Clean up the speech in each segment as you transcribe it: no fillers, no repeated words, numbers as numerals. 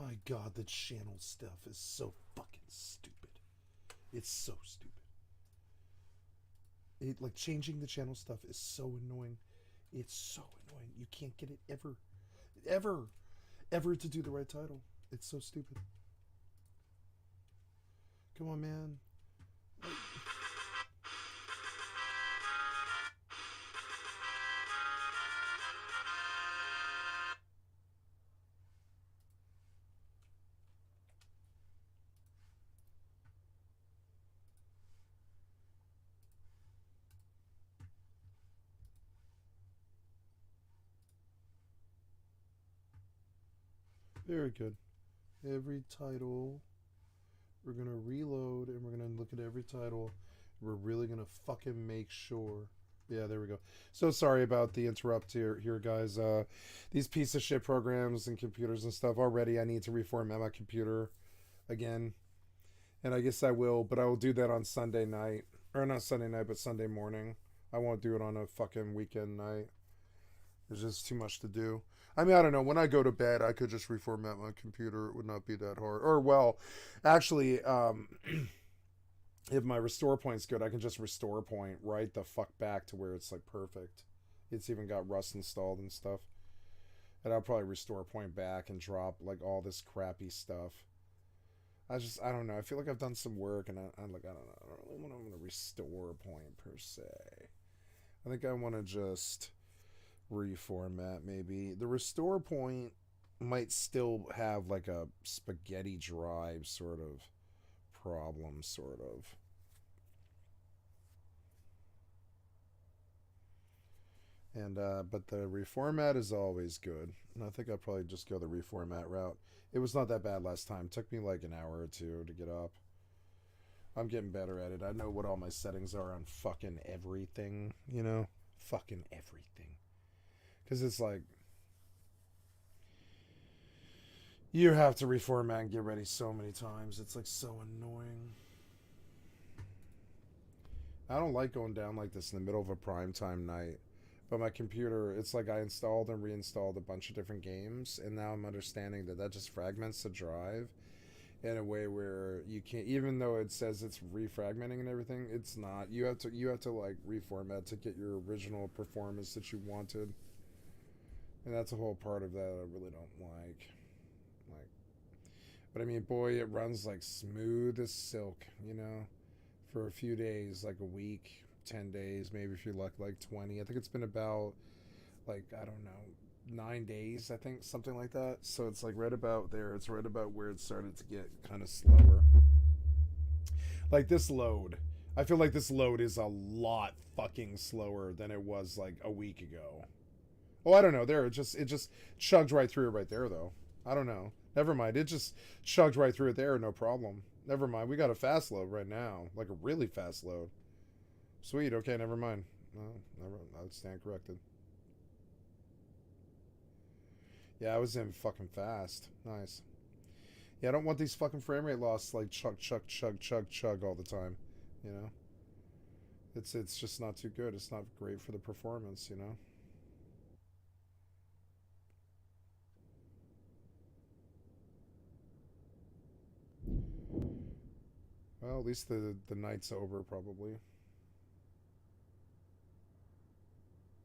My God, the channel stuff is so fucking stupid. It's so stupid. Like changing the channel stuff is so annoying. It's so annoying. You can't get it ever to do the right title. It's so stupid. Come on, man. Very good. Every title, we're gonna reload and we're gonna look at every title. We're really gonna fucking make sure. Yeah, there we go. So sorry about the interrupt here guys. These piece of shit programs and computers and stuff. Already I need to reformat my computer again. And I guess I will, but I will do that on Sunday night. Or not Sunday night, but Sunday morning. I won't do it on a fucking weekend night. There's just too much to do. I mean, I don't know. When I go to bed, I could just reformat my computer. It would not be that hard. Or, well, actually, if my restore point's good, I can just restore point right the fuck back to where it's like perfect. It's even got Rust installed and stuff. And I'll probably restore point back and drop like all this crappy stuff. I don't know. I feel like I've done some work and I'm like, I don't know. I don't really want to restore point per se. I think I want to just reformat maybe. The restore point might still have like a spaghetti drive sort of problem, sort of. And but the reformat is always good. And I think I'll probably just go the reformat route. It was not that bad last time. It took me like an hour or two to get up. I'm getting better at it. I know what all my settings are on fucking everything, you know? Fucking everything. Because it's like, you have to reformat and get ready so many times. It's like so annoying. I don't like going down like this in the middle of a primetime night. But my computer, it's like I installed and reinstalled a bunch of different games. And now I'm understanding that that just fragments the drive in a way where you can't, even though it says it's refragmenting and everything, it's not. You have to like reformat to get your original performance that you wanted. And that's a whole part of that I really don't like. But I mean, boy, it runs like smooth as silk, you know, for a few days, like a week, 10 days, maybe if you're like 20. I think it's been about, like, I don't know, 9 days, I think, something like that. So it's like right about there. It's right about where it started to get kind of slower. Like this load. I feel like this load is a lot fucking slower than it was like a week ago. Oh, I don't know. There, it just chugged right through it right there, though. I don't know. Never mind. It just chugged right through it there, no problem. Never mind. We got a fast load right now, like a really fast load. Sweet. Okay, never mind. No, never. I would stand corrected. Yeah, I was in fucking fast. Nice. Yeah, I don't want these fucking frame rate loss like chug all the time. You know, it's just not too good. It's not great for the performance. You know. Well, at least the night's over, probably.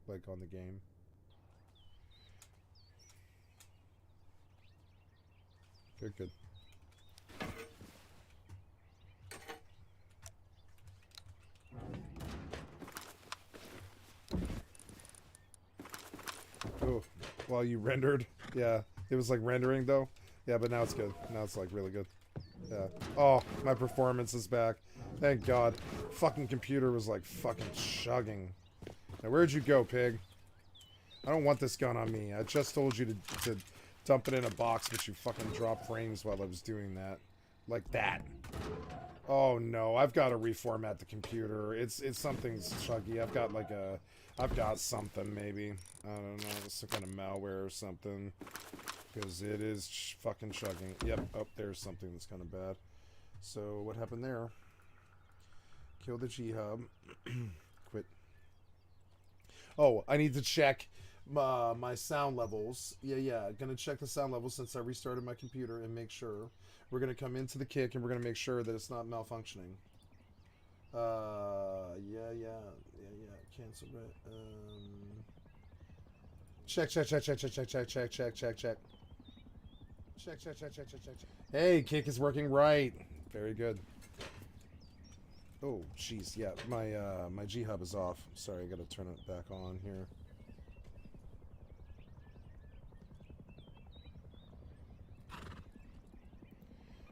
Like on the game. Good, good. Oh, while you rendered, yeah, it was like rendering though. Yeah, but now it's good. Now it's like really good. Yeah. Oh, my performance is back. Thank God. Fucking computer was like fucking chugging. Now where'd you go, pig? I don't want this gun on me. I just told you to dump it in a box, but you fucking dropped frames while I was doing that. Like that. Oh no, I've got to reformat the computer. It's something's chuggy. I've got something maybe. I don't know, some kind of malware or something. Because it is fucking chugging. Yep, oh, there's something that's kind of bad. So what happened there? Kill the G-Hub. Quit. Oh, I need to check my sound levels. Yeah. Gonna check the sound levels since I restarted my computer and make sure. We're gonna come into the kick and we're gonna make sure that it's not malfunctioning. Yeah. Cancel it. Check. Check. Hey, kick is working right. Very good. Oh, jeez, yeah, my G hub is off. Sorry, I gotta turn it back on here.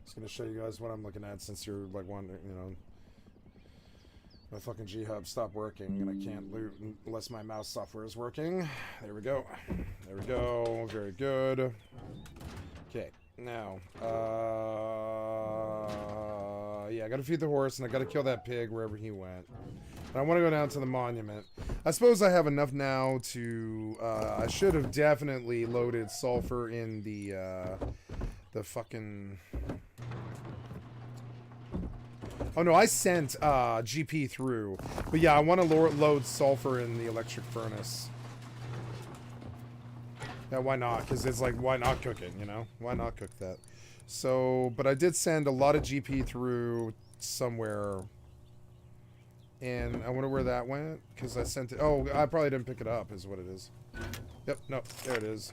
Just gonna show you guys what I'm looking at since you're like wondering, you know. My fucking G hub stopped working and I can't loot unless my mouse software is working. There we go. There we go. Very good. Okay, now, yeah, I gotta feed the horse and I gotta kill that pig wherever he went. And I want to go down to the monument. I suppose I have enough now to, I should have definitely loaded sulfur in the fucking... Oh no, I sent GP through. But yeah, I want to load sulfur in the electric furnace. Yeah, why not? Because it's like, why not cook it, you know? Why not cook that? So, but I did send a lot of GP through somewhere. And I wonder where that went. Because I sent it... Oh, I probably didn't pick it up, is what it is. Yep, no, there it is.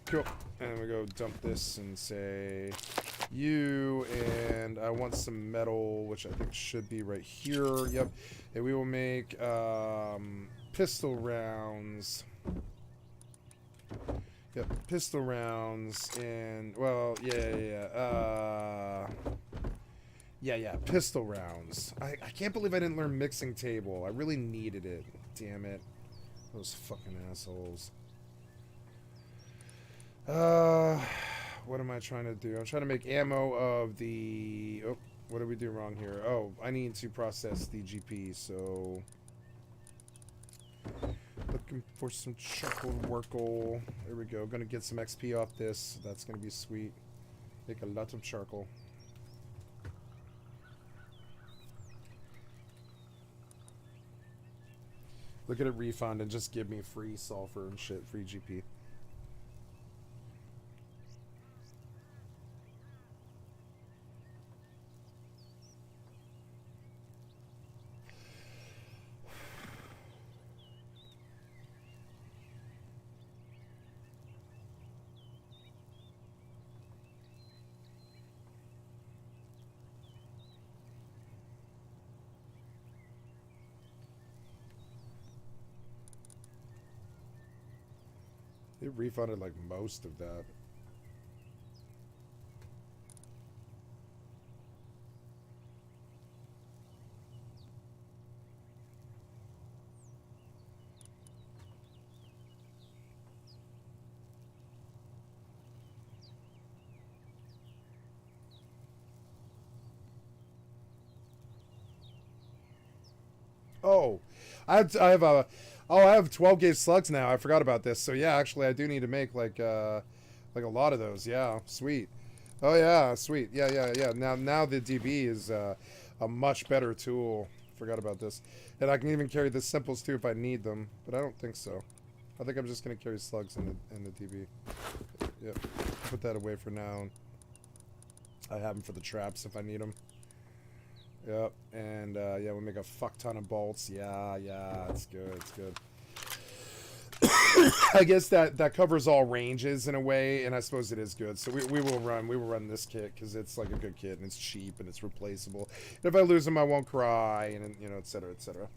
Cool. And we go dump this and say... You, and I want some metal, which I think should be right here. Yep. And we will make pistol rounds. Yep, pistol rounds, and, well, yeah. Yeah, pistol rounds. I can't believe I didn't learn mixing table. I really needed it. Damn it. Those fucking assholes. What am I trying to do? I'm trying to make ammo of the... Oh, what did we do wrong here? Oh, I need to process the GP, so... Looking for some charcoal workle. There we go. Gonna get some XP off this. That's gonna be sweet. Make a lot of charcoal. Look at it refund and just give me free sulfur and shit. Free GP. It refunded like most of that. Oh, I have a... Oh, I have 12 gauge slugs now. I forgot about this. So yeah, actually, I do need to make like a lot of those. Yeah, sweet. Oh yeah, sweet. Yeah. Now the DB is a much better tool. Forgot about this, and I can even carry the simples too if I need them. But I don't think so. I think I'm just gonna carry slugs in the DB. Yep. Put that away for now. I have them for the traps if I need them. Yep, and yeah, we make a fuck ton of bolts. Yeah, it's good. I guess that covers all ranges in a way, and I suppose it is good. So we will run this kit because it's like a good kit and it's cheap and it's replaceable. And if I lose them, I won't cry, and you know, etc.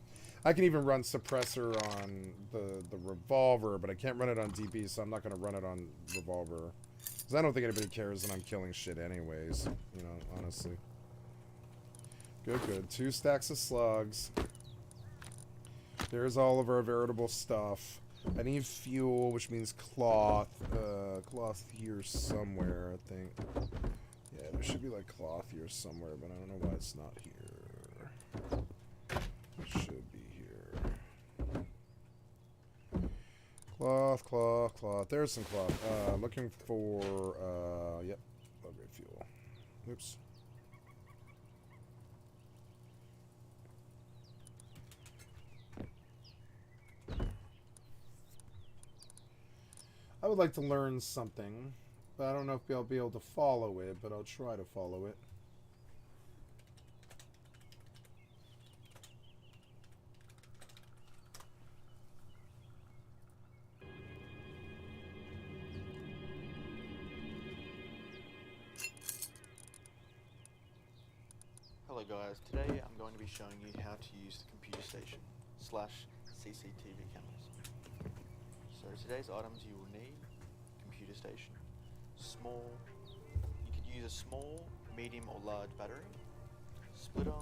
I can even run suppressor on the revolver, but I can't run it on DB, so I'm not gonna run it on revolver because I don't think anybody cares that I'm killing shit anyways. You know, honestly. Good. 2 stacks of slugs. There's all of our veritable stuff. I need fuel, which means cloth. Cloth here somewhere, I think. Yeah, there should be like cloth here somewhere, but I don't know why it's not here. It should be here. Cloth. There's some cloth. Looking for, yep, low-grade fuel. Oops. I would like to learn something, but I don't know if I'll be able to follow it, but I'll try to follow it. Hello guys, today I'm going to be showing you how to use the computer station / CCTV cameras. So today's items you will need: computer station, small, you could use a small, medium or large battery, splitter,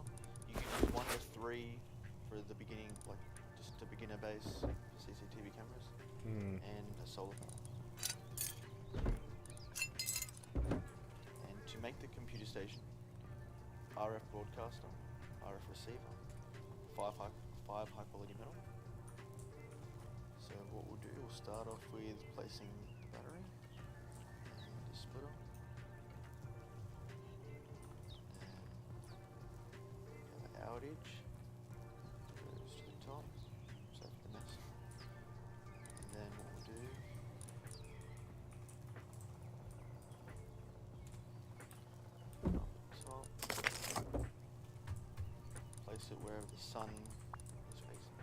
you could use 1 to 3 for the beginning, like just a beginner base for CCTV cameras, and a solar panel. And to make the computer station, RF broadcaster, RF receiver, 5 high quality metal. So what we'll do, we'll start off with placing the battery and the splitter, and the outage goes to the top, so for the mess. And then what we'll do, up the top, place it wherever the sun is facing.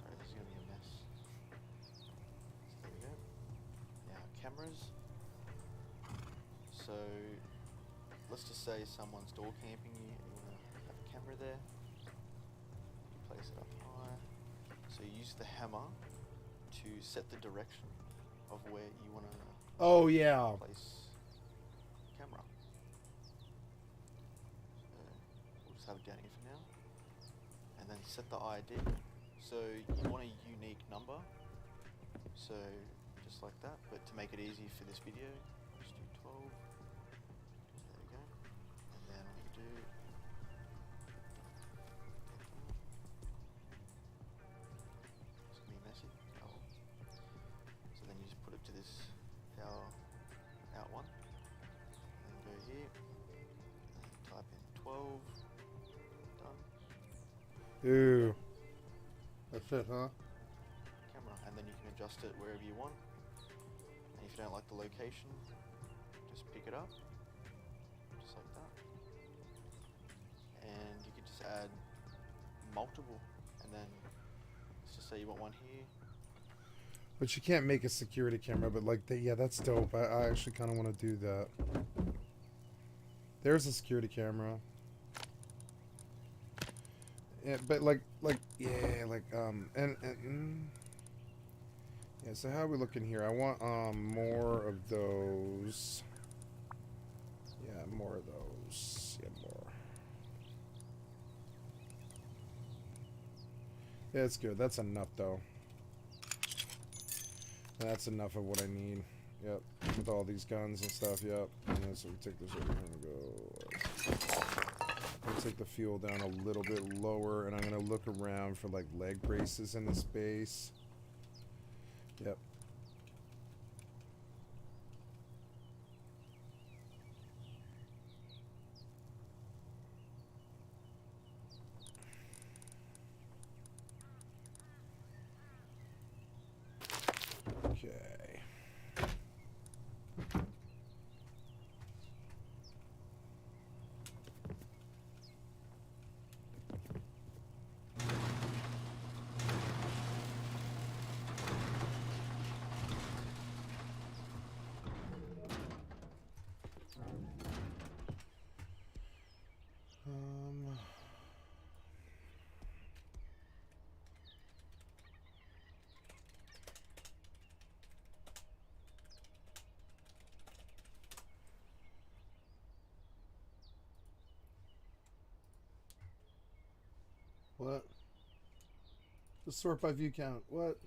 Sorry, this is going to be a mess. So there we go. Now, cameras. So, let's just say someone's door camping you and you want to have a camera there. You place it up high. So you use the hammer to set the direction of where you want to place the camera. So we'll just have it down here for now. And then set the ID. So you want a unique number. So just like that. But to make it easy for this video, just do 12. There we go. And then what we do, it's gonna be messy. Oh. So then you just put it to this power out one, and then go here, and type in 12, done. Ooh. That's it, huh? Camera, and then you can adjust it wherever you want. And if you don't like the location, just pick it up, just like that. And you can just add multiple, and then let's just say you want one here. But you can't make a security camera, but like, yeah, that's dope. I actually kind of want to do that. There's a security camera. Yeah, but yeah, yeah. So how are we looking here? I want more of those. Yeah, more of those. Yeah, more. Yeah, it's good. That's enough though. That's enough of what I need. Yep. With all these guns and stuff. Yep. And then so we take this over here and go. I'm gonna take the fuel down a little bit lower, and I'm gonna look around for like leg braces in this base. Yep. Okay. What? Just sort by view count. What?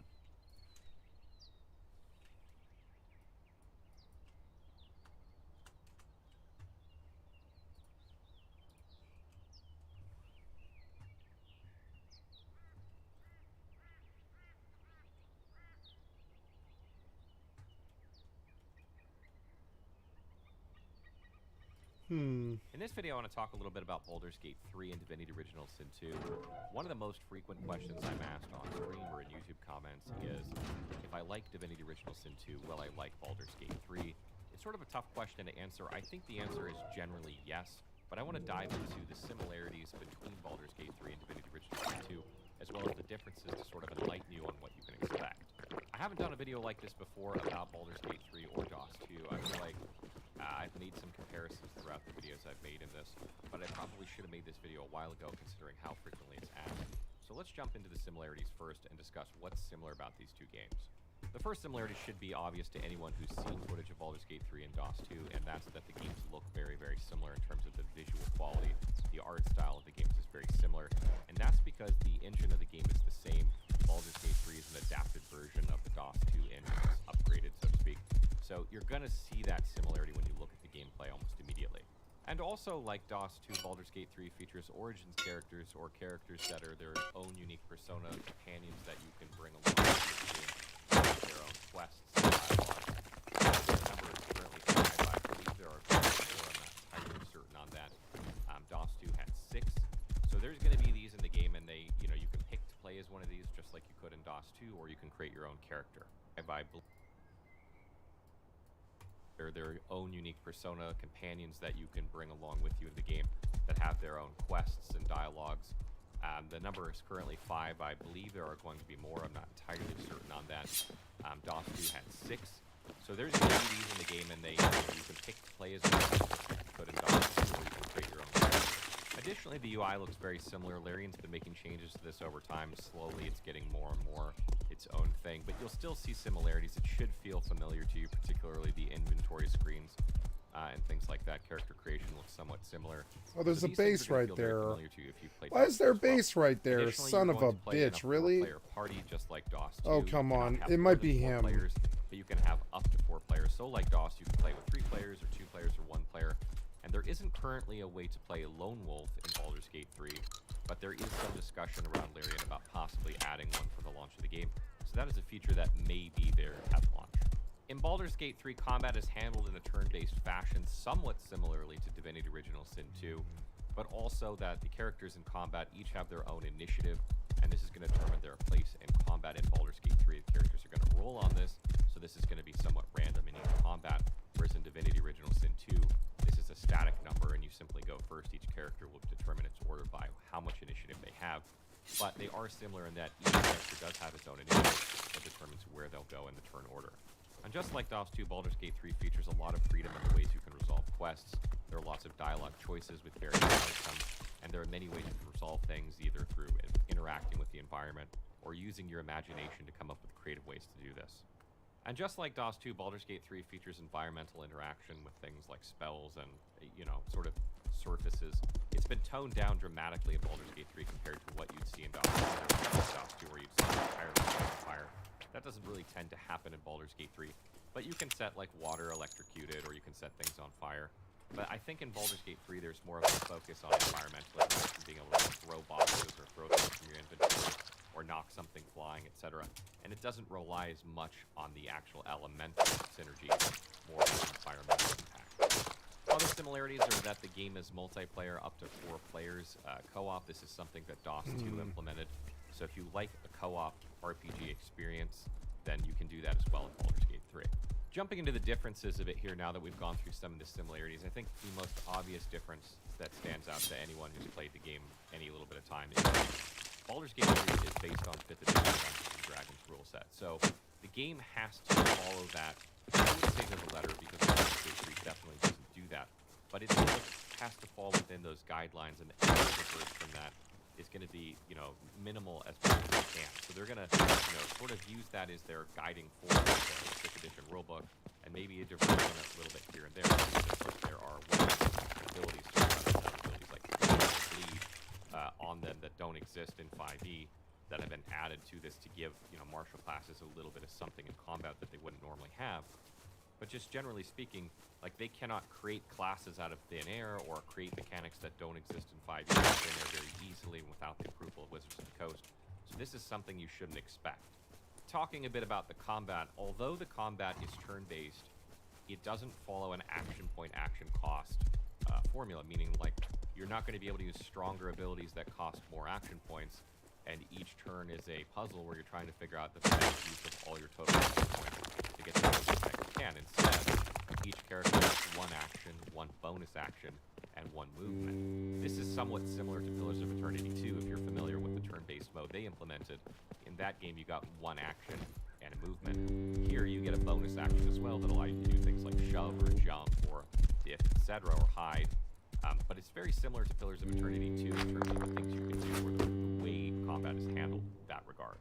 In this video, I want to talk a little bit about Baldur's Gate 3 and Divinity Original Sin 2. One of the most frequent questions I'm asked on stream or in YouTube comments is, if I like Divinity Original Sin 2, will I like Baldur's Gate 3? It's sort of a tough question to answer. I think the answer is generally yes, but I want to dive into the similarities between Baldur's Gate 3 and Divinity Original Sin 2, as well as the differences to sort of enlighten you on what you can expect. I haven't done a video like this before about Baldur's Gate 3 or DOS 2. I feel like I've made some comparisons throughout the videos I've made in this, but I probably should have made this video a while ago considering how frequently it's asked. So let's jump into the similarities first and discuss what's similar about these two games. The first similarity should be obvious to anyone who's seen footage of Baldur's Gate 3 and DOS 2, and that's that the games look very, very similar in terms of the visual quality. The art style of the games is very similar, and that's because the engine of the game is the same. Baldur's Gate 3 is an adapted version of the DOS 2 engine, it's upgraded, so to speak. So you're going to see that similarity when you look at the gameplay almost immediately. And also, like DOS 2, Baldur's Gate 3 features Origins characters, or characters that are their own unique persona, companions that you can bring along with the game, their own quests and dialogue. The number is currently 5, I believe there are 4, I'm not entirely certain on that. DOS 2 had 6. So there's going to be these in the game, and they, you can pick to play as one of these just like you could in DOS 2, or you can create your own character. They're their own unique persona, companions that you can bring along with you in the game that have their own quests and dialogues. The number is currently 5. I believe there are going to be more. I'm not entirely certain on that. DOS 2 had 6. So there's going to be these in the game, and they you can pick to play as well as you could in DOS 2, or you can create your own character. Additionally, the UI looks very similar. Larian's been making changes to this over time. Slowly, it's getting more and more its own thing, but you'll still see similarities. It should feel familiar to you, particularly the inventory screens and things like that. Character creation looks somewhat similar. Oh, there's So a these things base are gonna right feel very there. familiar to you if you've played Why DOS is there a as well. base right there? Additionally, Son you're of going a to play in bitch, a really? 4-player party, just like DOS 2. Oh, You come cannot on. have It more might than be 4 him. Players, but you can have up to 4 players. So like DOS, you can play with 3 players, or 2 players, or 1 player. And there isn't currently a way to play Lone Wolf in Baldur's Gate 3, but there is some discussion around Larian about possibly adding one for the launch of the game. So that is a feature that may be there at launch. In Baldur's Gate 3, combat is handled in a turn-based fashion somewhat similarly to Divinity Original Sin 2, but also that the characters in combat each have their own initiative, and this is going to determine their place in combat in Baldur's Gate 3. The characters are going to roll on this, so this is going to be somewhat random in each combat, whereas in Divinity Original Sin 2, this is a static number, and you simply go first. Each character will determine its order by how much initiative they have, but they are similar in that each character does have its own initiative that determines where they'll go in the turn order. And just like DOS 2, Baldur's Gate 3 features a lot of freedom in the ways you can resolve quests. There are lots of dialogue choices with various outcomes, and there are many ways you can resolve things, either through interacting with the environment or using your imagination to come up with creative ways to do this. And just like DOS 2, Baldur's Gate 3 features environmental interaction with things like spells and, sort of surfaces. It's been toned down dramatically in Baldur's Gate 3 compared to what you'd see in DOS 2, where you'd see an entire land on fire. That doesn't really tend to happen in Baldur's Gate 3, but you can set like water electrocuted, or you can set things on fire. But I think in Baldur's Gate 3, there's more of a focus on environmental interaction, being able to throw boxes or throw things from your inventory, or knock something flying, etc. And it doesn't rely as much on the actual elemental synergy, more on environmental impact. Other similarities are that the game is multiplayer up to 4 players. Co-op, this is something that DOS 2 implemented. So if you like a co-op RPG experience, then you can do that as well in Baldur's Gate 3. Jumping into the differences of it here now that we've gone through some of the similarities, I think the most obvious difference that stands out to anyone who's played the game any little bit of time is Baldur's Gate 3 is based on 5th edition Dungeons & Dragons rule set. So the game has to follow that. I wouldn't say to the letter, because Baldur's Gate 3 definitely doesn't do that, but it has to fall within those guidelines, and any diverse from that is going to be, minimal as much as they can. So they're going to, sort of use that as their guiding force, the 5th edition rulebook, and maybe a diversion a little bit here and there. Because there are abilities, abilities like bleed on them that don't exist in 5e that have been added to this to give, martial classes a little bit of something in combat that they wouldn't normally have. But just generally speaking, like, they cannot create classes out of thin air or create mechanics that don't exist in 5e thin air very easily without the approval of Wizards of the Coast. So this is something you shouldn't expect. Talking a bit about the combat, although the combat is turn-based, it doesn't follow an action point action cost formula, meaning like you're not going to be able to use stronger abilities that cost more action points, and each turn is a puzzle where you're trying to figure out the best use of all your total action points to get the most effect you can. Instead, each character has one action, one bonus action, and one movement. This is somewhat similar to Pillars of Eternity 2 if you're familiar with the turn-based mode they implemented. In that game, you got one action and a movement. Here, you get a bonus action as well that allow you to do things like shove or jump or dip, etc., or hide. But it's very similar to Pillars of Eternity 2 in terms of the things you can do or the way combat is handled in that regard.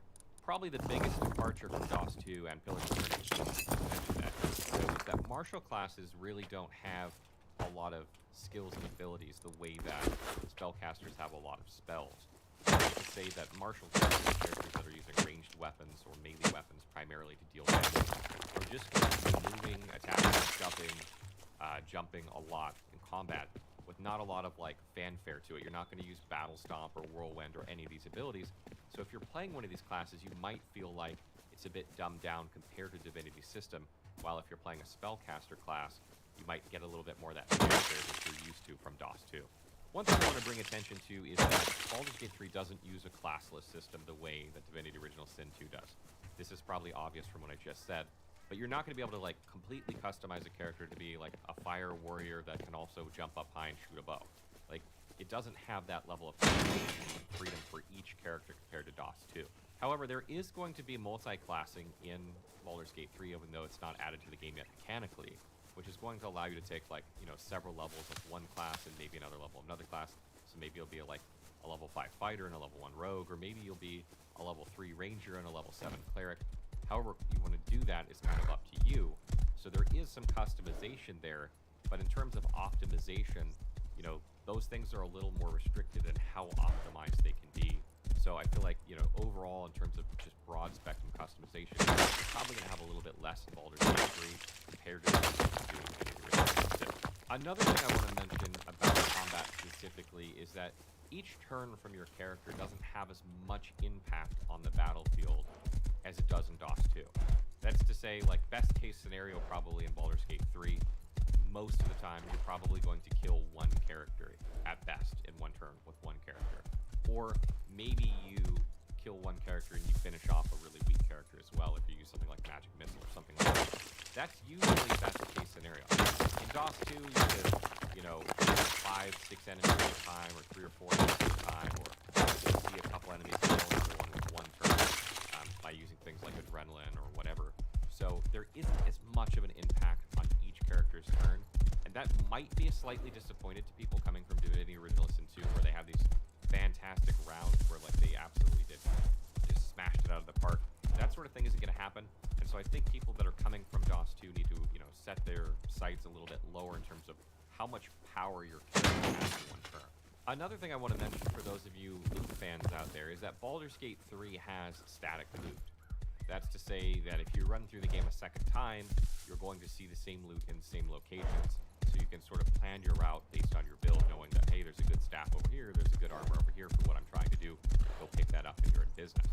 Probably the biggest departure from DOS 2 and Pillars of Eternity 2, I mentioned that, is that martial classes really don't have a lot of skills and abilities the way that spellcasters have a lot of spells. I like to say that martial classes are characters that are using ranged weapons or melee weapons primarily to deal damage are just going to be moving, attacking, shoving, jumping a lot in combat with not a lot of like fanfare to it. You're not going to use Battle Stomp or Whirlwind or any of these abilities. So if you're playing one of these classes, you might feel like it's a bit dumbed down compared to Divinity's system, while if you're playing a spellcaster class, you might get a little bit more of that fanfare that you're used to from DOS 2. One thing I want to bring attention to is that Baldur's Gate 3 doesn't use a classless system the way that Divinity Original Sin 2 does. This is probably obvious from what I just said, but you're not going to be able to like completely customize a character to be like a fire warrior that can also jump up high and shoot a bow. Like, it doesn't have that level of freedom for each character compared to DOS 2. However, there is going to be multi-classing in Baldur's Gate 3, even though it's not added to the game yet mechanically, which is going to allow you to take like, you know, several levels of one class and maybe another level of another class. So maybe you'll be like a level 5 fighter and a level 1 rogue, or maybe you'll be a level 3 ranger and a level 7 cleric. However you want to do that is kind of up to you. So there is some customization there, but in terms of optimization, you know, those things are a little more restricted in how optimized they can be. So I feel like, you know, overall in terms of just broad spectrum customization, you're probably going to have a little bit less in Baldur's Gate 3 compared to the original system. Another thing I want to mention about combat specifically is that each turn from your character doesn't have as much impact on the battlefield as it does in DOS 2. That's to say, like, best case scenario probably in Baldur's Gate 3, most of the time you're probably going to kill one character at best in one turn with one character. Or maybe you kill one character and you finish off a really weak character as well if you use something like Magic Missile or something like that. That's usually best case scenario. In DOS 2, you could, you know, 5, 6 enemies at a time, or 3 or 4 enemies at a time, or see a couple enemies kill another one with one turn by using things like Adrenaline or whatever. So there isn't as much of an impact on each character's turn, and that might be slightly disappointed to people coming from Divinity Original Sin 2, where they have these fantastic rounds where like they absolutely did just smashed it out of the park. That sort of thing isn't going to happen, and so I think people that are coming from DOS 2 need to, you know, set their sights a little bit lower in terms of how much power your character has in one turn. Another thing I want to mention for those of you loot fans out there is that Baldur's Gate 3 has static loot. That's to say that if you run through the game a second time, you're going to see the same loot in the same locations. So you can sort of plan your route based on your build, knowing that, hey, there's a good staff over here, there's a good armor over here for what I'm trying to do. Go pick that up and you're in business.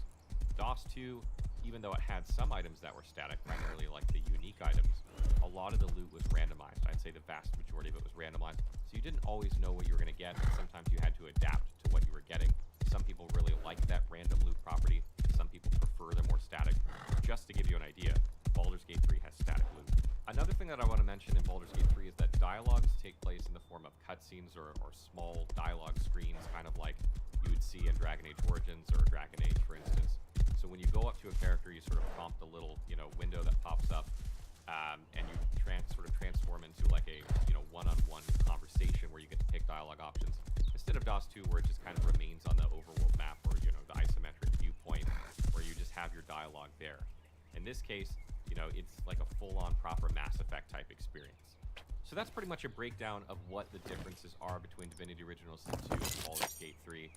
DOS 2, even though it had some items that were static, primarily like the unique items, a lot of the loot was randomized. I'd say the vast majority of it was randomized. So you didn't always know what you were going to get, and sometimes you had to adapt to what you were getting. Some people really like that random loot property. Some people prefer the more static. Just to give you an idea, Baldur's Gate 3 has static loot. Another thing that I want to mention in Baldur's Gate 3 is that dialogues take place in the form of cutscenes or small dialogue screens, kind of like you would see in Dragon Age Origins or Dragon Age, for instance. So when you go up to a character, you sort of prompt a little, you know, window that pops up, and you sort of transform into like a, you know, one-on-one conversation where you get to pick dialogue options instead of DOS 2, where it just kind of remains on the overworld map, or, you know, the isometric viewpoint, where you just have your dialogue there. In this case, you know, it's like a full-on proper Mass Effect type experience. So that's pretty much a breakdown of what the differences are between Divinity Original Sin 2 and Baldur's Gate 3.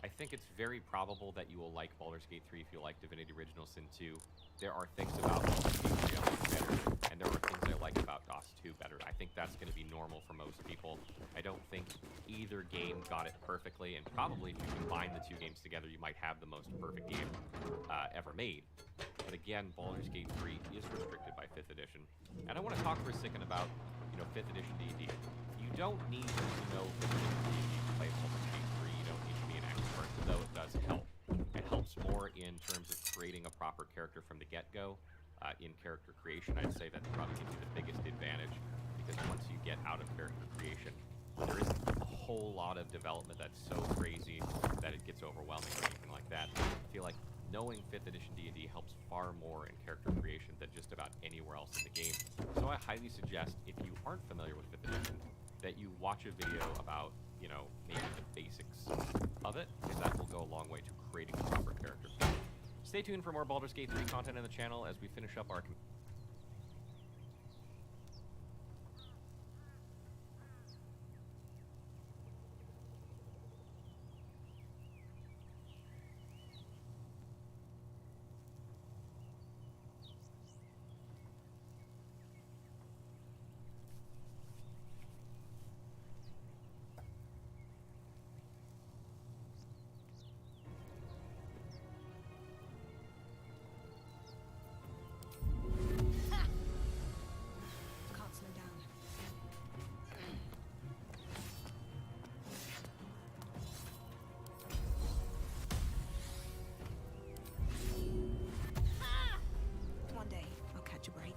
I think it's very probable that you will like Baldur's Gate 3 if you like Divinity Original Sin 2. There are things about Baldur's Gate 3 I like better, and there are things I like about DOS 2 better. I think that's going to be normal for most people. I don't think either game got it perfectly, and probably if you combine the two games together, you might have the most perfect game ever made. But again, Baldur's Gate 3 is restricted by 5th edition. And I want to talk for a second about, you know, 5th edition D&D. You don't need to know the D&D to play Baldur's Gate 3. You don't need to be an expert, though it does help. It helps more in terms of creating a proper character from the get-go. In character creation, I'd say that probably gives you the biggest advantage, because once you get out of character creation, there isn't a whole lot of development that's so crazy that it gets overwhelming or anything like that. I feel like knowing 5th edition D&D helps far more in character creation than just about anywhere else in the game. So I highly suggest, if you aren't familiar with 5th edition, that you watch a video about, you know, maybe the basics of it, because that will go a long way to creating a proper character. Stay tuned for more Baldur's Gate 3 content on the channel as we finish up our... Can't slow down. One day, I'll catch a break.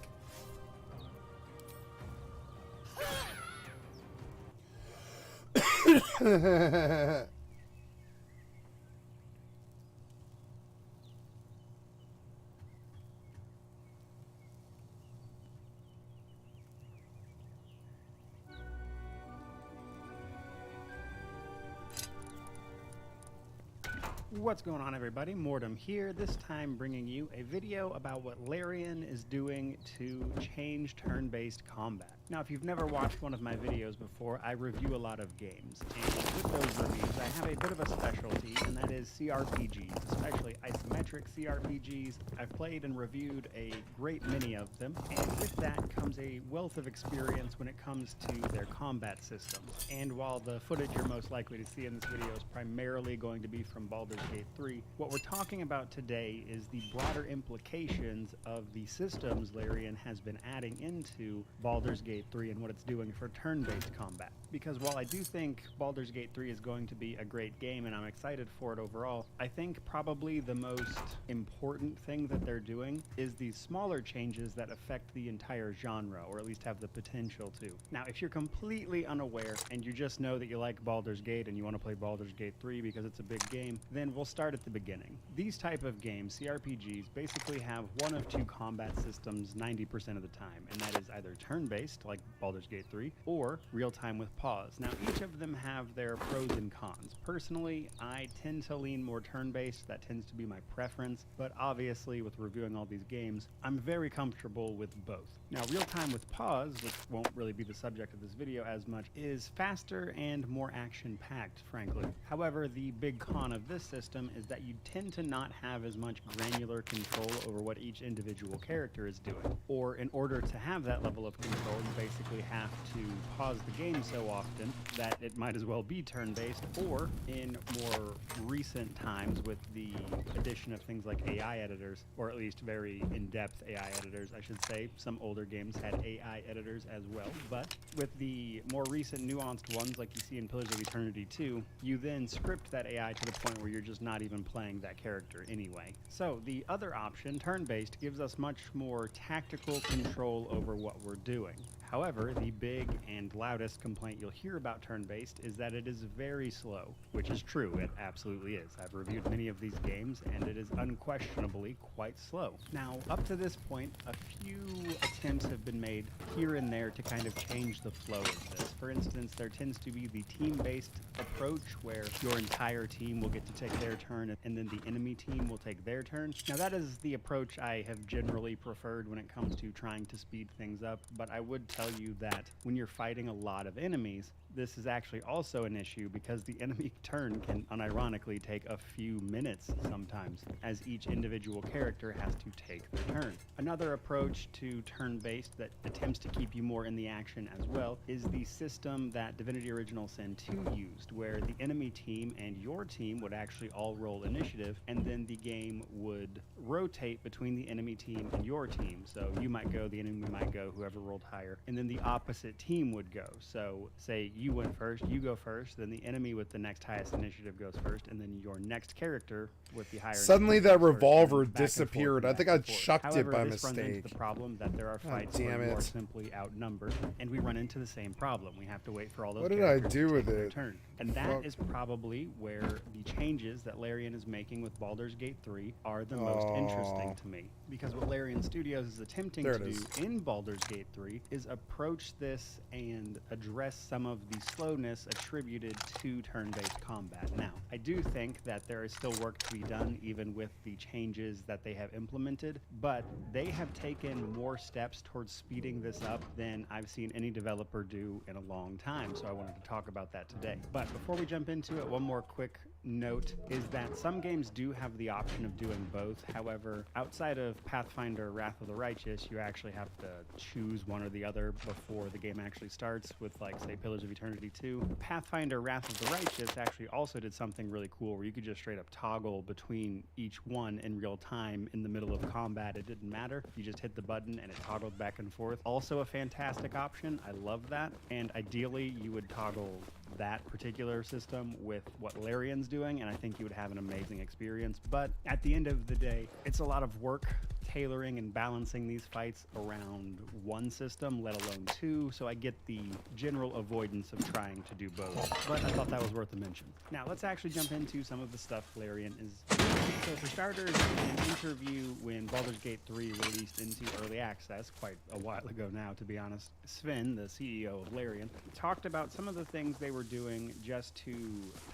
What's going on, everybody? Mortem here, this time bringing you a video about what Larian is doing to change turn-based combat. Now, if you've never watched one of my videos before, I review a lot of games, and with those reviews, I have a bit of a specialty, and that is CRPGs, especially isometric CRPGs. I've played and reviewed a great many of them, and with that comes a wealth of experience when it comes to their combat systems. And while the footage you're most likely to see in this video is primarily going to be from Baldur's Gate 3, what we're talking about today is the broader implications of the systems Larian has been adding into Baldur's Gate 3 and what it's doing for turn-based combat. Because while I do think Baldur's Gate 3 is going to be a great game and I'm excited for it overall, I think probably the most important thing that they're doing is these smaller changes that affect the entire genre, or at least have the potential to. Now, if you're completely unaware and you just know that you like Baldur's Gate and you want to play Baldur's Gate 3 because it's a big game, then we'll start at the beginning. These type of games, CRPGs, basically have one of two combat systems 90% of the time, and that is either turn-based, like Baldur's Gate 3, or real-time with pause. Now, each of them have their pros and cons. Personally, I tend to lean more turn-based. That tends to be my preference, but obviously, with reviewing all these games, I'm very comfortable with both. Now, real-time with pause, which won't really be the subject of this video as much, is faster and more action-packed, frankly. However, the big con of this system is that you tend to not have as much granular control over what each individual character is doing. Or in order to have that level of control, you basically have to pause the game so often that it might as well be turn-based, or in more recent times with the addition of things like AI editors, or at least very in-depth AI editors, I should say. Some older games had AI editors as well, but with the more recent nuanced ones like you see in Pillars of Eternity 2, you then script that AI to the point where you're just not even playing that character anyway. So the other option, turn-based, gives us much more tactical control over what we're doing. However, the big and loudest complaint you'll hear about turn-based is that it is very slow, which is true, it absolutely is. I've reviewed many of these games, and it is unquestionably quite slow. Now, up to this point, a few attempts have been made here and there to kind of change the flow of this. For instance, there tends to be the team-based approach where your entire team will get to take their turn, and then the enemy team will take their turn. Now, that is the approach I have generally preferred when it comes to trying to speed things up, but I would tell you that when you're fighting a lot of enemies, this is actually also an issue because the enemy turn can unironically take a few minutes sometimes, as each individual character has to take their turn. Another approach to turn-based that attempts to keep you more in the action as well is the system that Divinity Original Sin 2 used, where the enemy team and your team would actually all roll initiative, and then the game would rotate between the enemy team and your team. So you might go, the enemy might go, whoever rolled higher, and then the opposite team would go. So say you went first, you go first, then the enemy with the next highest initiative goes first, and then your next character with the higher Suddenly initiative that goes first, revolver and back and forth disappeared. and I think back I and forth. chucked it However, by this runs into mistake. the problem that there are Oh, fights damn where you are it. simply outnumbered, and we run into the same problem. We have to wait for all those What did I characters do to with take their it? turn. And that Fuck. is probably where the changes that Larian is making with Baldur's Gate 3 are the most interesting to me. Because what Larian Studios is attempting There to it do is. in Baldur's Gate 3 is approach this and address some of the slowness attributed to turn-based combat. Now, I do think that there is still work to be done even with the changes that they have implemented, but they have taken more steps towards speeding this up than I've seen any developer do in a long time, so I wanted to talk about that today. But before we jump into it, one more quick note is that some games do have the option of doing both. However, outside of Pathfinder Wrath of the Righteous, you actually have to choose one or the other before the game actually starts with, like, say, Pillars of Eternity 2. Pathfinder Wrath of the Righteous actually also did something really cool where you could just straight up toggle between each one in real time in the middle of combat. It didn't matter. You just hit the button and it toggled back and forth. Also a fantastic option. I love that. And ideally, you would toggle that particular system with what Larian's doing, and I think you would have an amazing experience. But at the end of the day, it's a lot of work tailoring and balancing these fights around one system, let alone two, so I get the general avoidance of trying to do both. But I thought that was worth a mention. Now, let's actually jump into some of the stuff Larian is doing. So for starters, in an interview when Baldur's Gate 3 released into early access, quite a while ago now, to be honest, Sven, the CEO of Larian, talked about some of the things they were doing just to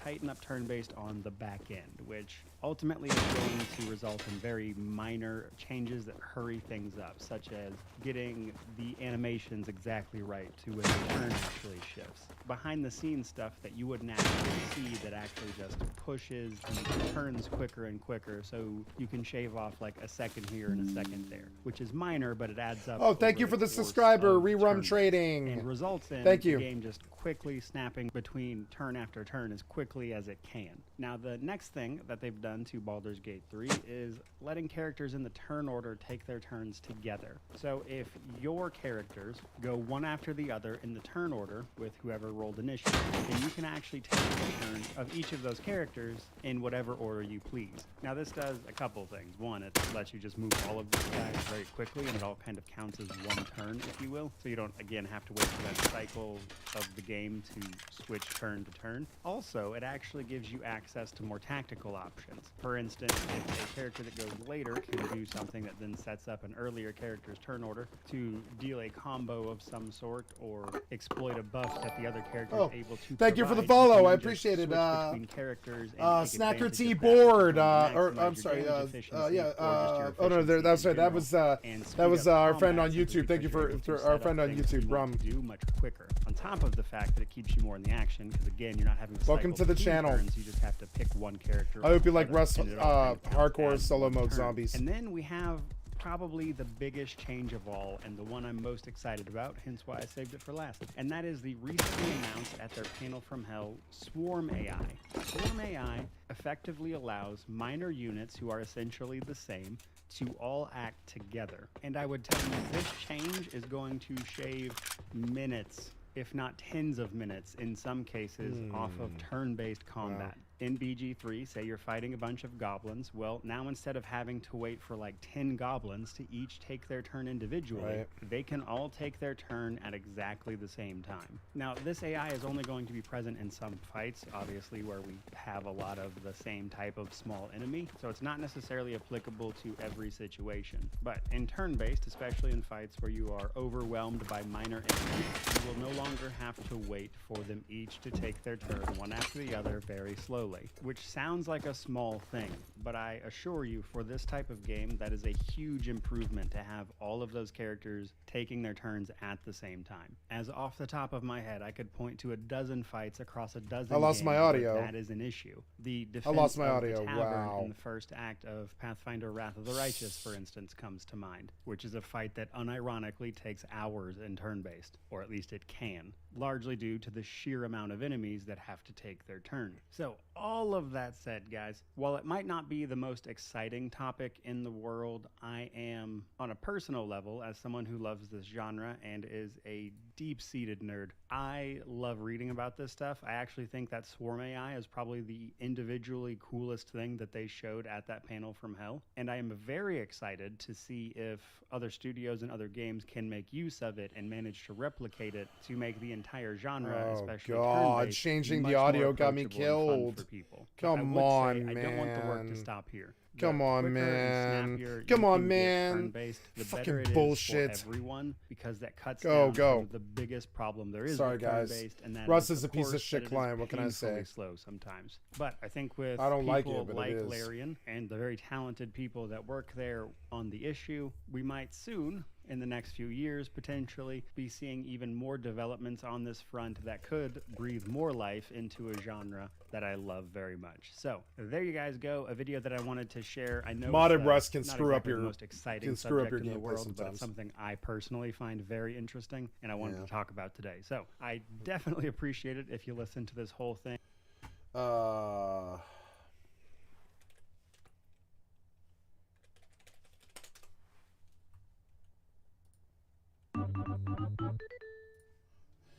tighten up turn-based on the back end, which ultimately is going to result in very minor changes that hurry things up, such as getting the animations exactly right to when the turn actually shifts. Behind the scenes stuff that you wouldn't actually see that actually just pushes the turns quicker and quicker, so you can shave off like a second here and a second there, which is minor, but it adds up. Oh, thank over you for the course subscriber, of Rerun turns, Trading. and results in Thank you. the game just quickly snapping between turn after turn as quickly as it can. Now, the next thing that they've done to Baldur's Gate 3 is letting characters in the turn order take their turns together. So if your characters go one after the other in the turn order with whoever rolled initiative, then you can actually take the turn of each of those characters in whatever order you please. Now, this does a couple things. One, it lets you just move all of these guys very quickly, and it all kind of counts as one turn, if you will. So you don't, again, have to wait for that cycle of the game to switch turn to turn. Also, it actually gives you access to more tactical options. For instance, if a character that goes later can do something that then sets up an earlier character's turn order to deal a combo of some sort or exploit a buff that the other character is able to thank you for the provide, follow. you I can just appreciate it. switch between characters and take Snacker advantage T of that board. to Or maximize I'm your sorry. damage efficiency Yeah. or just your Oh no, efficiency that's in right. That general, was and speed up our friend on combat simply YouTube. Thank you because you're for able to our set friend up on things YouTube, you want Brum. to do much quicker. On top of the fact that it keeps you more in the action, because again, you're not having to Welcome cycle to the between channel. turns, you just have to pick one character. I hope you or like the other, and it all kind of counts hardcore as solo one mode turn. zombies. And then we have probably the biggest change of all, and the one I'm most excited about, hence why I saved it for last. And that is the recently announced at their panel from hell, Swarm AI. Swarm AI effectively allows minor units who are essentially the same to all act together. And I would tell you this change is going to shave minutes, if not tens of minutes in some cases, off of turn-based combat. Wow. In BG3, say you're fighting a bunch of goblins, well, now instead of having to wait for like 10 goblins to each take their turn individually, Right. they can all take their turn at exactly the same time. Now, this AI is only going to be present in some fights, obviously, where we have a lot of the same type of small enemy, so it's not necessarily applicable to every situation. But in turn-based, especially in fights where you are overwhelmed by minor enemies, you will no longer have to wait for them each to take their turn one after the other very slowly. slowly, which sounds like a small thing, but I assure you for this type of game, that is a huge improvement to have all of those characters taking their turns at the same time. As off the top of my head, I could point to a dozen fights across a dozen I lost games my where audio. that is an issue. The I defense lost my of audio. the tavern Wow. in the first act of Pathfinder Wrath of the Righteous, for instance, comes to mind, which is a fight that unironically takes hours in turn-based, or at least it can, largely due to the sheer amount of enemies that have to take their turn. So all of that said, guys, while it might not be the most exciting topic in the world, I am, on a personal level, as someone who loves this genre and is a deep-seated nerd, I love reading about this stuff. I actually think that Swarm AI is probably the individually coolest thing that they showed at that panel from Hell, and I am very excited to see if other studios and other games can make use of it and manage to replicate it to make the entire genre, Oh, especially God, turn-based, changing the much more audio got me approachable and fun killed. for people. But I Come would on, say I don't want the work to man. stop here. Come The on, quicker and man. snappier Come you on, can get man. turn-based, the Fucking better it is bullshit. for everyone, because that cuts Go, down go. from the biggest problem there is Sorry, with guys. turn-based, and that Russ is a of piece of course, shit that it is client. What can I say? painfully slow sometimes. But I think with I don't like people it, but it like is. Larian and the very talented people that work there on the issue, we might soon, in the next few years, potentially be seeing even more developments on this front that could breathe more life into a genre that I love very much. So there you guys go, a video that I wanted to share. I know Modded it's, Rust can not screw up exactly your- the most exciting can screw up subject your in the gameplay world, but sometimes. it's something I personally find very interesting and I wanted Yeah. to talk about today. So I definitely appreciate it if you listen to this whole thing.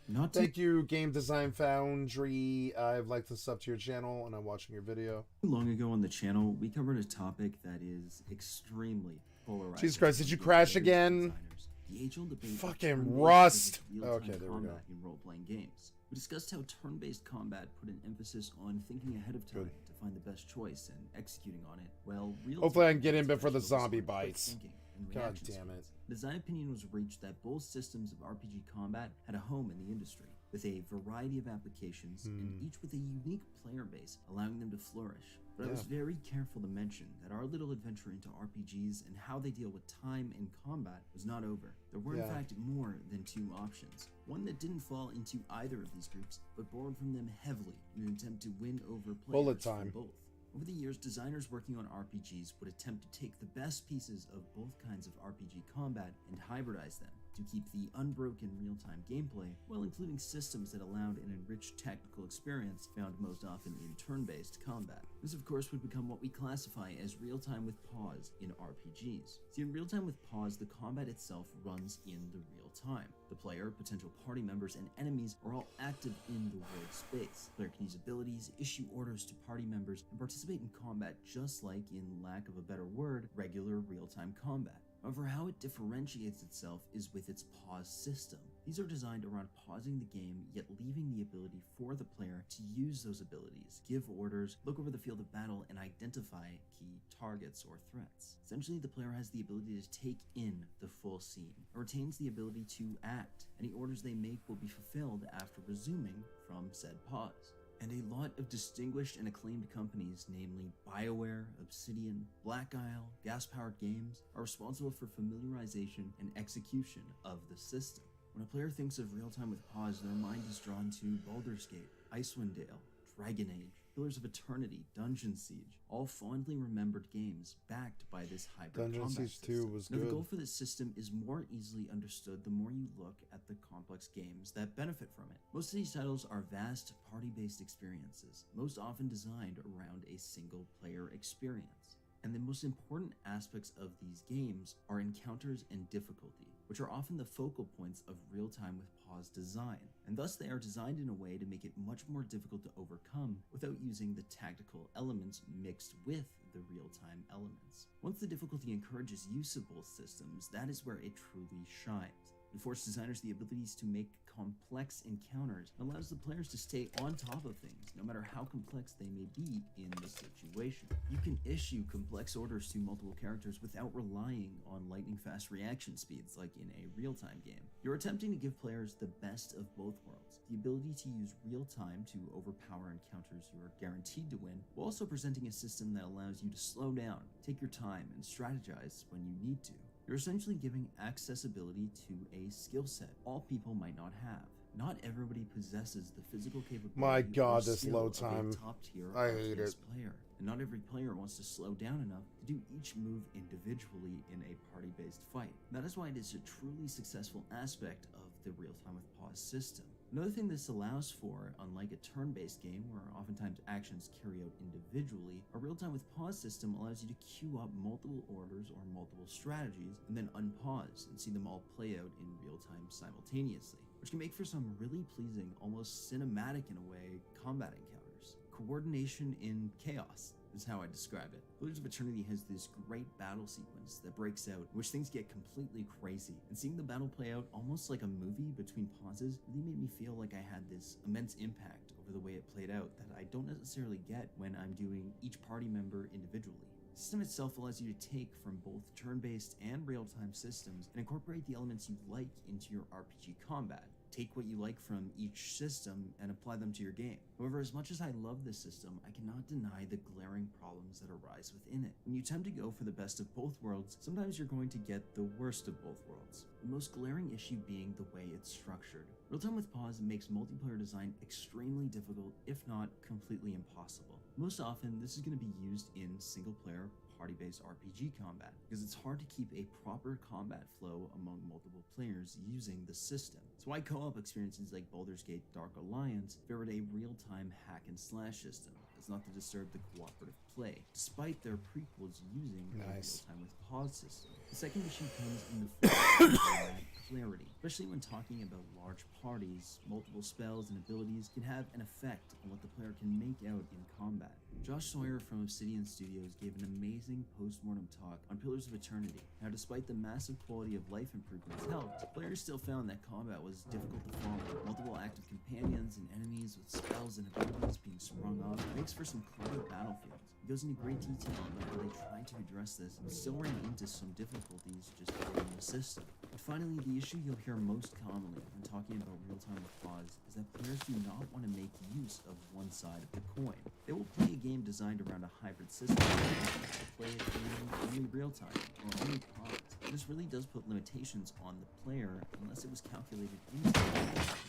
Not too Thank you, Game Design Foundry. I've liked the sub to your channel, and I'm watching your video. long ago on the channel, we covered a topic that is extremely polarizing. Jesus Christ, did you among crash players and again? designers. The age-old debate of Fucking turn-based Rust! versus real-time Okay, there we go. combat in role-playing games. We discussed how turn-based combat put an emphasis on thinking ahead of time Good. to find the best choice and executing on it. Well, real Hopefully I can get in before the zombie bites. God God damn it. The design opinion was reached that both systems of RPG combat had a home in the industry, with a variety of applications, and each with a unique player base, allowing them to flourish. But I was very careful to mention that our little adventure into RPGs and how they deal with time and combat was not over. There were in Yeah. fact more than two options. One that didn't fall into either of these groups, but borrowed from them heavily in an attempt to win over players Bullet from time. both. Over the years, designers working on RPGs would attempt to take the best pieces of both kinds of RPG combat and hybridize them to keep the unbroken real-time gameplay while including systems that allowed an enriched tactical experience found most often in turn-based combat. This of course would become what we classify as real-time with pause in RPGs. See, in real-time with pause, the combat itself runs in the real time. The player, potential party members, and enemies are all active in the world space. The player can use abilities, issue orders to party members, and participate in combat just like, in lack of a better word, regular real-time combat. However, how it differentiates itself is with its pause system. These are designed around pausing the game, yet leaving the ability for the player to use those abilities, give orders, look over the field of battle, and identify key targets or threats. Essentially, the player has the ability to take in the full scene, and retains the ability to act. Any orders they make will be fulfilled after resuming from said pause. And a lot of distinguished and acclaimed companies, namely BioWare, Obsidian, Black Isle, Gas Powered Games, are responsible for familiarization and execution of the system. When a player thinks of real-time with pause, their mind is drawn to Baldur's Gate, Icewind Dale, Dragon Age, Pillars of Eternity, Dungeon Siege, all fondly remembered games backed by this hybrid Dungeon combat Siege 2 system. was Now, the good. goal for this system is more easily understood the more you look at the complex games that benefit from it. Most of these titles are vast party-based experiences, most often designed around a single-player experience. And the most important aspects of these games are encounters and difficulty, which are often the focal points of real-time with pause design, and thus they are designed in a way to make it much more difficult to overcome without using the tactical elements mixed with the real-time elements. Once the difficulty encourages use of both systems, that is where it truly shines. It affords designers the abilities to make complex encounters and allows the players to stay on top of things, no matter how complex they may be in the situation. You can issue complex orders to multiple characters without relying on lightning-fast reaction speeds like in a real-time game. You're attempting to give players the best of both worlds, the ability to use real-time to overpower encounters you are guaranteed to win, while also presenting a system that allows you to slow down, take your time, and strategize when you need to. You're essentially giving accessibility to a skill set all people might not have. Not everybody possesses the physical capability My God, or this skill load of a time. top-tier I hate RTS it. player. And not every player wants to slow down enough to do each move individually in a party-based fight. That is why it is a truly successful aspect of the real-time with pause system. Another thing this allows for, unlike a turn-based game where oftentimes actions carry out individually, a real-time with pause system allows you to queue up multiple orders or multiple strategies and then unpause and see them all play out in real-time simultaneously, which can make for some really pleasing, almost cinematic in a way, combat encounters. Coordination in chaos is how I describe it. Pillars of Eternity has this great battle sequence that breaks out, in which things get completely crazy, and seeing the battle play out almost like a movie between pauses really made me feel like I had this immense impact over the way it played out that I don't necessarily get when I'm doing each party member individually. The system itself allows you to take from both turn-based and real-time systems and incorporate the elements you like into your RPG combat. Take what you like from each system and apply them to your game. However, as much as I love this system, I cannot deny the glaring problems that arise within it. When you attempt to go for the best of both worlds, sometimes you're going to get the worst of both worlds. The most glaring issue being the way it's structured. Real-time with pause makes multiplayer design extremely difficult, if not completely impossible. Most often, this is going to be used in single-player party-based RPG combat, because it's hard to keep a proper combat flow among multiple players using the system. It's why co-op experiences like Baldur's Gate Dark Alliance favored a real-time hack and slash system, as not to disturb the cooperative play, despite their prequels using a real-time with pause system. The second issue comes in the form of combat clarity, especially when talking about large parties. Multiple spells and abilities can have an effect on what the player can make out in combat. Josh Sawyer from Obsidian Studios gave an amazing post-mortem talk on Pillars of Eternity. Now, despite the massive quality of life improvements helped, players still found that combat was difficult to follow. Multiple active companions and enemies with spells and abilities being sprung up makes for some cluttered battlefields. He goes into great detail about how they tried to address this and still ran into some difficulties just building the system. But finally, the issue you'll hear most commonly when talking about real-time with pause is that players do not want to make use of one side of the coin. They will play a game designed around a hybrid system to play it in only real-time or only pause. This really does put limitations on the player unless it was calculated into the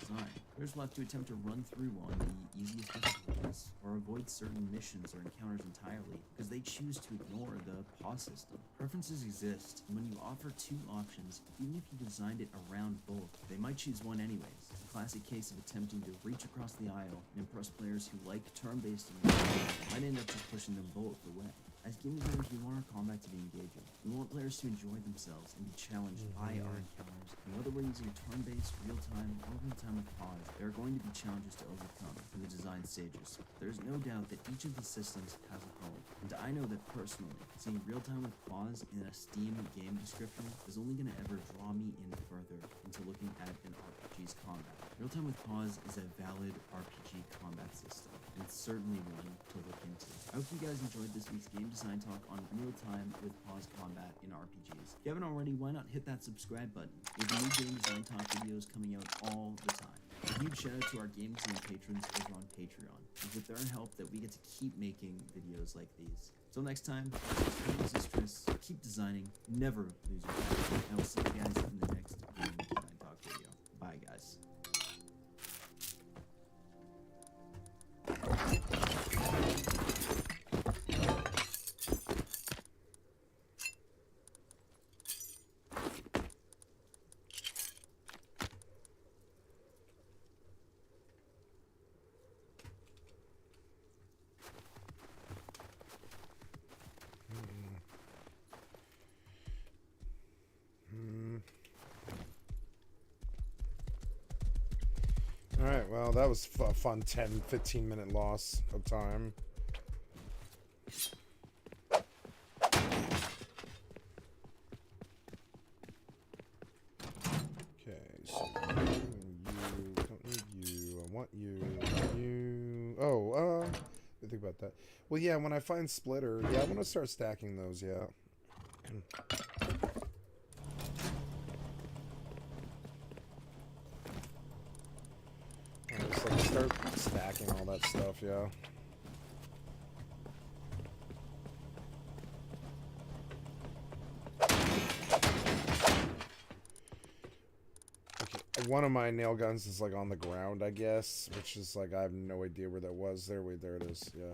design. Players will have to attempt to run through on the easiest difficulties or avoid certain missions or encounters entirely because they choose to ignore the pause system. Preferences exist, and when you offer two options, even if you designed it around both, they might choose one anyways. It's a classic case of attempting to reach across the aisle and impress players who like turn-based and might end up just pushing them both away. As game designers, we want our combat to be engaging. We want players to enjoy themselves and be challenged by our encounters. And whether we're using turn-based, real-time, or real-time with pause, there are going to be challenges to overcome in the design stages. There's no doubt that each of these systems has a home, and I know that personally, seeing real-time with pause in a Steam game description is only going to ever draw me in further into looking at an RPG's combat. Real-time with pause is a valid RPG combat system, and it's certainly one to look into. I hope you guys enjoyed this week's game design talk on real-time with pause combat in RPGs. If you haven't already, why not hit that subscribe button? We have new game design talk videos coming out all the time. A huge shout out to our game design patrons over on Patreon. It's with their help that we get to keep making videos like these. Until next time, this is Tris. Keep designing, never lose your passion. I will see you guys in the next game design talk video. Bye, guys. Alright, well, that was a fun 10-15 minute loss of time. Okay. Oh, think about that. Well, yeah, when I find Splitter, yeah, I'm gonna start stacking those, yeah. I'll just like start stacking all that stuff, yeah. Okay, one of my nail guns is like on the ground, I guess, which is like I have no idea where that was. There, wait, there it is. Yeah.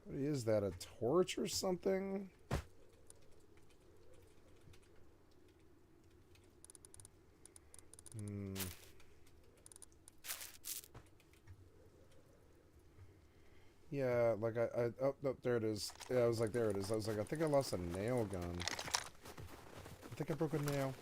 What is that? A torch or something? Yeah, like oh, no, there it is. Yeah, I was like, there it is. I was like, I think I lost a nail gun. I think I broke a nail.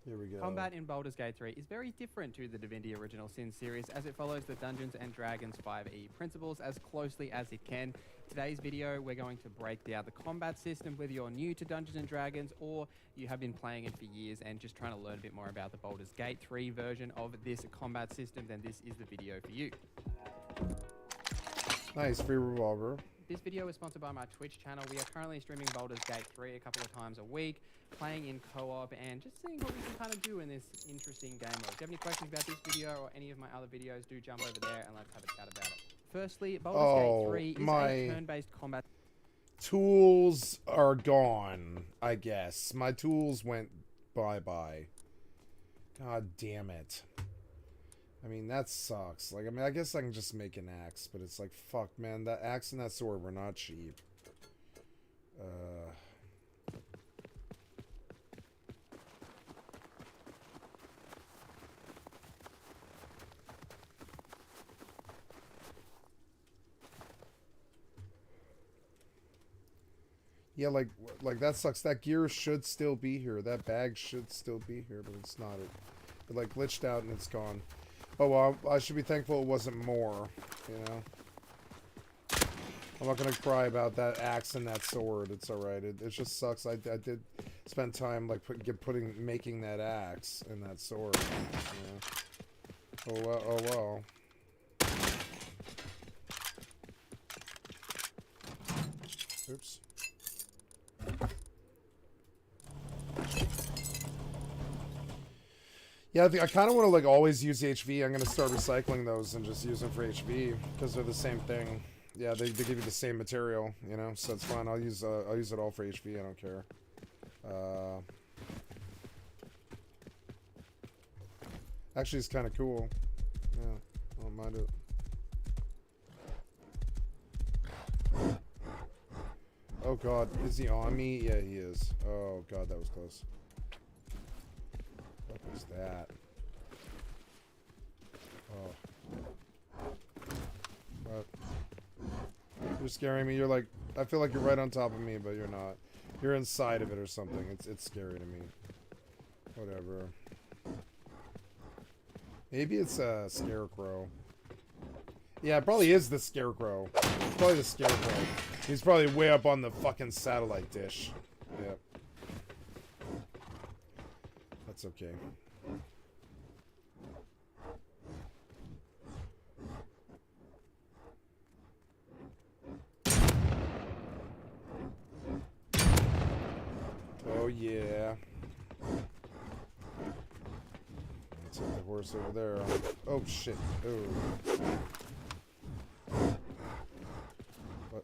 Here we go. Combat in Baldur's Gate 3 is very different to the Divinity Original Sin series, as it follows the Dungeons & Dragons 5e principles as closely as it can. Today's video, we're going to break down the combat system, whether you're new to Dungeons & Dragons or you have been playing it for years and just trying to learn a bit more about the Baldur's Gate 3 version of this combat system, then this is the video for you. Nice, free revolver. This video is sponsored by my Twitch channel. We are currently streaming Baldur's Gate 3 a couple of times a week, playing in co-op and just seeing what we can kind of do in this interesting game mode. If you have any questions about this video or any of my other videos, do jump over there and let's have a chat about it. Firstly, Baldur's Gate 3 is a turn-based combat. Tools are gone, I guess. My tools went bye-bye. God damn it. I mean, that sucks. Like, I mean, I guess I can just make an axe, but it's like, fuck, man, that axe and that sword were not cheap. Yeah, like that sucks. That gear should still be here. That bag should still be here, but it's not. It like glitched out and it's gone. Oh, well, I should be thankful it wasn't more, you know? I'm not gonna cry about that axe and that sword. It's alright. It just sucks. I did spend time, like, making that axe and that sword, you know? Oh, well, oh, well. Oops. Yeah, I kind of want to like always use HV. I'm gonna start recycling those and just use them for HV because they're the same thing. Yeah, they give you the same material, you know, so it's fine. I'll use it all for HV. I don't care. Actually, it's kind of cool. Yeah, I don't mind it. Oh God, is he on me? Yeah, he is. Oh God, that was close. What was that? Oh. What? You're scaring me. You're like, I feel like you're right on top of me, but you're not. You're inside of it or something. It's scary to me. Whatever. Maybe it's a scarecrow. Yeah, it probably is the scarecrow. It's probably the scarecrow. He's probably way up on the fucking satellite dish. Yep. That's okay. Oh yeah. Let's hit the horse over there. Oh shit. Oh. What?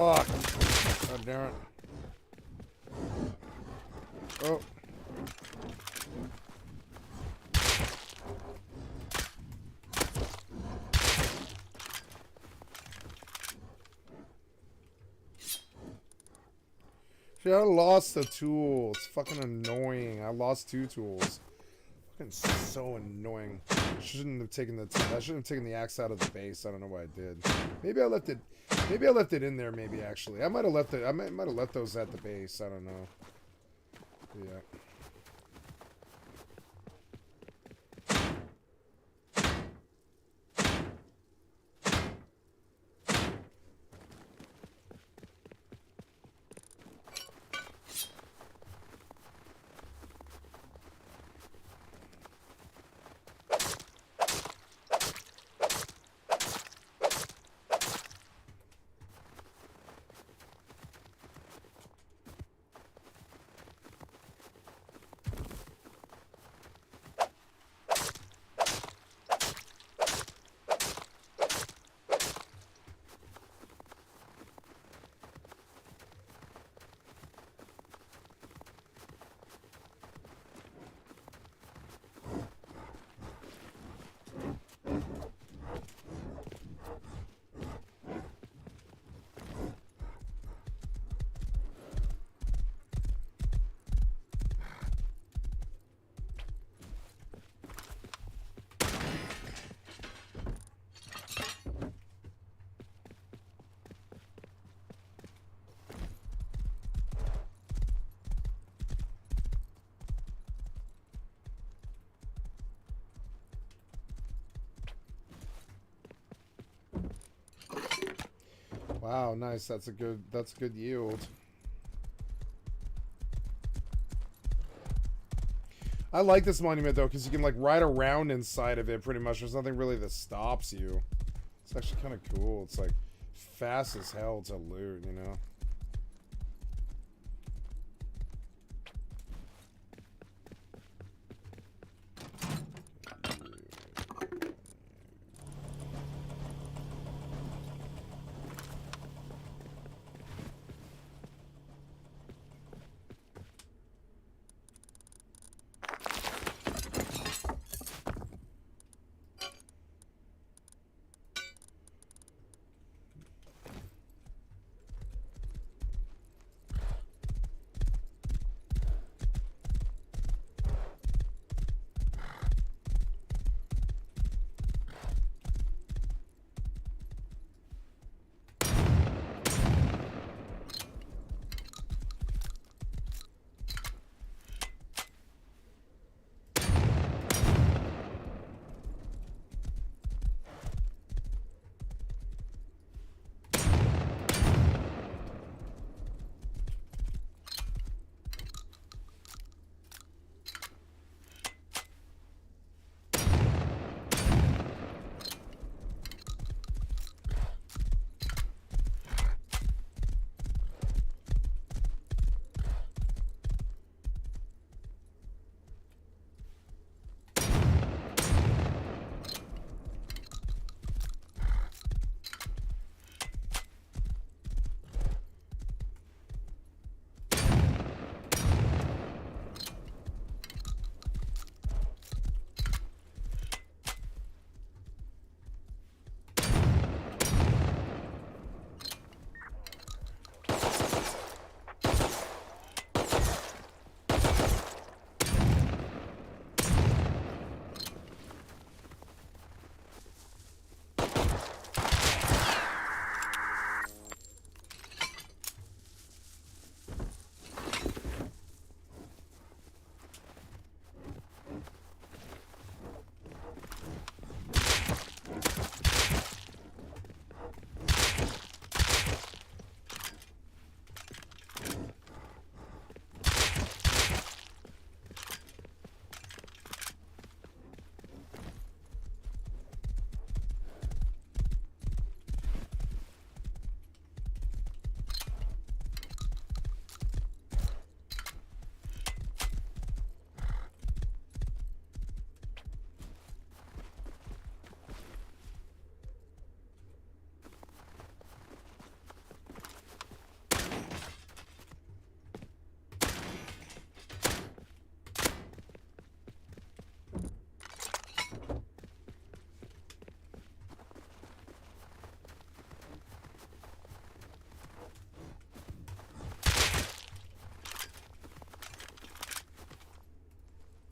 Fuck. God damn it. Oh. Shit, I lost the tool. It's fucking annoying. I lost 2 tools. Fucking so annoying. Shouldn't have taken the. I shouldn't have taken the axe out of the base. I don't know what I did. Maybe I left it. Maybe I left it in there. Maybe actually, I might have left it. I might have left those at the base. I don't know. Yeah. Wow, nice. That's a good yield. I like this monument though, because you can like ride around inside of it pretty much. There's nothing really that stops you. It's actually kind of cool. It's like fast as hell to loot, you know?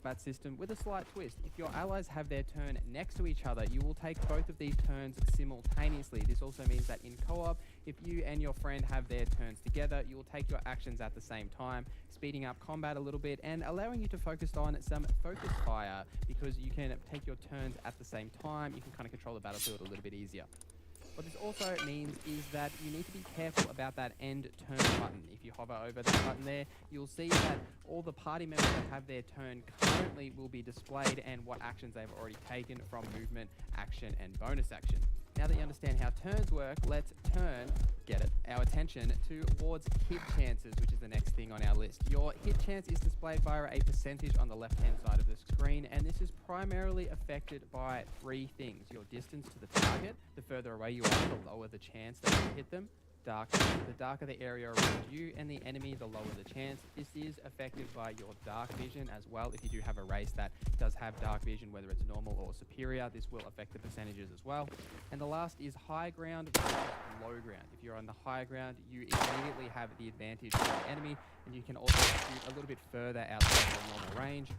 combat system with a slight twist. If your allies have their turn next to each other, you will take both of these turns simultaneously. This also means that in co-op, if you and your friend have their turns together, you will take your actions at the same time, speeding up combat a little bit and allowing you to focus on some focus fire, because you can take your turns at the same time. You can kind of control the battlefield a little bit easier. What this also means is that you need to be careful about that end turn button. If you hover over that button there, you'll see that all the party members that have their turn currently will be displayed and what actions they've already taken from movement, action, and bonus action. Now that you understand how turns work, let's turn, our attention towards hit chances, which is the next thing on our list. Your hit chance is displayed via a percentage on the left-hand side of the screen, and this is primarily affected by three things: your distance to the target. The further away you are, the lower the chance that you hit them. Darkness. The darker the area around you and the enemy, the lower the chance. This is affected by your dark vision as well. If you do have a race that does have dark vision, whether it's normal or superior, this will affect the percentages as well. And the last is high ground versus low ground. If you're on the high ground, you immediately have the advantage of the enemy, and you can also shoot a little bit further outside your normal range.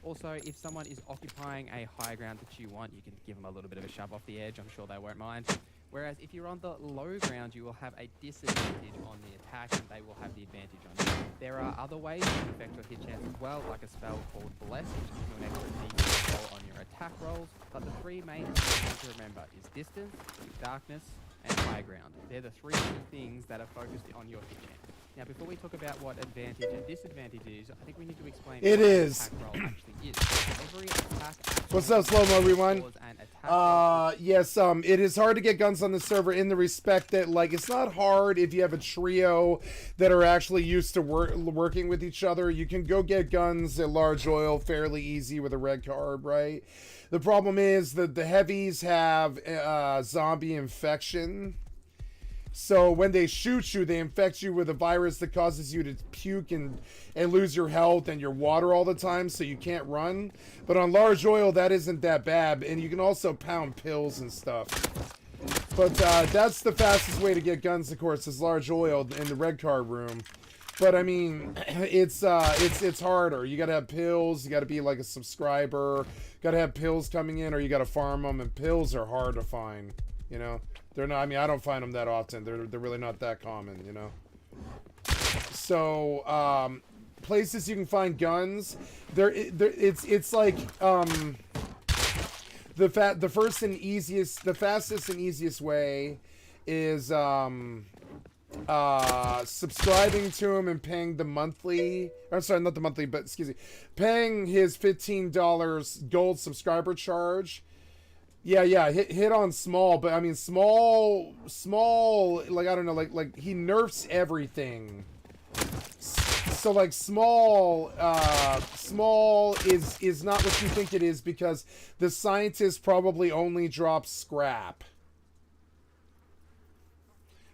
Also, if someone is occupying a high ground that you want, you can give them a little bit of a shove off the edge. I'm sure they won't mind. Whereas if you're on the low ground, you will have a disadvantage on the attack, and they will have the advantage on you. There are other ways you can affect your hit chance as well, like a spell called Bless, which gives you an extra D roll on your attack rolls. But the three main things you need to remember is distance, darkness, and high ground. They're the three key things that are focused on your hit chance. Now, before we talk about what advantage and disadvantage is, I think we need to explain It what is. an attack roll actually is. Every attack What's up, Slow-Mo, everyone? cause an attack roll. Yes, it is hard to get guns on the server in the respect that, like, it's not hard if you have a trio that are actually used to working with each other. You can go get guns at Large Oil fairly easy with a red card, right? The problem is that the heavies have zombie infection. So when they shoot you, they infect you with a virus that causes you to puke and lose your health and your water all the time, so you can't run. But on Large Oil, that isn't that bad, and you can also pound pills and stuff. But that's the fastest way to get guns, of course, is Large Oil in the red card room. But I mean, it's harder. You gotta have pills. You gotta be like a subscriber. Gotta have pills coming in, or you gotta farm them. And pills are hard to find. You know, they're not. I mean, I don't find them that often. They're really not that common. You know. So places you can find guns. It's like the fastest and easiest way is subscribing to him and paying the monthly, I'm sorry, not the monthly, but excuse me, paying his $15 gold subscriber charge. Yeah, hit on small, but I mean small, like, I don't know, like he nerfs everything. So like small is not what you think it is, because the scientist probably only drops scrap.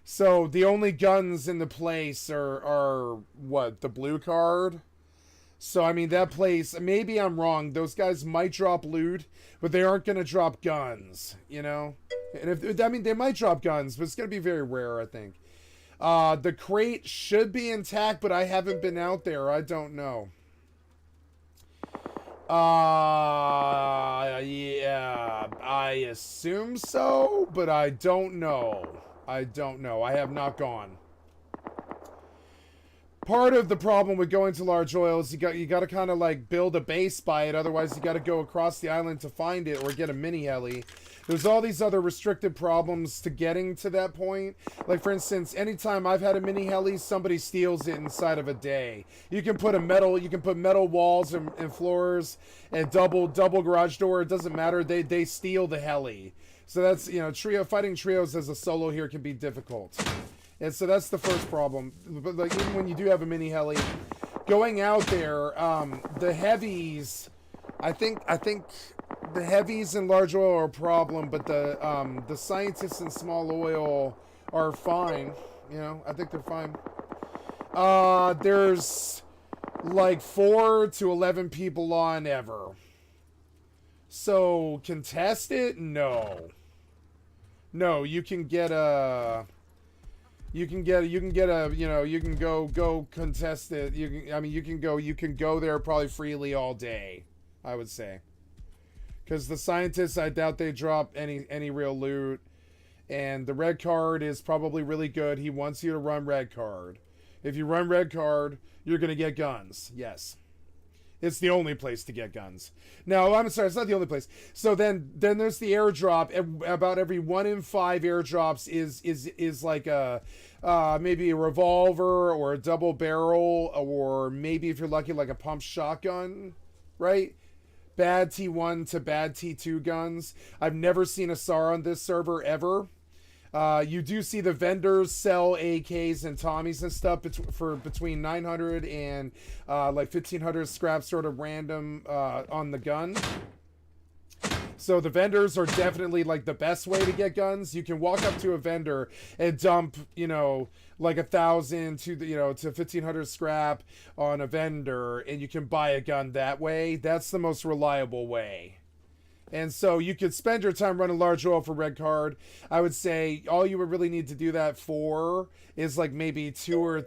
So the only guns in the place are what, the blue card? So I mean, that place, maybe I'm wrong, those guys might drop loot, but they aren't gonna drop guns, you know? And if I mean, they might drop guns, but it's gonna be very rare, I think. The crate should be intact, but I haven't been out there. I don't know. Yeah, I assume so, but I don't know. I have not gone. Part of the problem with going to Large Oil is you got to kind of like build a base by it. Otherwise, you got to go across the island to find it, or get a mini heli. There's all these other restricted problems to getting to that point. Like, for instance, anytime I've had a mini heli, somebody steals it inside of a day. You can put metal walls and floors and double garage door. It doesn't matter. They steal the heli. So that's, you know, fighting trios as a solo here can be difficult. And so that's the first problem. But like, even when you do have a mini heli, going out there, the heavies, I think the heavies in Large Oil are a problem, but the scientists in Small Oil are fine. You know, I think they're fine. There's like 4 to 11 people on ever. So contest it? No, you can get a. You can get a, you know, you can go contest it. You can go there probably freely all day. I would say. Because the scientists, I doubt they drop any real loot. And the red card is probably really good. He wants you to run red card. If you run red card, you're going to get guns. Yes. It's the only place to get guns. No, I'm sorry, it's not the only place. So then there's the airdrop. About every 1 in 5 airdrops is like a maybe a revolver or a double barrel, or maybe if you're lucky, like a pump shotgun, right? Bad T1 to bad T2 guns. I've never seen a SAR on this server ever. You do see the vendors sell AKs and Tommies and stuff for between 900 and like 1500 scrap, sort of random on the gun. So the vendors are definitely like the best way to get guns. You can walk up to a vendor and dump, you know, like 1,000 to the, you know, to 1,500 scrap on a vendor, and you can buy a gun that way. That's the most reliable way. And so you could spend your time running large oil for red card. I would say all you would really need to do that for is like maybe two or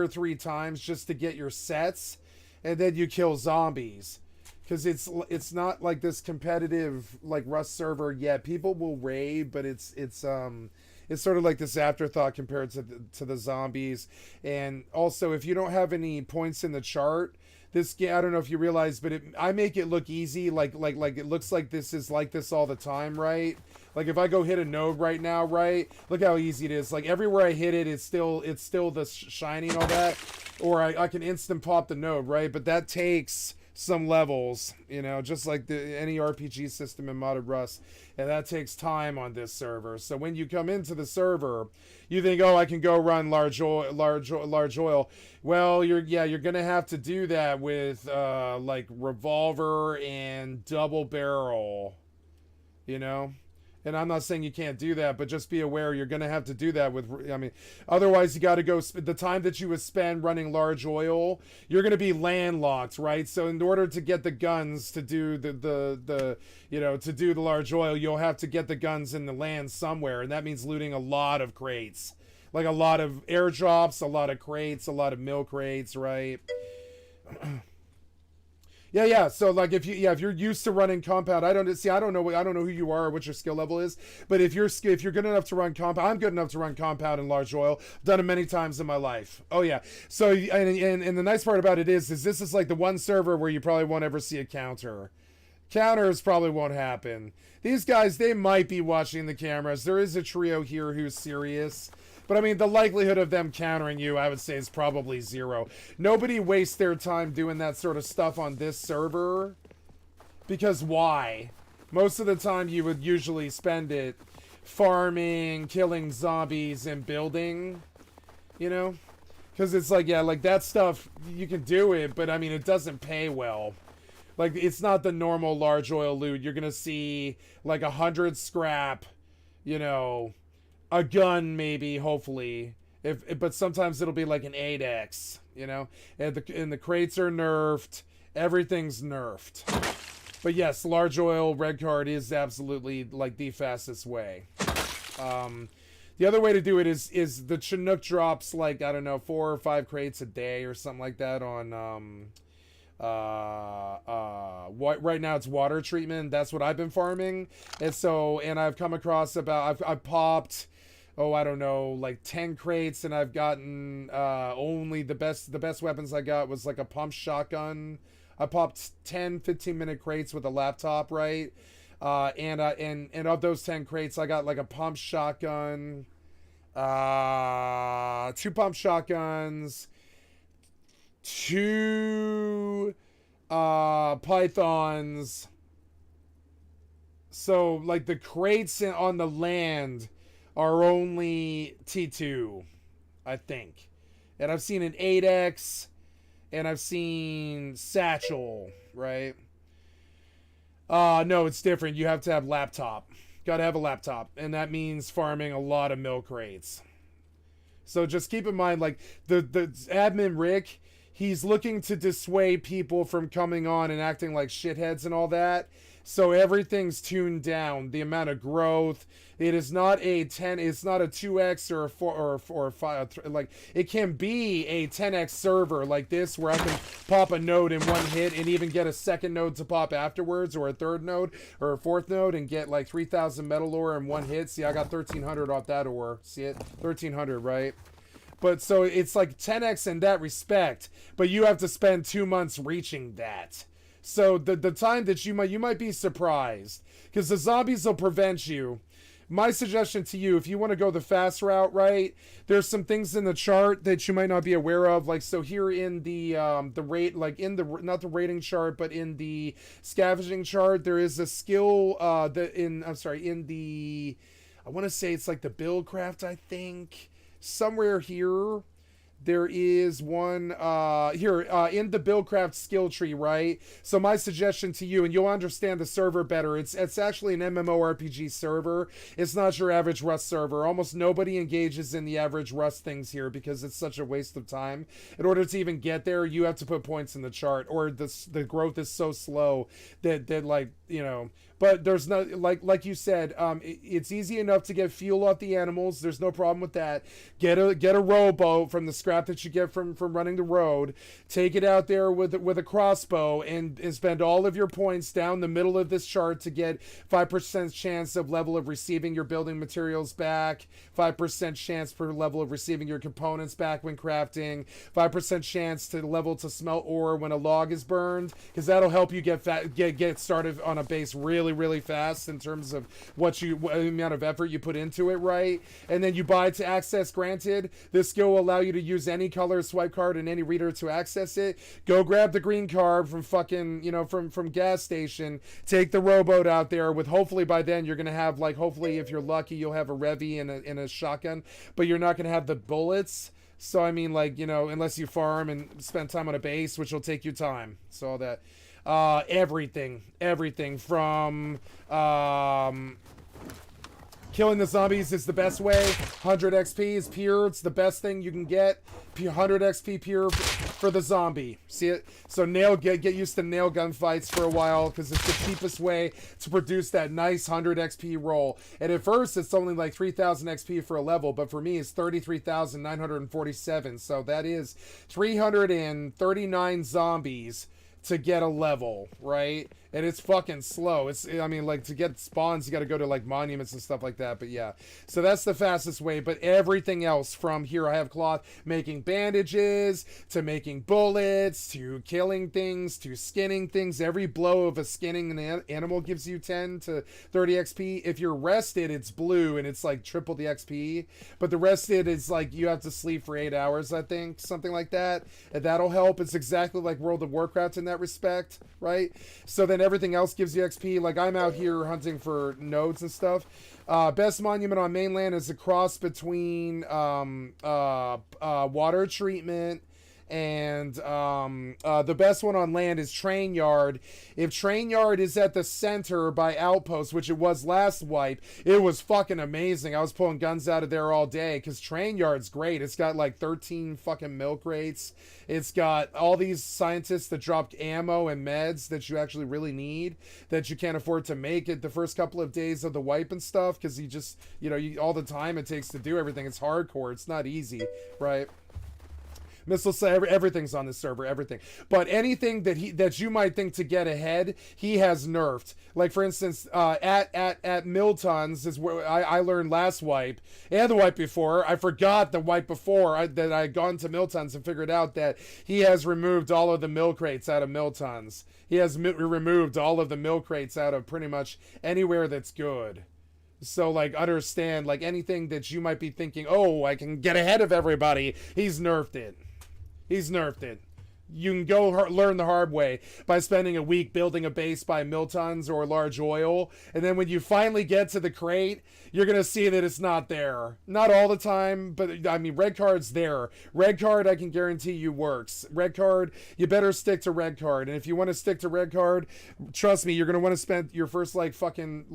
three times just to get your sets, and then you kill zombies. Because it's not like this competitive like Rust server yet. People will raid, but it's sort of like this afterthought compared to the zombies. And also, if you don't have any points in the chart, this game, I don't know if you realize, but I make it look easy, like it looks like this is like this all the time, right? Like if I go hit a node right now, right? Look how easy it is. Like everywhere I hit it, it's still the shiny and all that, or I can instant pop the node, right? But that takes some levels, you know, just like any RPG system in modded Rust, and that takes time on this server. So when you come into the server, you think, oh, I can go run large oil. Well, you're gonna have to do that with like revolver and double barrel, you know. And I'm not saying you can't do that, but just be aware you're going to have to do that with, I mean, otherwise you got to go, the time that you would spend running large oil, you're going to be landlocked, right? So in order to get the guns to do the you know, to do the large oil, you'll have to get the guns in the land somewhere. And that means looting a lot of crates, like a lot of airdrops, a lot of crates, a lot of milk crates, right? Yeah. So like if you're used to running compound, I don't know who you are or what your skill level is, but if you're good enough to run compound, I'm good enough to run compound and large oil. I've done it many times in my life. Oh yeah. So and the nice part about it is this is like the one server where you probably won't ever see a counter. Counters probably won't happen. These guys, they might be watching the cameras. There is a trio here who's serious. But I mean, the likelihood of them countering you, I would say, is probably 0. Nobody wastes their time doing that sort of stuff on this server. Because why? Most of the time you would usually spend it farming, killing zombies, and building. You know? Because it's like, yeah, like that stuff, you can do it, but I mean, it doesn't pay well. Like, it's not the normal large oil loot. You're going to see like 100 scrap, you know, a gun maybe, hopefully, but sometimes it'll be like an 8x, you know, and the crates are nerfed, everything's nerfed. But yes, large oil red card is absolutely like the fastest way. The other way to do it is the Chinook drops like, I don't know, 4 or 5 crates a day or something like that on right now it's water treatment. That's what I've been farming, and I've come across I've popped, I don't know, like 10 crates, and I've gotten only the best weapons I got was like a pump shotgun. I popped 10-15 minute crates with a laptop, right? And of those 10 crates, I got like a pump shotgun, 2 pump shotguns, 2 pythons. So like the crates on the land are only T2, I think. And I've seen an 8x, and I've seen satchel, right? No, it's different. You have to have laptop. Gotta have a laptop, and that means farming a lot of milk crates. So just keep in mind, like, the admin Rick, he's looking to dissuade people from coming on and acting like shitheads and all that. So everything's tuned down. The amount of growth. It is not a 10. It's not a 2x or a 4 or a 5. Like it can be a 10x server like this, where I can pop a node in one hit and even get a second node to pop afterwards, or a third node or a fourth node, and get like 3,000 metal ore in one hit. See, I got 1,300 off that ore. See it? 1,300, right? But so it's like 10x in that respect, but you have to spend 2 months reaching that. So the time that you might be surprised, because the zombies will prevent you. My suggestion to you, if you want to go the fast route, right, there's some things in the chart that you might not be aware of. Like, so here in the rate, like in the, not the rating chart, but in the scavenging chart, there is a skill, in the, I want to say it's like the buildcraft, I think, somewhere here. There is one here in the buildcraft skill tree, right? So my suggestion to you, and you'll understand the server better, it's actually an MMORPG server. It's not your average Rust server. Almost nobody engages in the average Rust things here because it's such a waste of time. In order to even get there, you have to put points in the chart, or the growth is so slow that like, you know. But there's no, like you said, it's easy enough to get fuel off the animals. There's no problem with that. Get a rowboat from the scrap that you get from running the road. Take it out there with a crossbow and spend all of your points down the middle of this chart to get 5% chance of level of receiving your building materials back, 5% chance per level of receiving your components back when crafting, 5% chance to level to smelt ore when a log is burned, because that'll help you get started on a base really fast in terms of what amount of effort you put into it, right? And then you buy to access granted. This skill will allow you to use any color swipe card in any reader to access it. Go grab the green card from fucking, you know, from gas station. Take the rowboat out there with, hopefully by then you're gonna have, like, hopefully if you're lucky you'll have a Revy and a shotgun, but you're not gonna have the bullets. So I mean, like, you know, unless you farm and spend time on a base, which will take you time. So all that. Everything from killing the zombies is the best way. 100 XP is pure. It's the best thing you can get. 100 XP pure for the zombie. See it? So get used to nail gun fights for a while, because it's the cheapest way to produce that nice 100 XP roll. And at first it's only like 3,000 XP for a level, but for me it's 33,947. So that is 339 zombies to get a level, right? And it's fucking slow. I mean, like, to get spawns, you got to go to, like, monuments and stuff like that. But, yeah. So that's the fastest way. But everything else from here, I have cloth, making bandages, to making bullets, to killing things, to skinning things. Every blow of a skinning an animal gives you 10 to 30 XP. If you're rested, it's blue, and it's, like, triple the XP. But the rested is, like, you have to sleep for 8 hours, I think. Something like that. And that'll help. It's exactly like World of Warcraft in that respect, right? So then everything else gives you XP. Like, I'm out here hunting for nodes and stuff. Best monument on mainland is a cross between water treatment and the best one on land is Train Yard. If Train Yard is at the center by Outpost, which it was last wipe, it was fucking amazing. I was pulling guns out of there all day, because Train Yard's great. It's got like 13 fucking milk rates. It's got all these scientists that dropped ammo and meds that you actually really need, that you can't afford to make it the first couple of days of the wipe and stuff, because you just, you know, all the time it takes to do everything. It's hardcore. It's not easy, right? Missile say everything's on this server, everything. But anything that you might think to get ahead, he has nerfed. Like, for instance, at Miltons is where I learned last wipe and the wipe before. I forgot the wipe before that I had gone to Miltons and figured out that he has removed all of the milk rates out of Miltons. He has removed all of the milk rates out of pretty much anywhere that's good. So, like, understand, like, anything that you might be thinking, oh, I can get ahead of everybody, he's nerfed it. He's nerfed it. You can go learn the hard way by spending a week building a base by Miltons or Large Oil, and then when you finally get to the crate, you're going to see that it's not there. Not all the time, but, I mean, red card's there. Red card, I can guarantee you, works. Red card, you better stick to red card, and if you want to stick to red card, trust me, you're going to want to spend your first, like, fucking,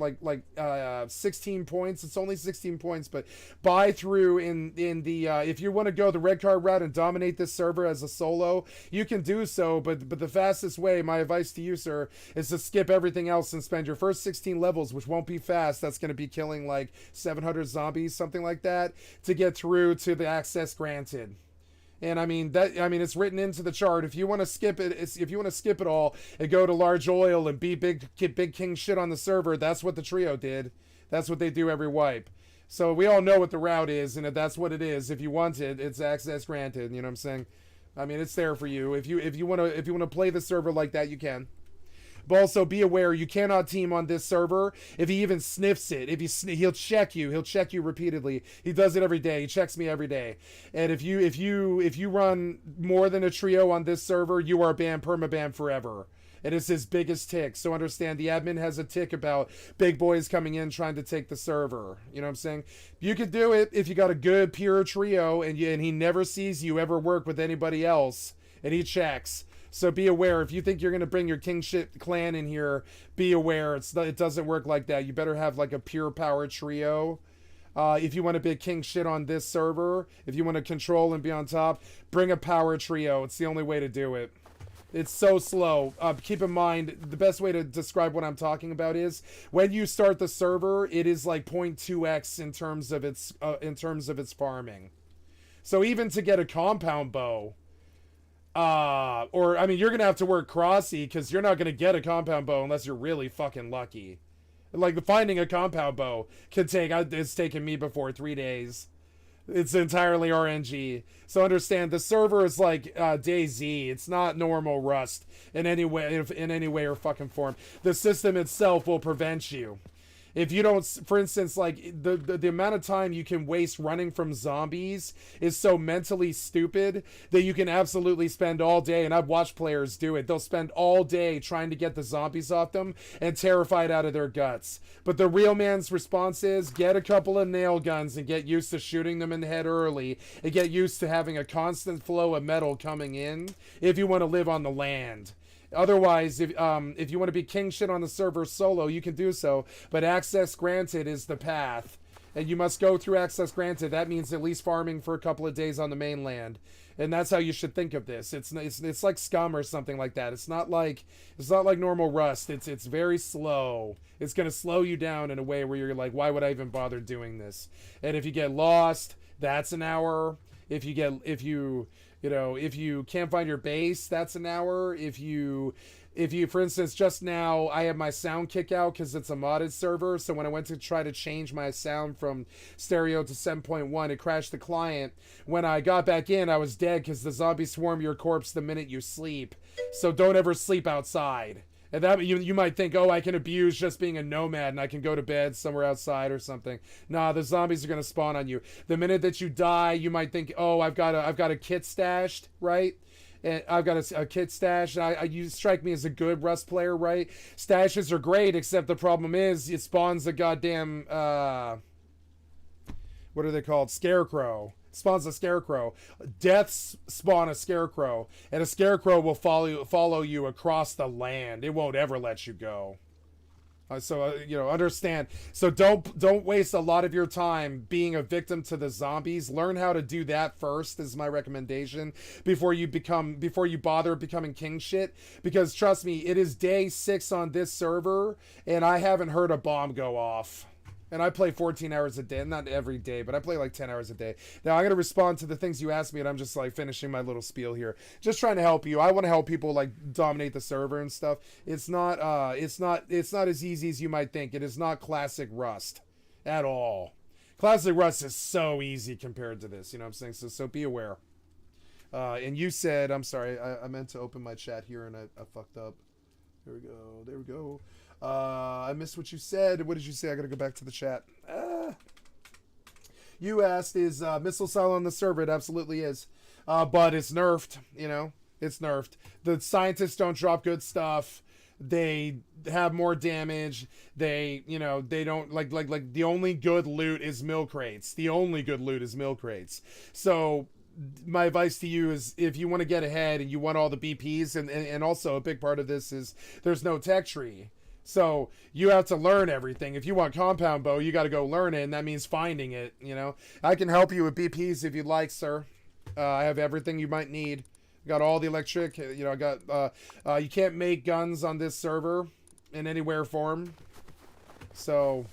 16 points. It's only 16 points, but buy through in the, if you want to go the red card route and dominate this server as a solo, you you can do so, but the fastest way, my advice to you, sir, is to skip everything else and spend your first 16 levels, which won't be fast. That's going to be killing like 700 zombies, something like that, to get through to the access granted. And I mean it's written into the chart. If you want to skip it, if you want to skip it all and go to large oil and be big king shit on the server, that's what the trio did. That's what they do every wipe. So we all know what the route is, and if that's what it is, if you want it, it's access granted. You know what I'm saying? I mean, it's there for you. If you want to play the server like that, you can. But also be aware, you cannot team on this server if he even sniffs it. He'll check you. He'll check you repeatedly. He does it every day. He checks me every day. And if you run more than a trio on this server, you are banned, permaban forever. And it's his biggest tick. So understand, the admin has a tick about big boys coming in trying to take the server. You know what I'm saying? You could do it if you got a good pure trio and he never sees you ever work with anybody else and he checks. So be aware, if you think you're going to bring your king shit clan in here, be aware it doesn't work like that. You better have like a pure power trio. If you want to be king shit on this server, if you want to control and be on top, bring a power trio. It's the only way to do it. It's so slow. Keep in mind, the best way to describe what I'm talking about is when you start the server, it is like 0.2x in terms of its farming. So even to get a compound bow, or I mean, you're gonna have to work crossy because you're not gonna get a compound bow unless you're really fucking lucky. Like finding a compound bow it's taken me before 3 days. It's entirely RNG. So understand, the server is like DayZ. It's not normal Rust in any way or fucking form. The system itself will prevent you. If you don't, for instance, like the amount of time you can waste running from zombies is so mentally stupid that you can absolutely spend all day, and I've watched players do it, they'll spend all day trying to get the zombies off them and terrified out of their guts. But the real man's response is get a couple of nail guns and get used to shooting them in the head early and get used to having a constant flow of metal coming in if you want to live on the land. Otherwise, if you want to be king shit on the server solo, you can do so, but access granted is the path, and you must go through access granted. That means at least farming for a couple of days on the mainland, and that's how you should think of this. It's like Scum or something like that. It's not like normal Rust. It's very slow. It's gonna slow you down in a way where you're like, why would I even bother doing this? And if you get lost, that's an hour. If you can't find your base, that's an hour. If you, for instance, just now I have my sound kick out because it's a modded server. So when I went to try to change my sound from stereo to 7.1, it crashed the client. When I got back in, I was dead because the zombies swarm your corpse the minute you sleep. So don't ever sleep outside. And that you might think, oh, I can abuse just being a nomad and I can go to bed somewhere outside or something. Nah, the zombies are gonna spawn on you. The minute that you die, you might think, oh, I've got a kit stashed, right? And I've got a kit stash. You strike me as a good Rust player, right? Stashes are great, except the problem is it spawns a goddamn what are they called? Scarecrow. Spawns a scarecrow. Deaths spawn a scarecrow, and a scarecrow will follow you across the land. It won't ever let you go. Understand. So don't waste a lot of your time being a victim to the zombies. Learn how to do that first is my recommendation before you bother becoming king shit. Because trust me, it is day 6 on this server, and I haven't heard a bomb go off. And I play 14 hours a day, not every day, but I play like 10 hours a day. Now I'm going to respond to the things you asked me, and I'm just like finishing my little spiel here. Just trying to help you. I want to help people like dominate the server and stuff. It's not as easy as you might think. It is not classic Rust at all. Classic Rust is so easy compared to this, you know what I'm saying? So be aware. And you said, I'm sorry, I meant to open my chat here and I fucked up. There we go. I missed what you said. What did you say? I gotta go back to the chat. You asked, is missile silo on the server? It absolutely is. But it's nerfed, you know? It's nerfed. The scientists don't drop good stuff. They have more damage. They don't like the only good loot is mill crates. So my advice to you is if you want to get ahead and you want all the BPs, and also a big part of this is there's no tech tree. So you have to learn everything. If you want compound bow, you got to go learn it, and that means finding it, you know. I can help you with BPs if you'd like, sir. I have everything you might need. Got all the electric. You know, I got. You can't make guns on this server in anywhere form. So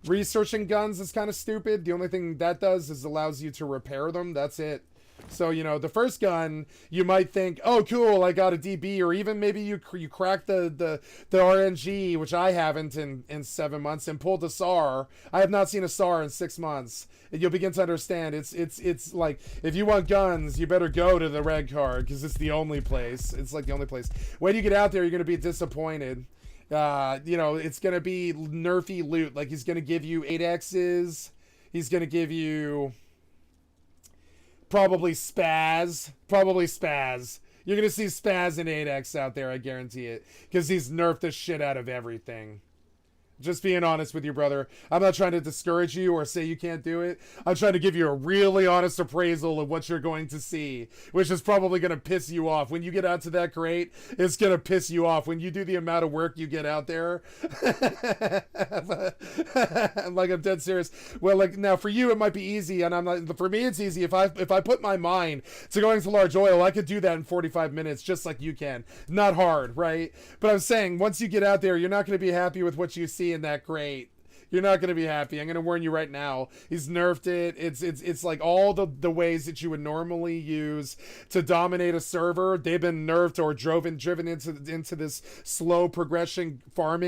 researching guns is kind of stupid. The only thing that does is allows you to repair them. That's it. So, you know, the first gun, you might think, oh, cool, I got a DB, or even maybe you cracked the RNG, which I haven't in 7 months, and pulled a SAR. I have not seen a SAR in 6 months. And you'll begin to understand it's like, if you want guns, you better go to the red card, because it's the only place. It's like the only place. When you get out there, you're going to be disappointed. You know, it's going to be nerfy loot. Like, he's going to give you 8Xs. He's going to give you probably spaz. You're going to see spaz and 8X out there, I guarantee it. Because he's nerfed the shit out of everything. Just being honest with you, brother. I'm not trying to discourage you or say you can't do it. I'm trying to give you a really honest appraisal of what you're going to see, which is probably going to piss you off. When you get out to that crate, it's going to piss you off. When you do the amount of work you get out there. Like, I'm dead serious. Well, like, now for you, it might be easy, and I'm not. For me, it's easy. If I put my mind to going to large oil, I could do that in 45 minutes, just like you can. Not hard, right? But I'm saying, once you get out there, you're not going to be happy with what you see in that crate. You're not going to be happy. I'm going to warn you right now. He's nerfed it. It's like all the ways that you would normally use to dominate a server. They've been nerfed or driven into this slow progression farm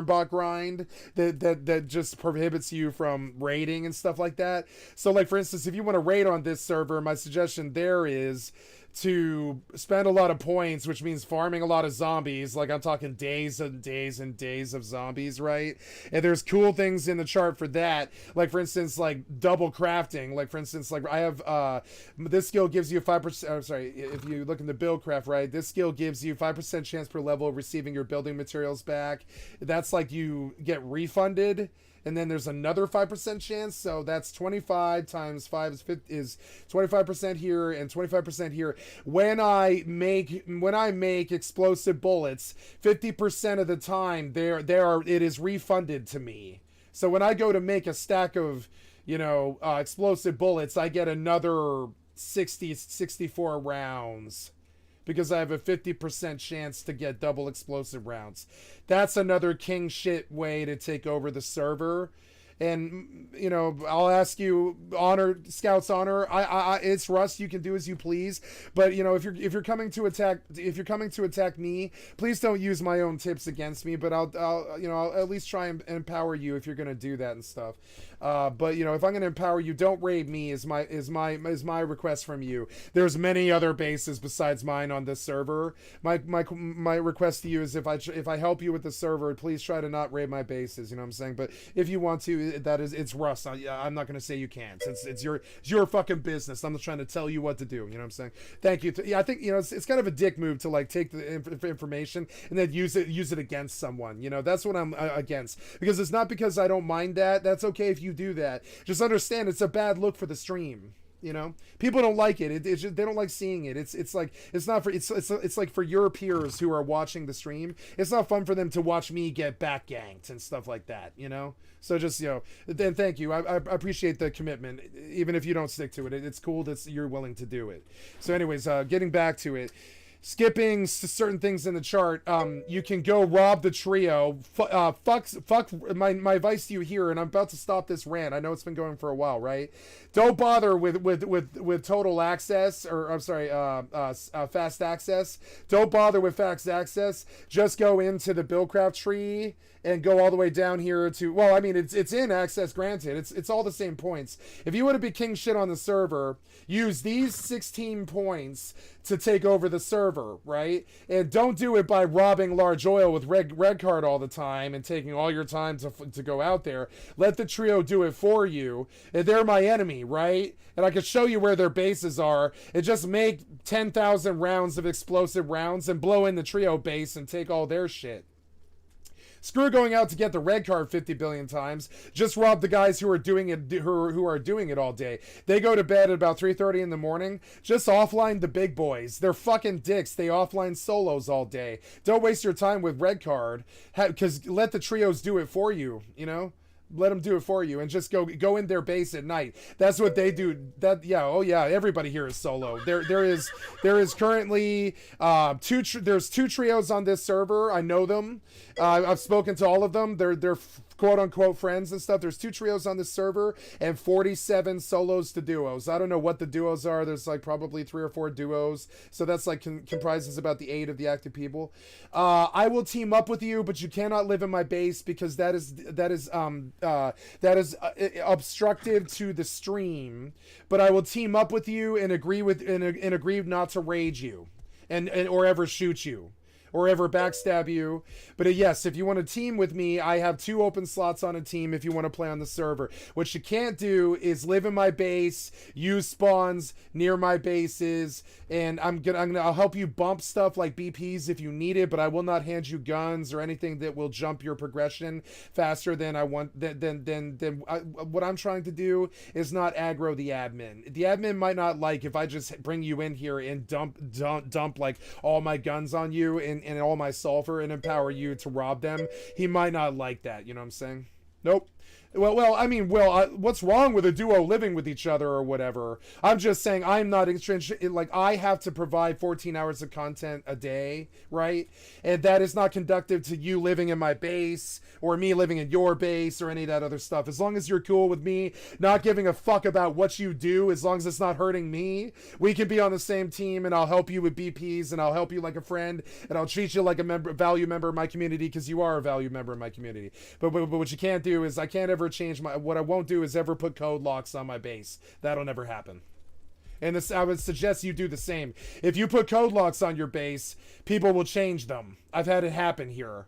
bot grind that just prohibits you from raiding and stuff like that. So, like, for instance, if you want to raid on this server, my suggestion there is to spend a lot of points, which means farming a lot of zombies. Like, I'm talking days and days and days of zombies, right? And there's cool things in the chart for that. Like, for instance, like double crafting. Like, for instance, like I have, this skill gives you 5%, I'm sorry, if you look in the build craft, right? This skill gives you 5% chance per level of receiving your building materials back. That's like you get refunded. And then there's another 5% chance, so that's 25 times 5 is 25% here and 25% here. When I make explosive bullets, 50% of the time it is refunded to me. So when I go to make a stack of, you know, explosive bullets, I get another 64 rounds. Because I have a 50% chance to get double explosive rounds. That's another king shit way to take over the server. And, you know, I'll ask you, Scout's honor. It's Rust. You can do as you please. But, you know, if you're coming to attack me, please don't use my own tips against me. But I'll at least try and empower you if you're gonna do that and stuff. But, you know, if I'm gonna empower you, don't raid me. Is my request from you. There's many other bases besides mine on this server. My request to you is if I help you with the server, please try to not raid my bases. You know what I'm saying? But if you want to, it's Rust. I'm not gonna say you can't. It's your fucking business. I'm just trying to tell you what to do. You know what I'm saying? Thank you. Yeah, I think, you know, it's kind of a dick move to like take the information and then use it against someone. You know, that's what I'm against. Because it's not because I don't mind that. That's okay if you do that. Just understand it's a bad look for the stream. You know, people don't like it. It's just, they don't like seeing it. It's like, it's not for, it's like for your peers who are watching the stream. It's not fun for them to watch me get back ganked and stuff like that, you know? So just, you know, then thank you. I appreciate the commitment, even if you don't stick to it. It's cool that you're willing to do it. So anyways, getting back to it. Skipping certain things in the chart, you can go rob the trio. Fuck my advice to you here, and I'm about to stop this rant. I know it's been going for a while, right? Don't bother with total access, or I'm sorry, fast access. Don't bother with fast access. Just go into the Buildcraft tree and go all the way down here to, well, I mean, it's in access granted. It's all the same points. If you want to be king shit on the server, use these 16 points to take over the server, right? And don't do it by robbing large oil with red card all the time and taking all your time to go out there. Let the trio do it for you. And they're my enemy, right? And I can show you where their bases are. And just make 10,000 rounds of explosive rounds and blow in the trio base and take all their shit. Screw going out to get the red card 50 billion times. Just rob the guys who are doing it who are doing it all day. They go to bed at about 3:30 in the morning. Just offline the big boys. They're fucking dicks. They offline solos all day. Don't waste your time with red card. Because let the trios do it for you, you know? Let them do it for you, and just go in their base at night. That's what they do. That yeah, oh yeah, everybody here is solo. There is currently there's two trios on this server. I know them. I've spoken to all of them. They're quote unquote friends and stuff. There's 2 trios on this server and 47 solos to duos. I don't know what the duos are. There's like probably 3 or 4 duos. So that's like comprises about the 8 of the active people. I will team up with you, but you cannot live in my base because that is obstructive to the stream. But I will team up with you and agree not to rage you and or ever shoot you or ever backstab you. But yes, if you want to team with me, I have 2 open slots on a team if you want to play on the server. What you can't do is live in my base, use spawns near my bases, and I'll help you bump stuff like BPs if you need it, but I will not hand you guns or anything that will jump your progression faster than I want. What I'm trying to do is not aggro the admin. The admin might not like if I just bring you in here and dump like all my guns on you and all my sulfur and empower you to rob them. He might not like that, you know what I'm saying? Nope. What's wrong with a duo living with each other or whatever? I'm just saying I'm not like I have to provide 14 hours of content a day, right? And that is not conductive to you living in my base or me living in your base or any of that other stuff. As long as you're cool with me not giving a fuck about what you do, as long as it's not hurting me, we can be on the same team, and I'll help you with BPs, and I'll help you like a friend, and I'll treat you like a value member of my community because you are a value member of my community. But what you can't do is I can't ever change what I won't do is ever put code locks on my base. That'll never happen. And I would suggest you do the same. If you put code locks on your base, people will change them. I've had it happen here.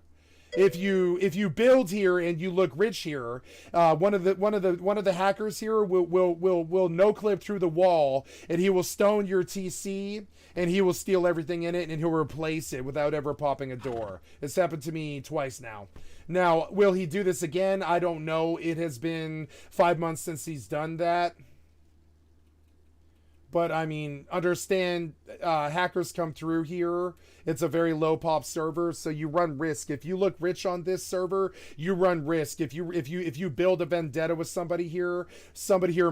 If you build here and you look rich here, one of the hackers here will no clip through the wall, and he will stone your TC, and he will steal everything in it, and he'll replace it without ever popping a door. It's happened to me twice now. Now, will he do this again? I don't know. It has been 5 months since he's done that. But, I mean, understand, hackers come through here. It's a very low pop server, so you run risk. If you look rich on this server, you run risk. If you build a vendetta with somebody here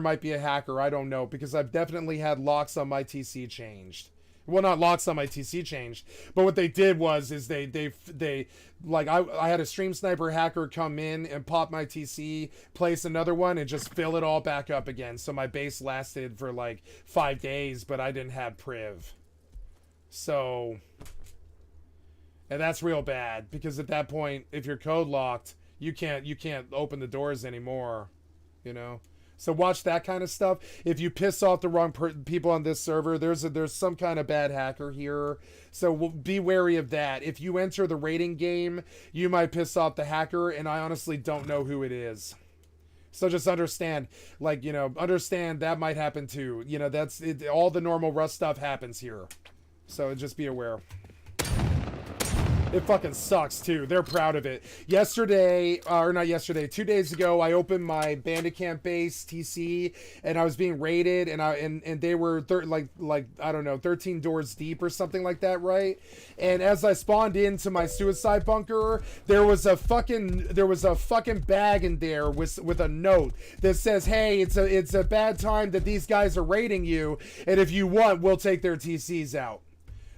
might be a hacker. I don't know, because I've definitely had locks on my TC changed. Well, not locks on my TC changed, but what they did was they like I had a stream sniper hacker come in and pop my TC, place another one, and just fill it all back up again. So my base lasted for like 5 days, but I didn't have priv. So, and that's real bad, because at that point, if you're code locked, you can't open the doors anymore, you know. So watch that kind of stuff. If you piss off the wrong people on this server, there's some kind of bad hacker here. So be wary of that. If you enter the raiding game, you might piss off the hacker, and I honestly don't know who it is. So just understand, like, you know, understand that might happen too. You know, that's it, all the normal Rust stuff happens here. So just be aware. It fucking sucks too. They're proud of it. Yesterday, or not yesterday, 2 days ago, I opened my Bandicamp base TC, and I was being raided, and they were like I don't know, 13 doors deep or something like that, right? And as I spawned into my suicide bunker, there was a fucking bag in there with a note that says, "Hey, it's a bad time that these guys are raiding you, and if you want, we'll take their TCs out."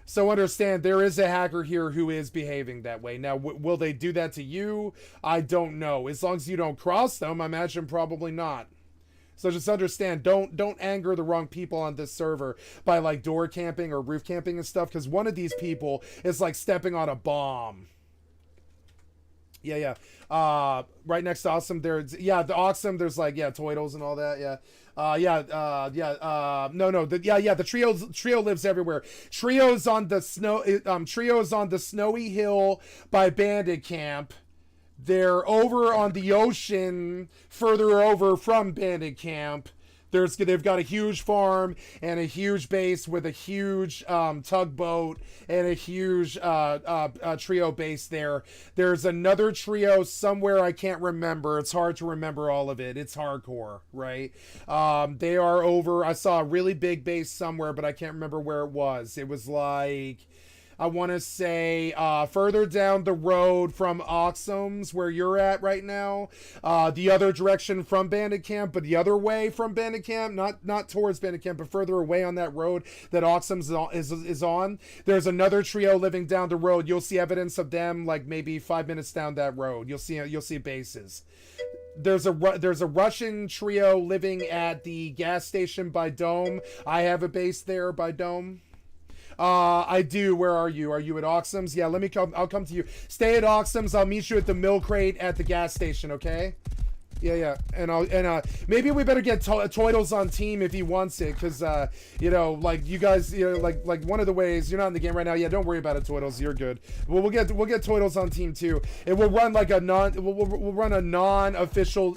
So understand, there is a hacker here who is behaving that way. Now, will they do that to you? I don't know. As long as you don't cross them, I imagine probably not. So just understand, don't anger the wrong people on this server by like door camping or roof camping and stuff, because one of these people is like stepping on a bomb. Yeah. Right next to Awesome, there's, yeah, the Awesome, there's like, yeah, Toidles and all that, yeah. The trio lives everywhere. Trio's on the snowy hill by Bandit Camp. They're over on the ocean, further over from Bandit Camp. They've got a huge farm and a huge base with a huge tugboat and a huge trio base there. There's another trio somewhere I can't remember. It's hard to remember all of it. It's hardcore, right? They are over. I saw a really big base somewhere, but I can't remember where it was. It was like I want to say further down the road from Oxums, where you're at right now. The other direction from Bandit Camp, but the other way from Bandit Camp, not towards Bandit Camp, but further away on that road that Oxums is on. There's another trio living down the road. You'll see evidence of them like maybe 5 minutes down that road. You'll see bases. There's a Russian trio living at the gas station by Dome. I have a base there by Dome. I do. Where are you? Are you at Oxums? Yeah, let me come. I'll come to you. Stay at Oxums. I'll meet you at the milk crate at the gas station, okay? Yeah. And maybe we better get Toidles on team if he wants it, because you know, like you guys, you know, like one of the ways you're not in the game right now. Yeah, don't worry about it, Toidles. You're good. Well, we'll get Toidles on team too. And we'll run like a we'll run a non-official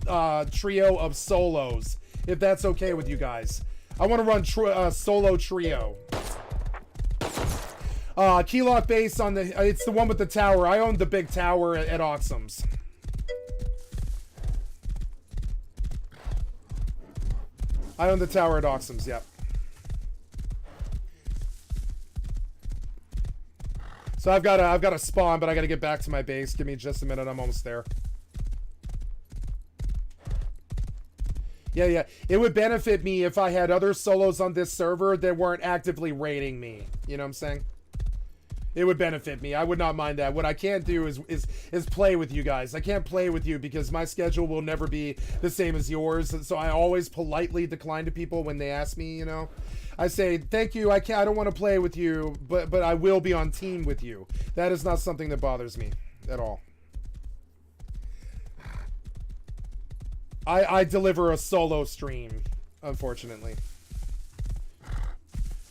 trio of solos, if that's okay with you guys. I want to run solo trio. Keylock base on the it's the one with the tower. I own the big tower at Oxums. I own the tower at Oxums, yep. So I've got a spawn, but I gotta get back to my base. Give me just a minute, I'm almost there. Yeah. It would benefit me if I had other solos on this server that weren't actively raiding me. You know what I'm saying? It would benefit me. I would not mind that. What I can't do is play with you guys. I can't play with you because my schedule will never be the same as yours. So I always politely decline to people when they ask me, you know. I say, thank you, I don't want to play with you, but I will be on team with you. That is not something that bothers me at all. I deliver a solo stream, unfortunately.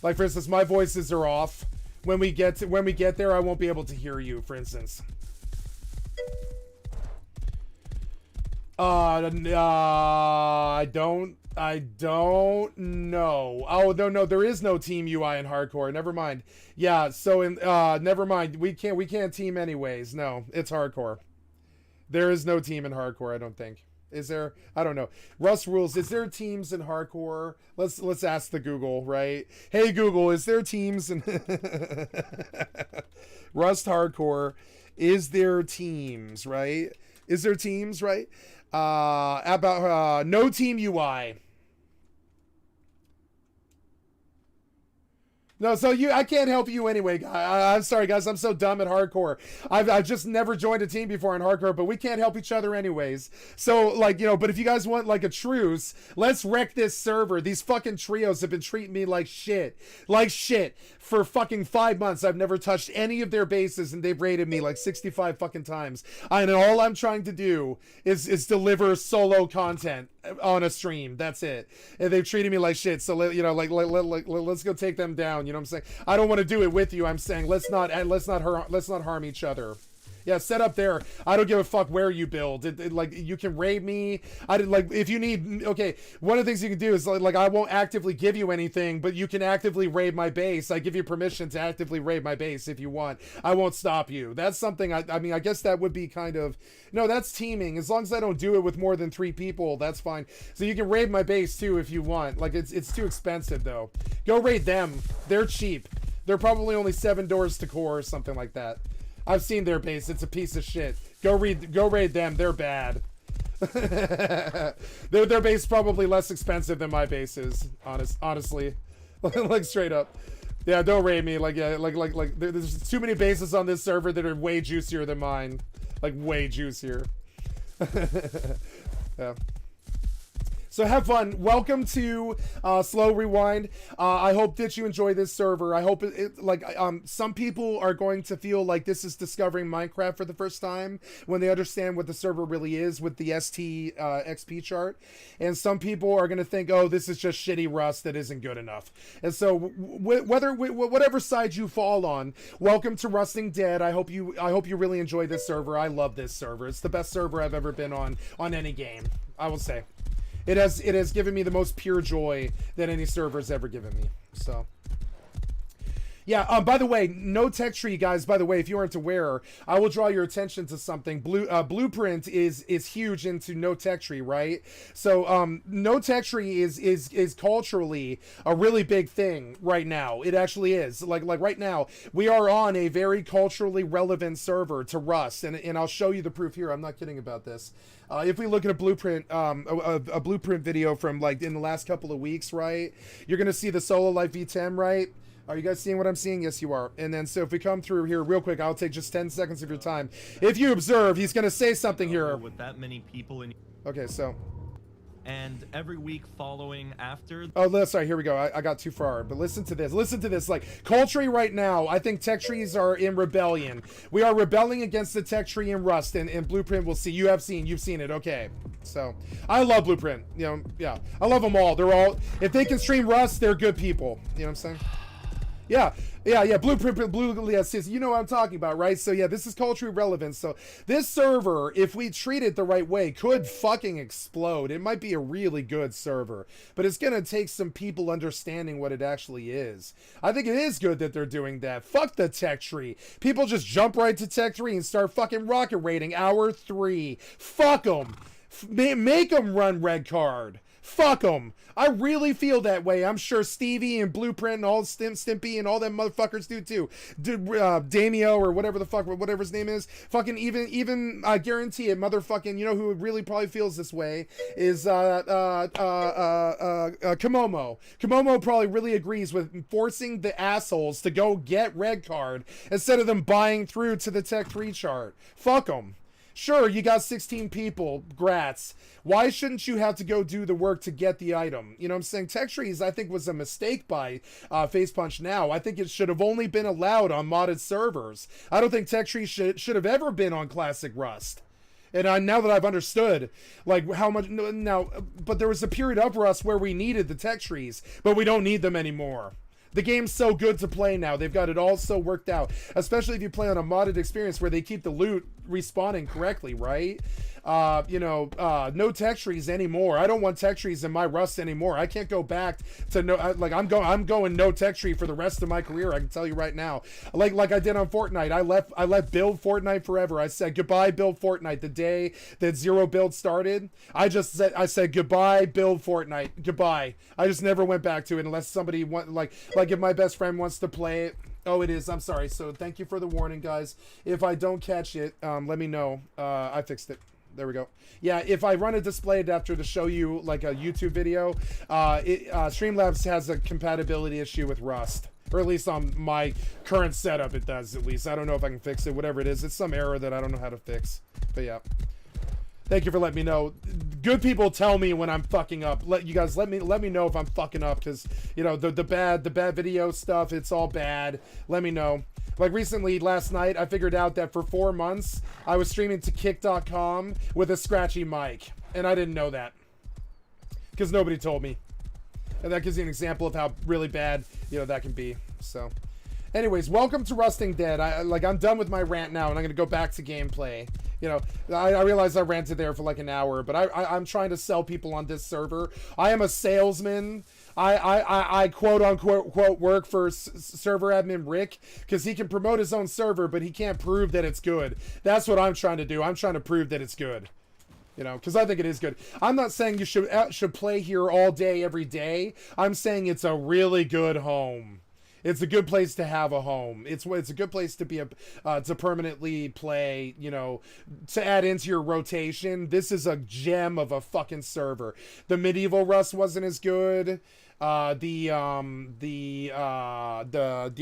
Like, for instance, my voices are off. When we get there, I won't be able to hear you, for instance. I don't know. Oh, no, there is no team UI in hardcore. Never mind. Yeah, so never mind. We can't team anyways. No, it's hardcore. There is no team in hardcore, I don't think. Is there? I don't know. Rust rules. Is there teams in hardcore? Let's ask the Google, right? Hey Google, is there teams in Rust hardcore? Is there teams, right? Is there teams, right? About no team UI. No, so I can't help you anyway. I'm sorry, guys. I'm so dumb at hardcore. I've just never joined a team before in hardcore, but we can't help each other anyways. So, like, you know, but if you guys want, like, a truce, let's wreck this server. These fucking trios have been treating me like shit. Like shit. For fucking 5 months, I've never touched any of their bases, and they've raided me like 65 fucking times. And all I'm trying to do is deliver solo content on a stream. That's it. And they've treated me like shit. So, you know, like let's go take them down. You know what I'm saying? I don't want to do it with you. I'm saying let's not harm each other. Yeah, set up there. I don't give a fuck where you build. Like, you can raid me. Like, if you need, okay, one of the things you can do is, like, I won't actively give you anything, but you can actively raid my base. I give you permission to actively raid my base if you want. I won't stop you. That's something, I mean, I guess that would be kind of, no, that's teaming. As long as I don't do it with more than 3 people, that's fine. So you can raid my base, too, if you want. Like, it's too expensive, though. Go raid them. They're cheap. They're probably only 7 doors to core or something like that. I've seen their base. It's a piece of shit. Go raid them. They're bad. Their base is probably less expensive than my base is. Honestly, like straight up. Yeah, don't raid me. Like, yeah, like there's too many bases on this server that are way juicier than mine. Like, way juicier. Yeah. So have fun. Welcome to Slow Rewind. I hope that you enjoy this server. I hope some people are going to feel like this is discovering Minecraft for the first time when they understand what the server really is with the ST XP chart. And some people are going to think, oh, this is just shitty Rust that isn't good enough. And so whatever side you fall on, welcome to Rusting Dead. I hope you really enjoy this server. I love this server. It's the best server I've ever been on any game, I will say. It has given me the most pure joy that any server has ever given me. So, Yeah, by the way, no tech tree, guys, by the way, if you aren't aware, I will draw your attention to something. Blueprint is huge into no tech tree, right? So no tech tree is culturally a really big thing right now. It actually is. Like right now, we are on a very culturally relevant server to Rust, and I'll show you the proof here. I'm not kidding about this. If we look at a blueprint, a blueprint video from like in the last couple of weeks, right? You're gonna see the Solo Life V10, right? Are you guys seeing what I'm seeing? Yes, you are. And then, so if we come through here real quick, I'll take just 10 seconds of your time. If you observe, he's going to say something here. With that many people in... Okay, so... And every week following after... Oh, sorry, here we go. I got too far. But listen to this. Listen to this. Like, culturally right now, I think tech trees are in rebellion. We are rebelling against the tech tree in Rust, and Blueprint will see. You've seen it. Okay. So, I love Blueprint. You know, yeah. I love them all. They're all... If they can stream Rust, they're good people. You know what I'm saying? Yeah, Blueprint, you know what I'm talking about, right? So yeah, this is culturally relevant. So this server, if we treat it the right way, could fucking explode. It might be a really good server, but it's gonna take some people understanding what it actually is. I think it is good that they're doing that. Fuck the tech tree. People just jump right to tech tree and start fucking rocket raiding hour 3. Fuck them. Make them run red card. Fuck them. I really feel that way. I'm sure Stevie and Blueprint and all Stimpy and all them motherfuckers do too. Damio or whatever the fuck, whatever his name is. Fucking even I guarantee it, motherfucking, you know who really probably feels this way is Komomo. Komomo probably really agrees with forcing the assholes to go get red card instead of them buying through to the Tech 3 chart. Fuck them. Sure, you got 16 people, grats. Why shouldn't you have to go do the work to get the item? You know what I'm saying? Tech trees, I think, was a mistake by Facepunch Now. I think it should have only been allowed on modded servers. I don't think tech trees should have ever been on Classic Rust. And now that I've understood, like, how much... Now, but there was a period of Rust where we needed the tech trees, but we don't need them anymore. The game's so good to play now. They've got it all so worked out. Especially if you play on a modded experience where they keep the loot respawning correctly, right? No tech trees anymore. I don't want tech trees in my Rust anymore. I can't go back to I'm going no tech tree for the rest of my career. I can tell you right now. Like I did on Fortnite. I left build Fortnite forever. I said goodbye build Fortnite the day that zero build started. I said goodbye build Fortnite. Goodbye. I just never went back to it unless somebody like if my best friend wants to play it. Oh, it is. I'm sorry. So thank you for the warning, guys. If I don't catch it, let me know. I fixed it. There we go. Yeah, if I run a display adapter to show you like a YouTube video, Streamlabs has a compatibility issue with Rust. Or at least on my current setup it does, at least. I don't know if I can fix it. Whatever it is, it's some error that I don't know how to fix. But yeah. Thank you for letting me know. Good people tell me when I'm fucking up. Let me know if I'm fucking up, because you know the bad video stuff, it's all bad. Let me know. Like recently, last night, I figured out that for 4 months I was streaming to kick.com with a scratchy mic, and I didn't know that because nobody told me. And that gives you an example of how really bad that can be. So anyways, welcome to Rusting Dead. I'm done with my rant now, and I'm gonna go back to gameplay. I realize I ranted there for like an hour, but I'm trying to sell people on this server. I am a salesman. I quote unquote work for server admin Rick because he can promote his own server, but he can't prove that it's good. That's what I'm trying to do. I'm trying to prove that it's good. Because I think it is good. I'm not saying you should play here all day, every day. I'm saying it's a really good home. It's a good place to have a home. It's a good place to be to permanently play, to add into your rotation. This is a gem of a fucking server. The medieval Rust wasn't as good. The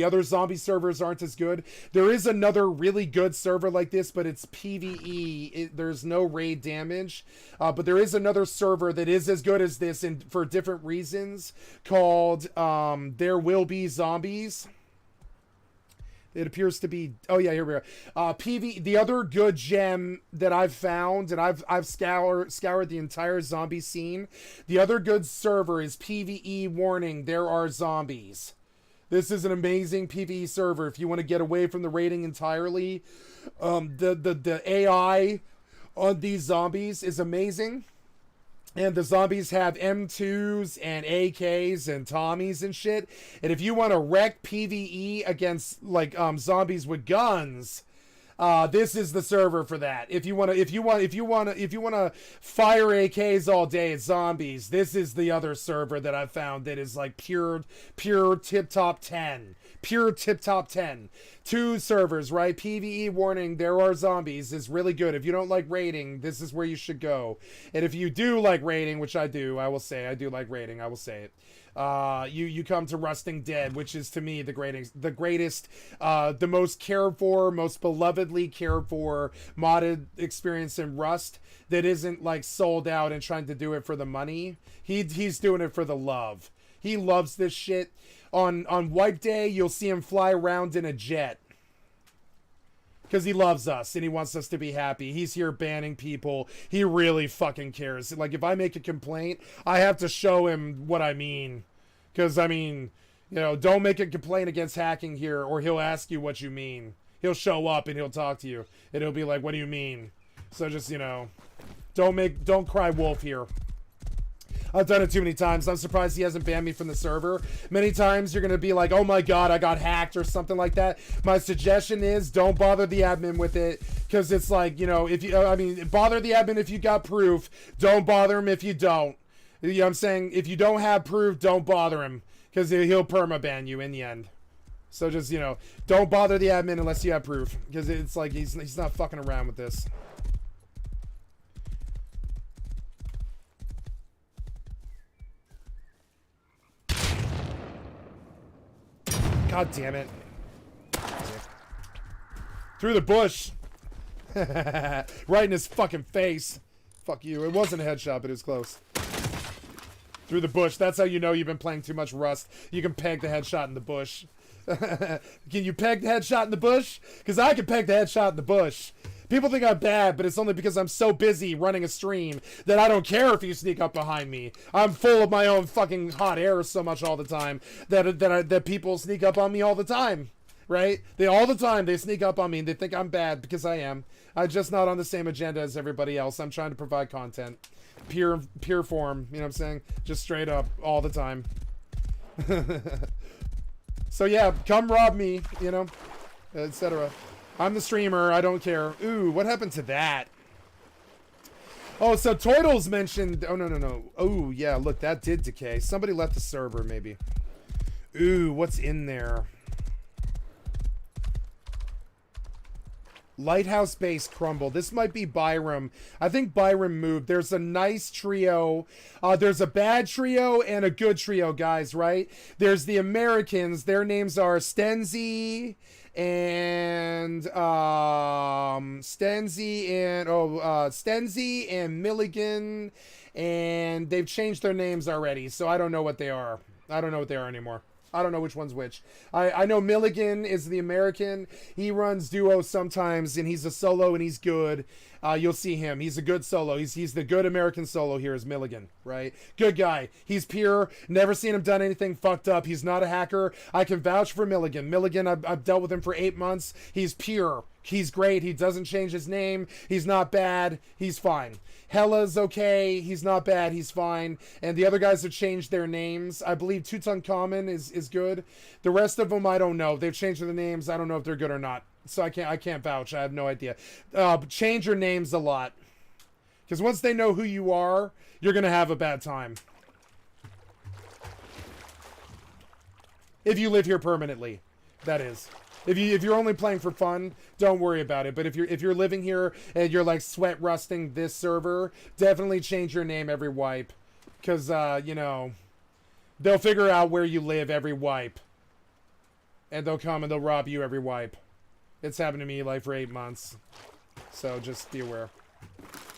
other zombie servers aren't as good. There is another really good server like this, but it's PvE. There's no raid damage. But there is another server that is as good as this for different reasons called There Will Be Zombies. It appears to be... Oh, yeah, here we are. The other good gem that I've found, and I've scoured the entire zombie scene. The other good server is PvE warning, there are zombies. This is an amazing PvE server if you want to get away from the raiding entirely. The AI on these zombies is amazing. And the zombies have M2s and AKs and Tommies and shit. And if you want to wreck PvE against like zombies with guns, this is the server for that. If you want to fire AKs all day at zombies, this is the other server that I found that is like pure tip top 10. Pure tip top 10. 2 servers, right? PvE warning, there are zombies is really good. If you don't like raiding, this is where you should go. And if you do like raiding, which I do, I will say I do like raiding, I will say it. You come to Rusting Dead, which is to me the greatest, the most cared for, most belovedly cared for modded experience in Rust that isn't like sold out and trying to do it for the money. He's doing it for the love. He loves this shit. On wipe day, you'll see him fly around in a jet. Because he loves us and he wants us to be happy. He's here banning people. He really fucking cares. Like, if I make a complaint, I have to show him what I mean. Because, I mean, you know, don't make a complaint against hacking here or he'll ask you what you mean. He'll show up and he'll talk to you. And he'll be like, what do you mean? So just, you know, don't cry wolf here. I've done it too many times. I'm surprised he hasn't banned me from the server. Many times you're going to be like, oh my god, I got hacked or something like that. My suggestion is don't bother the admin with it. Because it's like, you know, if you, I mean, bother the admin if you got proof. Don't bother him if you don't. You know what I'm saying? If you don't have proof, don't bother him. Because he'll permaban you in the end. So just, you know, don't bother the admin unless you have proof. Because it's like he's not fucking around with this. God damn it. Through the bush. Right in his fucking face. Fuck you. It wasn't a headshot, but it was close. Through the bush. That's how you know you've been playing too much Rust. You can peg the headshot in the bush. Can you peg the headshot in the bush? Because I can peg the headshot in the bush. People think I'm bad, but it's only because I'm so busy running a stream that I don't care if you sneak up behind me. I'm full of my own fucking hot air so much all the time that people sneak up on me all the time, right? All the time they sneak up on me and they think I'm bad because I am. I'm just not on the same agenda as everybody else. I'm trying to provide content. Pure form, you know what I'm saying? Just straight up all the time. So yeah, come rob me, you know, etc. I'm the streamer. I don't care. Ooh, what happened to that? Oh, so Toidles mentioned... Oh, no. Oh, yeah, look, that did decay. Somebody left the server, maybe. Ooh, what's in there? Lighthouse base crumble. This might be Byram. I think Byram moved. There's a nice trio. There's a bad trio and a good trio, guys, right? There's the Americans. Their names are Stenzi... and Stenzi and Milligan, and they've changed their names already, so I don't know what they are. I don't know what they are anymore. I don't know which one's which. I know Milligan is the American. He runs duos sometimes, and he's a solo, and he's good. You'll see him. He's a good solo. He's the good American solo here is Milligan, right? Good guy. He's pure. Never seen him done anything fucked up. He's not a hacker. I can vouch for Milligan. Milligan, I've dealt with him for 8 months. He's pure. He's great. He doesn't change his name. He's not bad. He's fine. Hella's okay. He's not bad. He's fine. And the other guys have changed their names. I believe Tutankhamun is good. The rest of them, I don't know. They've changed their names. I don't know if they're good or not. So I can't vouch. I have no idea. Change your names a lot. Because once they know who you are, you're going to have a bad time. If you live here permanently, that is. If you're only playing for fun, don't worry about it. But if you're living here and you're like sweat rusting this server, definitely change your name every wipe, because you know, they'll figure out where you live every wipe, and they'll come and they'll rob you every wipe. It's happened to me like for 8 months, so just be aware.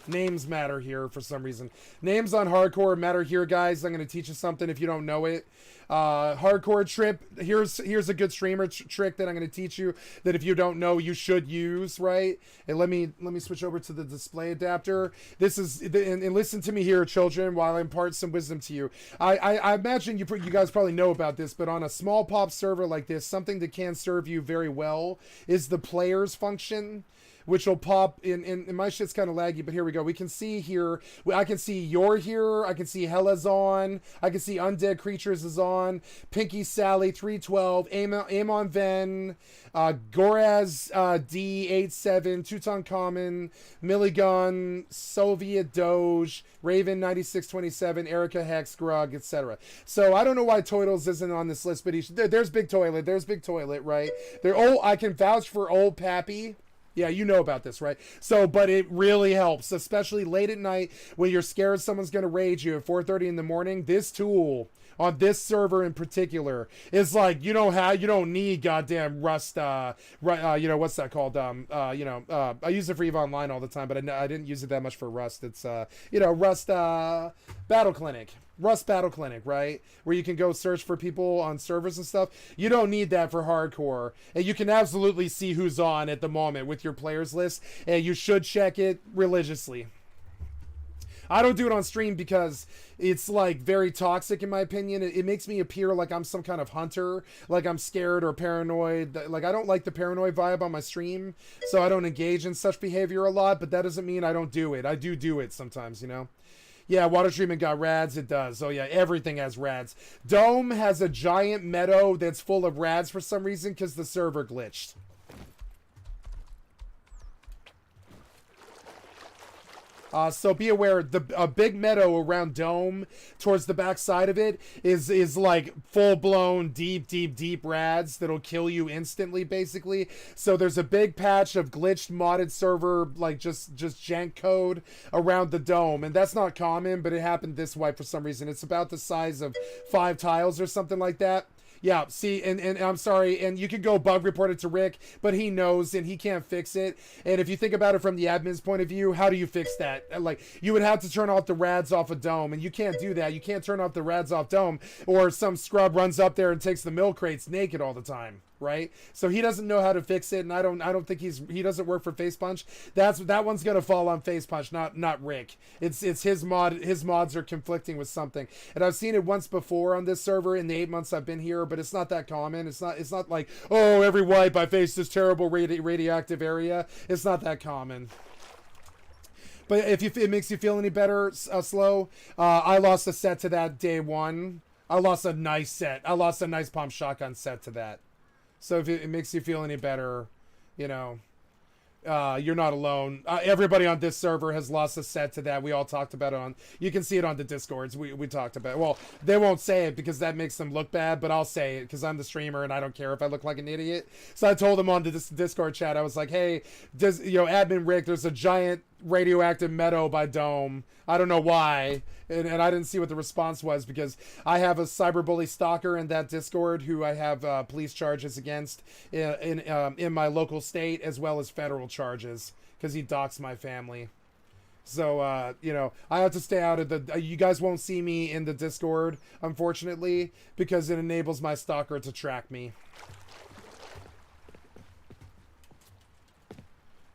Names matter here for some reason. Names on hardcore matter here, guys. I'm going to teach you something if you don't know it. Hardcore trip. Here's a good streamer trick that I'm going to teach you that if you don't know, you should use, right? And let me switch over to the display adapter. This is, and listen to me here, children, while I impart some wisdom to you. I imagine you guys probably know about this, but on a small pop server like this, something that can serve you very well is the players function. which will pop in. And my shit's kind of laggy, but here we go. We can see here. I can see you're here. I can see Hella's on. I can see Undead Creatures is on. Pinky Sally 312. Amon Ven. Goraz D87. Tutankhamun. Milligun. Soviet Doge. Raven 9627. Erica Hex. Grug, etc. So I don't know why Toidles isn't on this list, but there's Big Toilet. There's Big Toilet, right? I can vouch for old Pappy. Yeah, you know about this, right? So, but it really helps, especially late at night when you're scared someone's going to raid you at 4:30 in the morning. This tool on this server in particular is like, you don't need goddamn Rust, what's that called? I use it for EVE Online all the time, but I didn't use it that much for Rust. It's, Rust, Battle Clinic. Rust Battle Clinic, right? Where you can go search for people on servers and stuff. You don't need that for hardcore. And you can absolutely see who's on at the moment with your players list. And you should check it religiously. I don't do it on stream because it's like very toxic in my opinion. It makes me appear like I'm some kind of hunter, like I'm scared or paranoid. Like I don't like the paranoid vibe on my stream, so I don't engage in such behavior a lot, but that doesn't mean I don't do it. I do it sometimes, Yeah, water treatment got rads. It does. Oh, yeah, everything has rads. Dome has a giant meadow that's full of rads for some reason because the server glitched. So be aware, a big meadow around Dome towards the back side of it is like full-blown deep rads that'll kill you instantly, basically. So there's a big patch of glitched modded server, like just jank code around the Dome. And that's not common, but it happened this way for some reason. It's about the size of 5 tiles or something like that. Yeah, see, and I'm sorry, and you can go bug report it to Rick, but he knows and he can't fix it. And if you think about it from the admin's point of view, how do you fix that? Like, you would have to turn off the rads off a Dome, and you can't do that. You can't turn off the rads off Dome, or some scrub runs up there and takes the milk crates naked all the time, right? So he doesn't know how to fix it, and I don't think he doesn't work for Face Punch. That one's gonna fall on Face Punch, not Rick. It's his mod. His mods are conflicting with something, and I've seen it once before on this server in the 8 months I've been here, but it's not that common. It's not like, oh, every wipe I face this terrible radioactive area. It's not that common. But if it makes you feel any better, Slow, I lost a set to that day one. I lost a nice set. I lost a nice pump shotgun set to that. So if it makes you feel any better, you're not alone. Everybody on this server has lost a set to that. We all talked about it you can see it on the Discords. We talked about it. Well, they won't say it because that makes them look bad, but I'll say it because I'm the streamer and I don't care if I look like an idiot. So I told them on the Discord chat, I was like, hey, Admin Rick, there's a giant radioactive meadow by Dome. I don't know why. And I didn't see what the response was because I have a cyberbully stalker in that Discord who I have police charges against in my local state as well as federal charges because he doxed my family. So, I have to stay out of you guys won't see me in the Discord, unfortunately, because it enables my stalker to track me.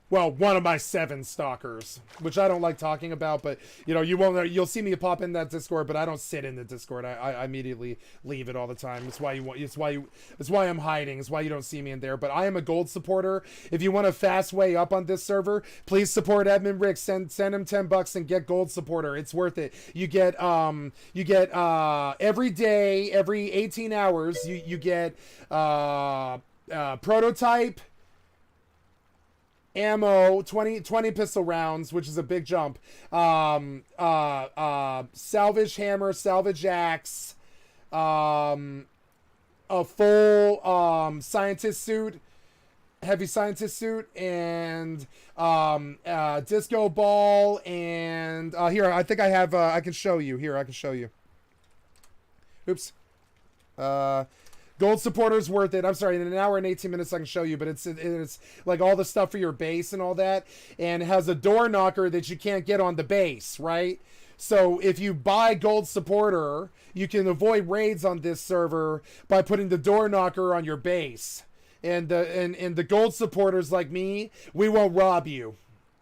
Well, one of my 7 stalkers, which I don't like talking about, but you'll see me pop in that Discord, but I don't sit in the Discord. I immediately leave it all the time. It's why I'm hiding. It's why you don't see me in there. But I am a gold supporter. If you want a fast way up on this server, please support Admin Rick. Send him $10 and get gold supporter. It's worth it. You get every day, every 18 hours, you get prototype ammo, 20 pistol rounds, which is a big jump. Salvage hammer, salvage axe, a full scientist suit, heavy scientist suit, and disco ball, and here, I think I have, I can show you. Here, I can show you. Oops. Gold supporter's worth it. I'm sorry, in an hour and 18 minutes I can show you, but it's like all the stuff for your base and all that, and it has a door knocker that you can't get on the base, right? So if you buy gold supporter, you can avoid raids on this server by putting the door knocker on your base. And the gold supporters like me, we won't rob you.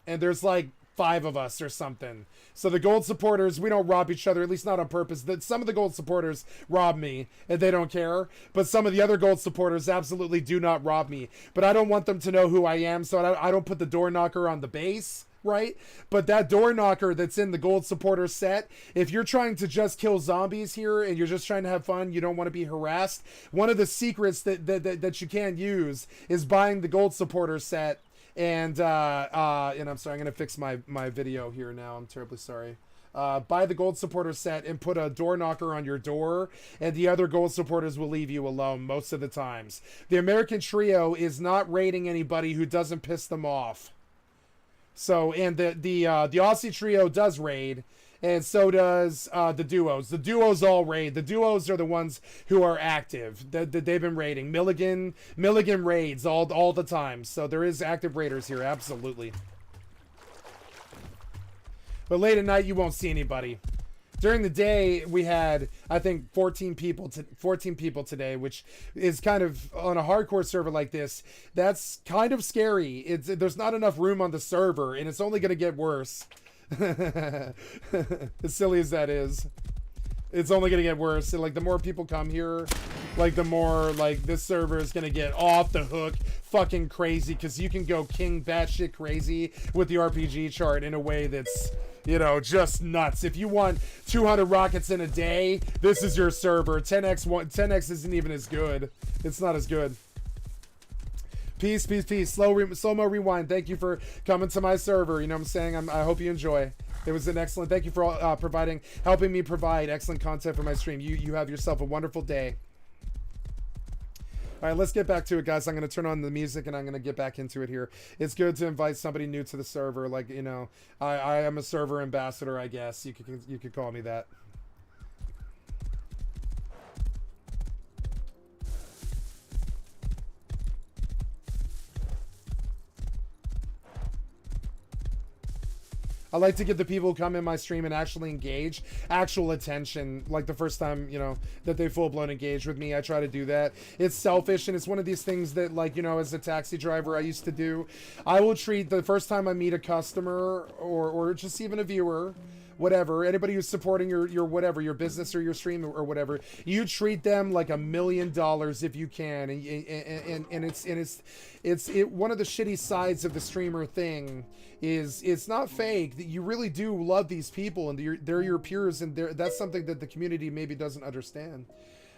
And there's like 5 of us or something. So the gold supporters, we don't rob each other, at least not on purpose. Some of the gold supporters rob me, and they don't care. But some of the other gold supporters absolutely do not rob me. But I don't want them to know who I am, so I don't put the door knocker on the base, right? But that door knocker that's in the gold supporter set, if you're trying to just kill zombies here and you're just trying to have fun, you don't want to be harassed, one of the secrets that you can use is buying the gold supporter set. And I'm sorry, I'm going to fix my video here now. I'm terribly sorry. Buy the gold supporter set and put a door knocker on your door, and the other gold supporters will leave you alone most of the times. The American Trio is not raiding anybody who doesn't piss them off. So, and the Aussie Trio does raid, and so does the duos. The duos all raid. The duos are the ones who are active. They've been raiding. Milligan raids all the time. So there is active raiders here, absolutely. But late at night, you won't see anybody. During the day, we had, I think, 14 people today, which is kind of, on a hardcore server like this, that's kind of scary. There's not enough room on the server, and it's only going to get worse. As silly as that is, it's only gonna get worse. And like, the more people come here, like, the more like this server is gonna get off the hook fucking crazy, because you can go king batshit crazy with the RPG chart in a way that's, you know, just nuts. If you want 200 rockets in a day, this is your server. 10x isn't even as good. It's not as good. Peace, peace, peace. Slow-mo rewind. Thank you for coming to my server. You know what I'm saying? I hope you enjoy. It was an excellent. Thank you for helping me provide excellent content for my stream. You have yourself a wonderful day. All right, let's get back to it, guys. I'm going to turn on the music and I'm going to get back into it here. It's good to invite somebody new to the server. Like, you know, I am a server ambassador, I guess. You could call me that. I like to give the people who come in my stream and actually engage actual attention. Like the first time, you know, that they full-blown engage with me, I try to do that. It's selfish, and it's one of these things that, like, you know, as a taxi driver I used to do. I will treat the first time I meet a customer or just even a viewer, whatever, anybody who's supporting your whatever, your business or your stream or whatever, you treat them like $1 million if you can. And it's one of the shitty sides of the streamer thing is it's not fake, that you really do love these people and they're your peers, and that's something that the community maybe doesn't understand.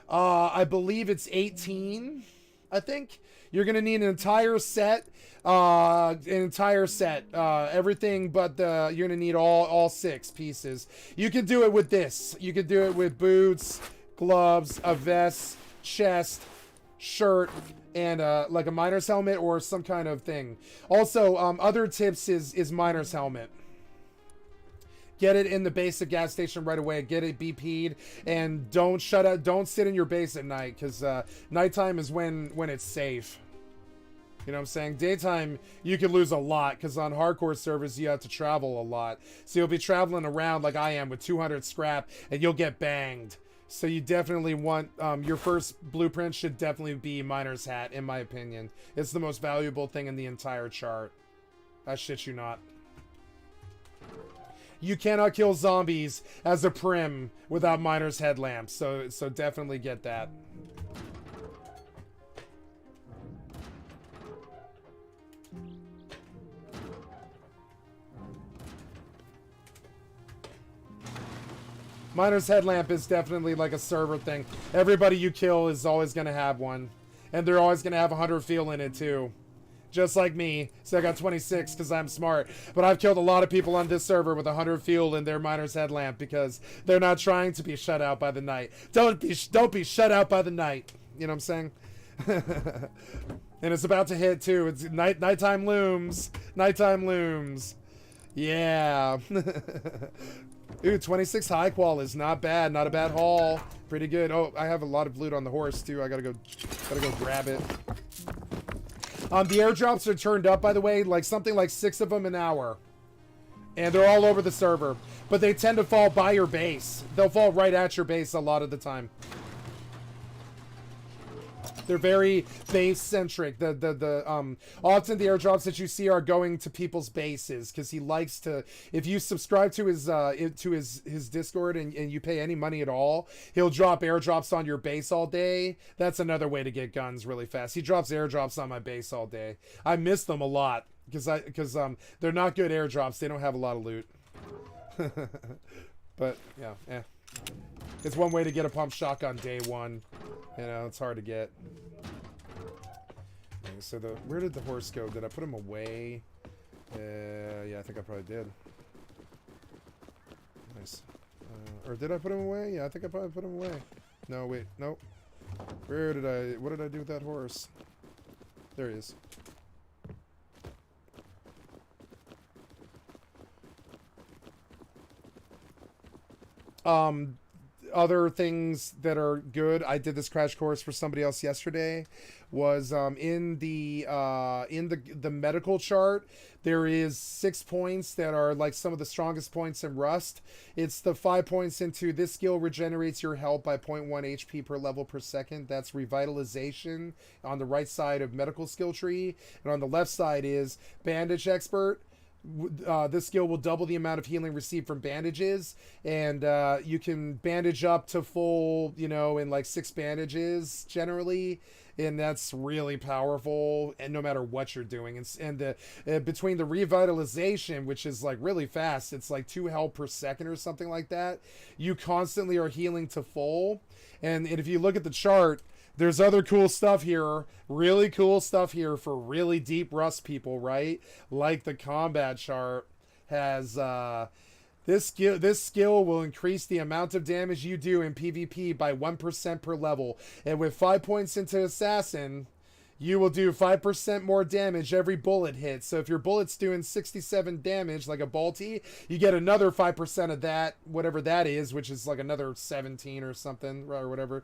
I believe it's 18. I think you're gonna need an entire set, everything but you're gonna need all 6 pieces. You can do it with this. You can do it with boots, gloves, a vest, chest, shirt, and like a miner's helmet or some kind of thing. Also, other tips is miner's helmet. Get it in the basic gas station right away. Get it BP'd, and don't sit in your base at night, because nighttime is when it's safe. You know what I'm saying? Daytime, you can lose a lot, because on hardcore servers, you have to travel a lot. So you'll be traveling around like I am with 200 scrap, and you'll get banged. So you definitely want, your first blueprint should definitely be miner's hat, in my opinion. It's the most valuable thing in the entire chart. I shit you not. You cannot kill zombies as a prim without miner's headlamps, so definitely get that. Miner's headlamp is definitely like a server thing. Everybody you kill is always going to have one. And they're always going to have 100 fuel in it too. Just like me. So I got 26 because I'm smart. But I've killed a lot of people on this server with 100 fuel in their miner's headlamp because they're not trying to be shut out by the night. Don't be shut out by the night. You know what I'm saying? And it's about to hit too. It's nighttime looms. Nighttime looms. Yeah. Ooh, 26 high qual is not bad. Not a bad haul. Pretty good. Oh, I have a lot of loot on the horse too. I gotta go grab it. The airdrops are turned up, by the way, like something like 6 of them an hour. And they're all over the server. But they tend to fall by your base. They'll fall right at your base a lot of the time. They're very base centric. Often the airdrops that you see are going to people's bases because he likes to. If you subscribe to his Discord and you pay any money at all, he'll drop airdrops on your base all day. That's another way to get guns really fast. He drops airdrops on my base all day. I miss them a lot because they're not good airdrops. They don't have a lot of loot. But yeah. It's one way to get a pump shotgun day one. You know, it's hard to get. Okay, so where did the horse go? Did I put him away? Yeah, I think I probably did. Nice. Or did I put him away? Yeah, I think I probably put him away. No, wait, nope. What did I do with that horse? There he is. Other things that are good, I did this crash course for somebody else yesterday, was in the medical chart, there is 6 points that are like some of the strongest points in Rust. It's the 5 points into this skill regenerates your health by 0.1 HP per level per second. That's revitalization on the right side of medical skill tree, and on the left side is bandage expert. This skill will double the amount of healing received from bandages, and you can bandage up to full, in like 6 bandages generally, and that's really powerful, and no matter what you're doing. And between the revitalization, which is like really fast, it's like 2 health per second or something like that, you constantly are healing to full. And if you look at the chart, there's other cool stuff here, really cool stuff here for really deep Rust people, right? Like the combat chart has, this skill will increase the amount of damage you do in PvP by 1% per level. And with 5 points into Assassin, you will do 5% more damage every bullet hit. So if your bullet's doing 67 damage, like a Balti, you get another 5% of that, whatever that is, which is like another 17 or something, or whatever.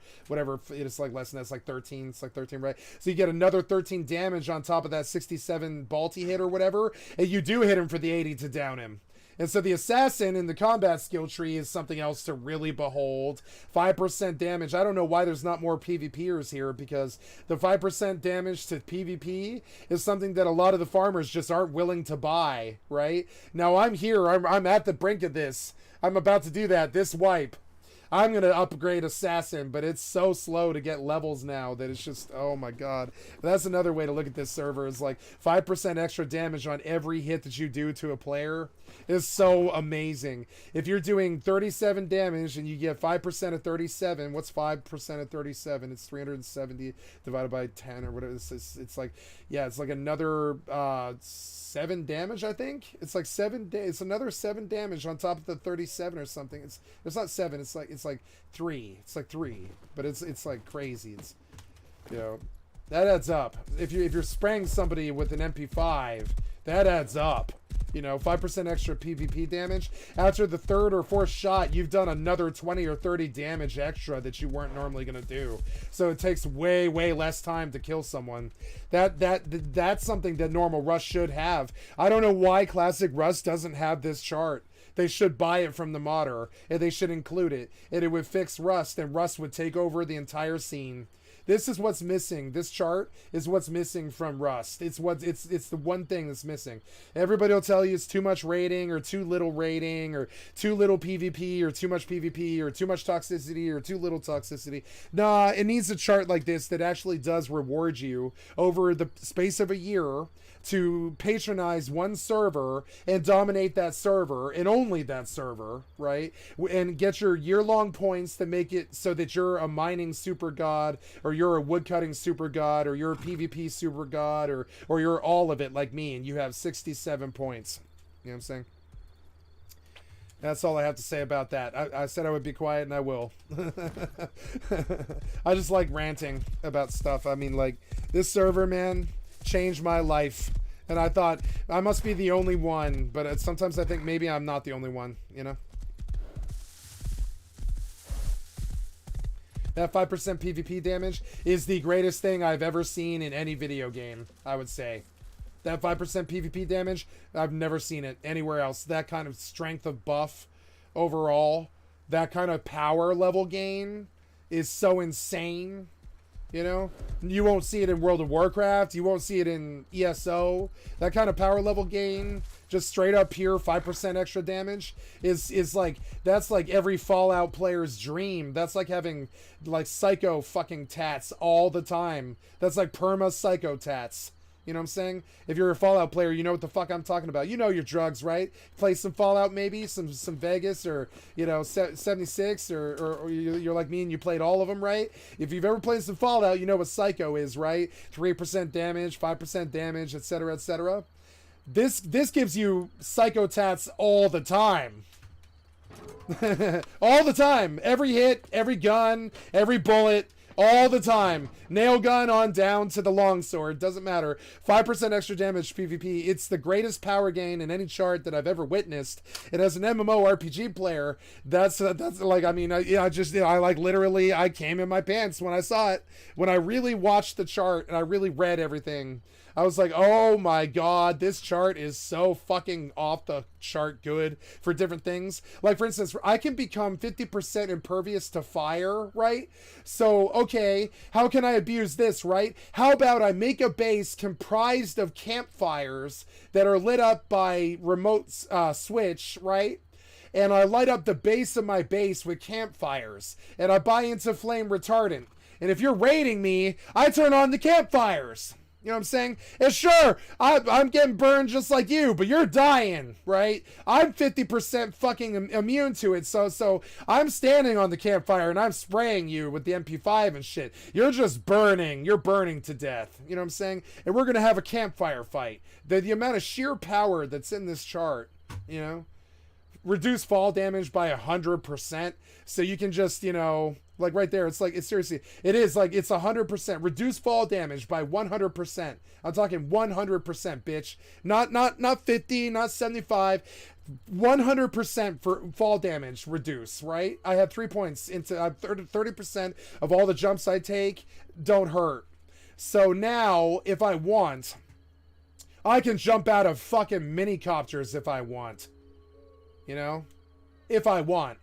It's like less than that. It's like 13. It's like 13, right? So you get another 13 damage on top of that 67 Balti hit or whatever, and you do hit him for the 80 to down him. And so the Assassin in the combat skill tree is something else to really behold. 5% damage. I don't know why there's not more PvPers here, because the 5% damage to PvP is something that a lot of the farmers just aren't willing to buy, right? Now I'm here. I'm at the brink of this. I'm about to do that. This wipe. I'm going to upgrade Assassin, but it's so slow to get levels now that it's just, oh my god. But that's another way to look at this server, is like 5% extra damage on every hit that you do to a player is so amazing. If you're doing 37 damage and you get 5% of 37, what's 5% of 37? It's 370 divided by 10 or whatever. It's like, yeah, it's like another 7 damage, I think. It's like it's another 7 damage on top of the 37 or something. It's not 7, it's like 3. It's like 3. But it's like crazy. It's, that adds up. If you're spraying somebody with an MP5, that adds up. 5% extra PvP damage. After the 3rd or 4th shot, you've done another 20 or 30 damage extra that you weren't normally going to do. So it takes way, way less time to kill someone. That's something that normal Rust should have. I don't know why Classic Rust doesn't have this chart. They should buy it from the modder, and they should include it. And it would fix Rust, and Rust would take over the entire scene. This is what's missing. This chart is what's missing from Rust. It's the one thing that's missing. Everybody will tell you it's too much rating or too little rating or too little PvP or too much PvP or too much toxicity or too little toxicity. Nah, it needs a chart like this that actually does reward you over the space of a year to patronize one server and dominate that server and only that server, right? And get your year-long points to make it so that you're a mining super god, or you're a woodcutting super god, or you're a PvP super god, or you're all of it like me, and you have 67 points. You know what I'm saying? That's all I have to say about that. I said I would be quiet, and I will. I just like ranting about stuff. I mean, like, this server, man, changed my life, and I thought I must be the only one, but sometimes I think maybe I'm not the only one, That 5% PvP damage is the greatest thing I've ever seen in any video game, I would say. That 5% PvP damage, I've never seen it anywhere else. That kind of strength of buff overall, that kind of power level gain is so insane. You know, you won't see it in World of Warcraft. You won't see it in ESO. That kind of power level gain, just straight up pure 5% extra damage, is like, that's like every Fallout player's dream. That's like having like psycho fucking tats all the time. That's like perma psycho tats. You know what I'm saying? If you're a Fallout player, you know what the fuck I'm talking about. You know your drugs, right? Play some Fallout, maybe some Vegas, or 76, or you're like me and you played all of them, right? If you've ever played some Fallout, you know what Psycho is, right? 3% damage, 5% damage, etc., etc. This gives you Psycho tats all the time. All the time. Every hit, every gun, every bullet. All the time. Nail gun on down to the longsword. Doesn't matter. 5% extra damage PvP. It's the greatest power gain in any chart that I've ever witnessed. And as an MMO RPG player, that's like, I mean, I like literally, I came in my pants when I saw it. When I really watched the chart and I really read everything, I was like, oh my god, this chart is so fucking off the chart good for different things. Like, for instance, I can become 50% impervious to fire, right? So, okay, how can I abuse this, right? How about I make a base comprised of campfires that are lit up by remote switch, right? And I light up the base of my base with campfires. And I buy into flame retardant. And if you're raiding me, I turn on the campfires. You know what I'm saying? And sure, I'm getting burned just like you, but you're dying, right? I'm 50% fucking immune to it, so I'm standing on the campfire and I'm spraying you with the MP5 and shit. You're just burning. You're burning to death. You know what I'm saying? And we're going to have a campfire fight. The amount of sheer power that's in this chart, you know? Reduce fall damage by 100%. So you can just, like right there, it's like, it's seriously, it is like, it's 100%. Reduce fall damage by 100%. I'm talking 100%, bitch. Not 50, not 75. 100% for fall damage reduce, right? I have 3 points into 30% of all the jumps I take don't hurt. So now, if I want, I can jump out of fucking mini copters if I want. You know, if I want.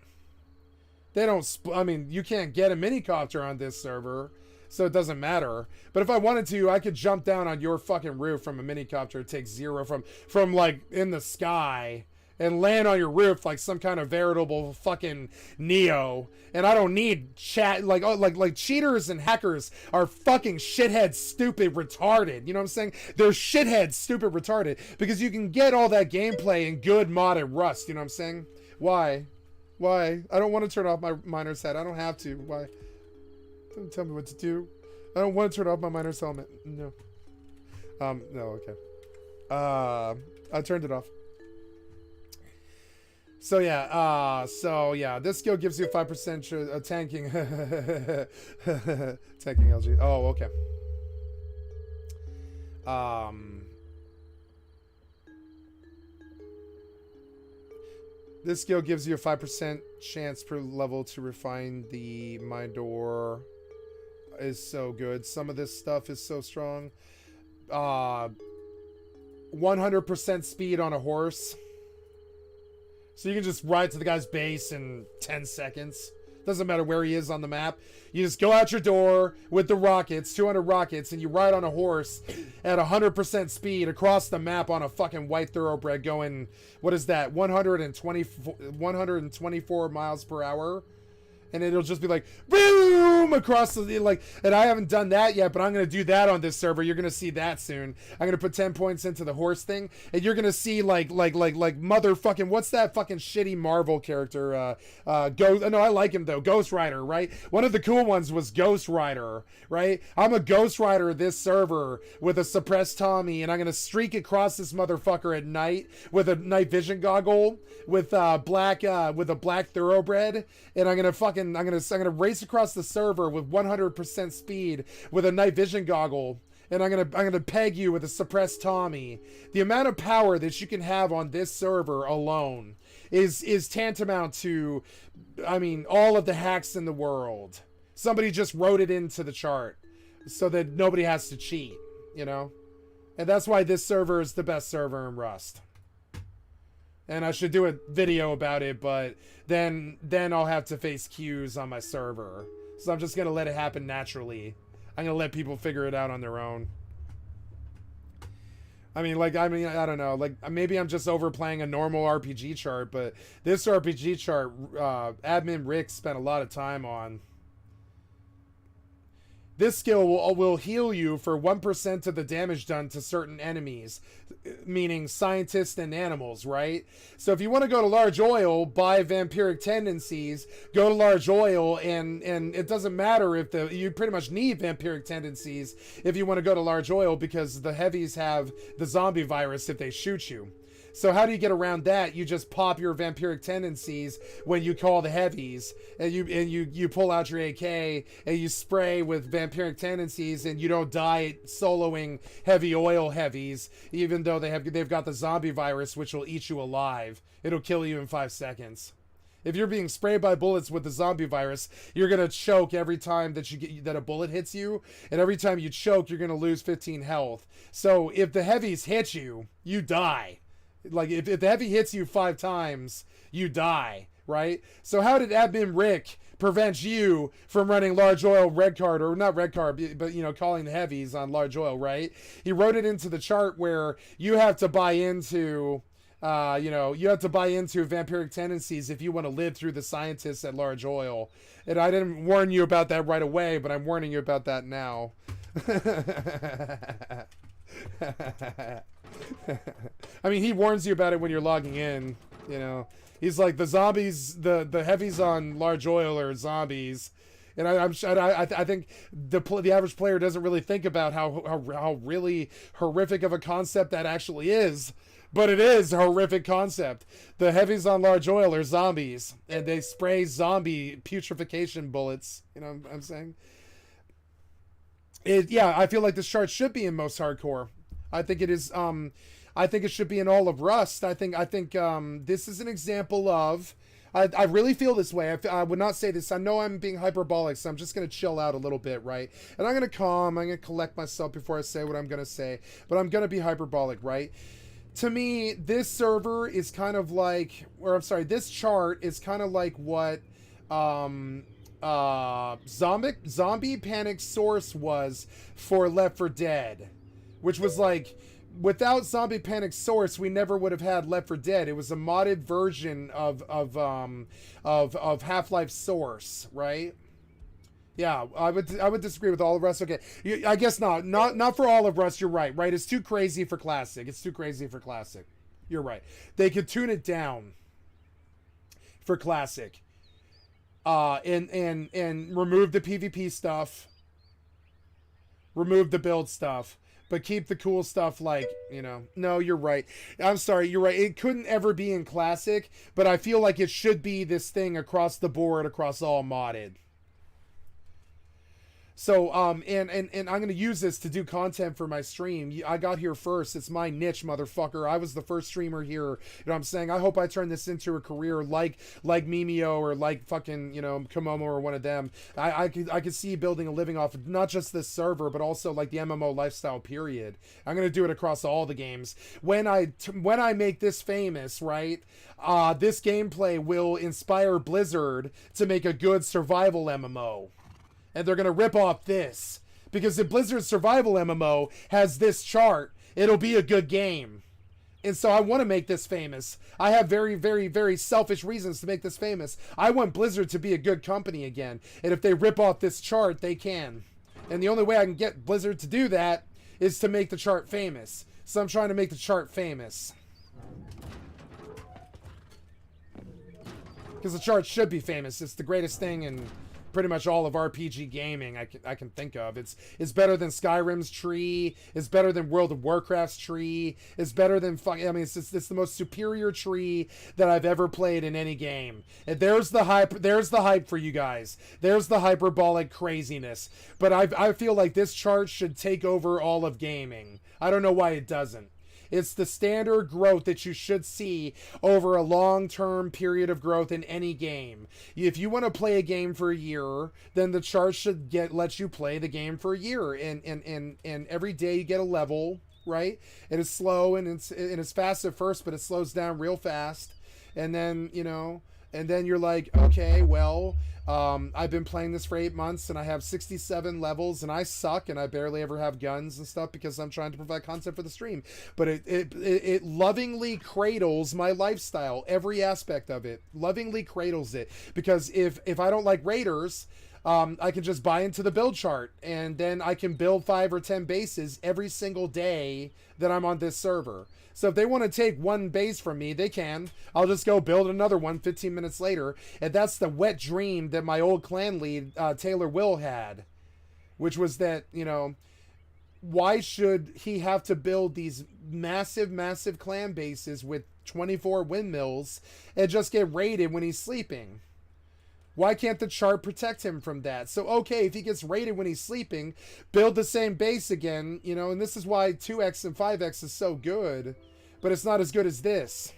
They don't, I mean, you can't get a minicopter on this server, so it doesn't matter. But if I wanted to, I could jump down on your fucking roof from a minicopter, take 0 from like in the sky, and land on your roof like some kind of veritable fucking Neo. And I don't need chat, like cheaters and hackers are fucking shithead, stupid, retarded. You know what I'm saying? They're shithead, stupid, retarded, because you can get all that gameplay in good modded Rust. You know what I'm saying? Why? I don't want to turn off my miner's hat. I don't have to. Why? Don't tell me what to do. I don't want to turn off my miner's helmet. No. No, okay. I turned it off. So yeah, this skill gives you 5% tanking. Tanking LG. Oh, okay. This skill gives you a 5% chance per level to refine the mind door. Is so good. Some of this stuff is so strong. 100% speed on a horse. So you can just ride to the guy's base in 10 seconds. Doesn't matter where he is on the map. You just go out your door with the rockets, 200 rockets, and you ride on a horse at 100% speed across the map on a fucking white thoroughbred going, what is that, 124 miles per hour? And it'll just be like, boom, across the, like, and I haven't done that yet, but I'm going to do that on this server. You're going to see that soon. I'm going to put 10 points into the horse thing, and you're going to see, like motherfucking, what's that fucking shitty Marvel character? No, I like him, though. Ghost Rider, right? One of the cool ones was Ghost Rider, right? I'm a Ghost Rider this server with a suppressed Tommy, and I'm going to streak across this motherfucker at night with a night vision goggle, with a black thoroughbred, and I'm gonna race across the server with 100% speed with a night vision goggle, and I'm gonna peg you with a suppressed Tommy. The amount of power that you can have on this server alone is tantamount to, I mean, all of the hacks in the world. Somebody just wrote it into the chart so that nobody has to cheat, you know? And that's why this server is the best server in Rust. And I should do a video about it, but then I'll have to face queues on my server. So I'm just going to let it happen naturally. I'm gonna let people figure it out on their own. I don't know. Like, maybe I'm just overplaying a normal RPG chart, but this RPG chart, Admin Rick spent a lot of time on. This skill will heal you for 1% of the damage done to certain enemies, meaning scientists and animals, right? So if you want to go to Large Oil, buy Vampiric Tendencies, go to Large Oil, and it doesn't matter if you pretty much need Vampiric Tendencies if you want to go to Large Oil, because the heavies have the zombie virus if they shoot you. So how do you get around that? You just pop your Vampiric Tendencies when you call the heavies, and you pull out your AK and you spray with Vampiric Tendencies, and you don't die soloing heavy oil heavies, even though they've got the zombie virus, which will eat you alive. It'll kill you in 5 seconds. If you're being sprayed by bullets with the zombie virus, you're gonna choke every time that a bullet hits you, and every time you choke, you're gonna lose 15 health. So if the heavies hit you, you die. Like, if the heavy hits you 5 times, you die, right? So how did Admin Rick prevent you from running Large Oil red card, or not red card, but, you know, calling the heavies on Large Oil, right? He wrote it into the chart where you have to buy into, you have to buy into Vampiric Tendencies if you want to live through the scientists at Large Oil. And I didn't warn you about that right away, but I'm warning you about that now. I mean, he warns you about it when you're logging in, you know. He's like, the zombies, the heavies on Large Oil are zombies. And I think the average player doesn't really think about how really horrific of a concept that actually is. But it is a horrific concept. The heavies on Large Oil are zombies, and they spray zombie putrefaction bullets. You know what I'm saying? Yeah, I feel like this chart should be in most hardcore. I think it is. I think it should be in all of Rust. I think this is an example of. I really feel this way. I would not say this. I know I'm being hyperbolic, so I'm just going to chill out a little bit, right? And I'm going to calm. I'm going to collect myself before I say what I'm going to say. But I'm going to be hyperbolic, right? To me, this server is kind of like, or I'm sorry, this chart is kind of like what Zombie Panic Source was for Left 4 Dead, which was like, without Zombie Panic Source, we never would have had Left 4 Dead. It was a modded version of Half-Life Source, right? Yeah, I would disagree with all of Rust. Okay, I guess not for all of Rust. You're right. It's too crazy for Classic. It's too crazy for Classic. You're right. They could tune it down for Classic, and remove the PvP stuff, remove the build stuff, but keep the cool stuff, like, you know. No, you're right. I'm sorry, you're right. It couldn't ever be in Classic, but I feel like it should be this thing across the board, across all modded. So, and I'm going to use this to do content for my stream. I got here first. It's my niche, motherfucker. I was the first streamer here. You know what I'm saying? I hope I turn this into a career like Mimeo or like fucking, you know, Komomo or one of them. I could see building a living off of not just this server, but also like the MMO Lifestyle period. I'm going to do it across all the games. When I make this famous, right, this gameplay will inspire Blizzard to make a good survival MMO. And they're going to rip off this. Because if Blizzard's survival MMO has this chart, it'll be a good game. And so I want to make this famous. I have very, very, very selfish reasons to make this famous. I want Blizzard to be a good company again. And if they rip off this chart, they can. And the only way I can get Blizzard to do that is to make the chart famous. So I'm trying to make the chart famous. Because the chart should be famous. It's the greatest thing in pretty much all of RPG gaming I can think of. It's better than Skyrim's tree. It's better than World of Warcraft's tree. It's better than it's the most superior tree that I've ever played in any game. And there's the hype. There's the hype for you guys. There's the hyperbolic craziness. But I feel like this chart should take over all of gaming. I don't know why it doesn't. It's the standard growth that you should see over a long-term period of growth in any game. If you want to play a game for a year, then the chart should let you play the game for a year. And every day you get a level, right? And it's slow and it's fast at first, but it slows down real fast. And then, you know, And then you're like, okay, well, I've been playing this for 8 months and I have 67 levels and I suck and I barely ever have guns and stuff because I'm trying to provide content for the stream. But it lovingly cradles my lifestyle, every aspect of it, lovingly cradles it. Because if I don't like raiders, I can just buy into the build chart and then I can build 5 or 10 bases every single day that I'm on this server. So if they want to take one base from me, they can. I'll just go build another one 15 minutes later. And that's the wet dream that my old clan lead, Taylor Will, had. Which was that, you know, why should he have to build these massive, massive clan bases with 24 windmills and just get raided when he's sleeping? Why can't the chart protect him from that? So, okay, if he gets raided when he's sleeping, build the same base again, you know, and this is why 2x and 5x is so good, but it's not as good as this.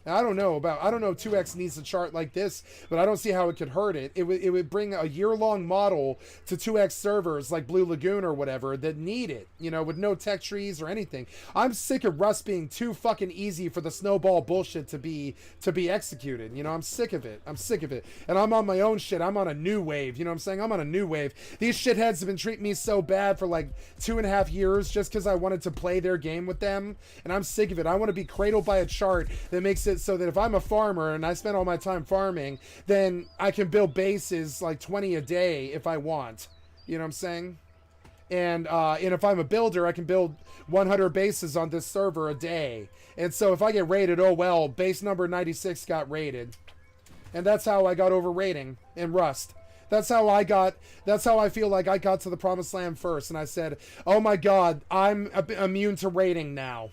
Now, I don't know if 2x needs a chart like this, but I don't see how it could hurt it. It would bring a year-long model to 2x servers like Blue Lagoon or whatever that need it, you know, with no tech trees or anything. I'm sick of Rust being too fucking easy for the snowball bullshit to be executed. You know, I'm sick of it. I'm sick of it. And I'm on my own shit. I'm on a new wave. You know what I'm saying? I'm on a new wave. These shitheads have been treating me so bad for like 2.5 years just because I wanted to play their game with them. And I'm sick of it. I want to be cradled by a chart that makes it so that if I'm a farmer and I spend all my time farming, then I can build bases like 20 a day if I want. You know what I'm saying? And if I'm a builder, I can build 100 bases on this server a day. And so if I get raided, oh well, base number 96 got raided. And that's how I got over raiding in Rust. That's how I feel like I got to the promised land first. And I said, oh my God, I'm immune to raiding now.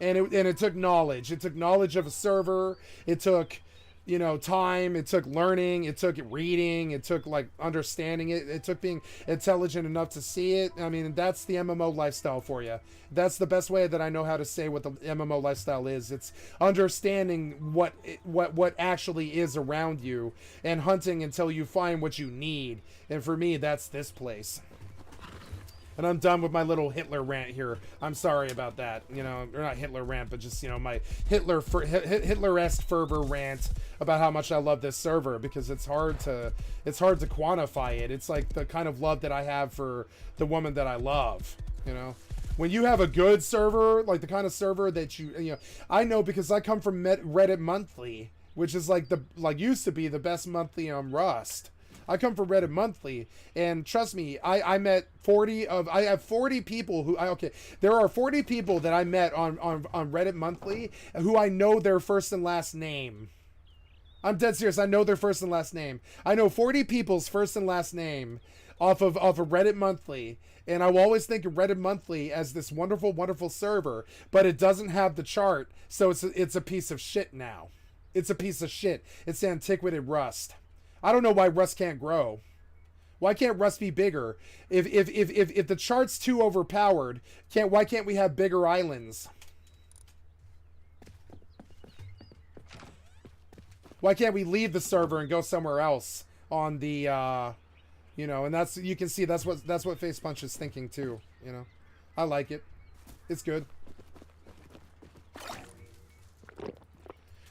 And it took knowledge. It took knowledge of a server. It took, you know, time. It took learning. It took reading. It took like understanding it. It took being intelligent enough to see it. I mean, that's the MMO lifestyle for you. That's the best way that I know how to say what the MMO lifestyle is. It's understanding what actually is around you and hunting until you find what you need. And for me, that's this place. And I'm done with my little Hitler rant here. I'm sorry about that. You know, or not Hitler rant, but just, you know, my Hitler-esque fervor rant about how much I love this server, because it's hard to quantify it. It's like the kind of love that I have for the woman that I love, you know. When you have a good server, like the kind of server that you know, I know because I come from Reddit Monthly, which is like used to be the best monthly on Rust. I come from Reddit Monthly, and trust me, I met 40 people who, there are 40 people that I met on Reddit Monthly who I know their first and last name. I'm dead serious. I know their first and last name. I know 40 people's first and last name off of a Reddit Monthly, and I will always think of Reddit Monthly as this wonderful, wonderful server, but it doesn't have the chart, so it's a piece of shit now. It's a piece of shit. It's antiquated Rust. I don't know why Rust can't grow. Why can't Rust be bigger? If the chart's too overpowered, why can't we have bigger islands? Why can't we leave the server and go somewhere else on the you know, and that's, you can see that's what Face Punch is thinking too, you know. I like it. It's good. I'm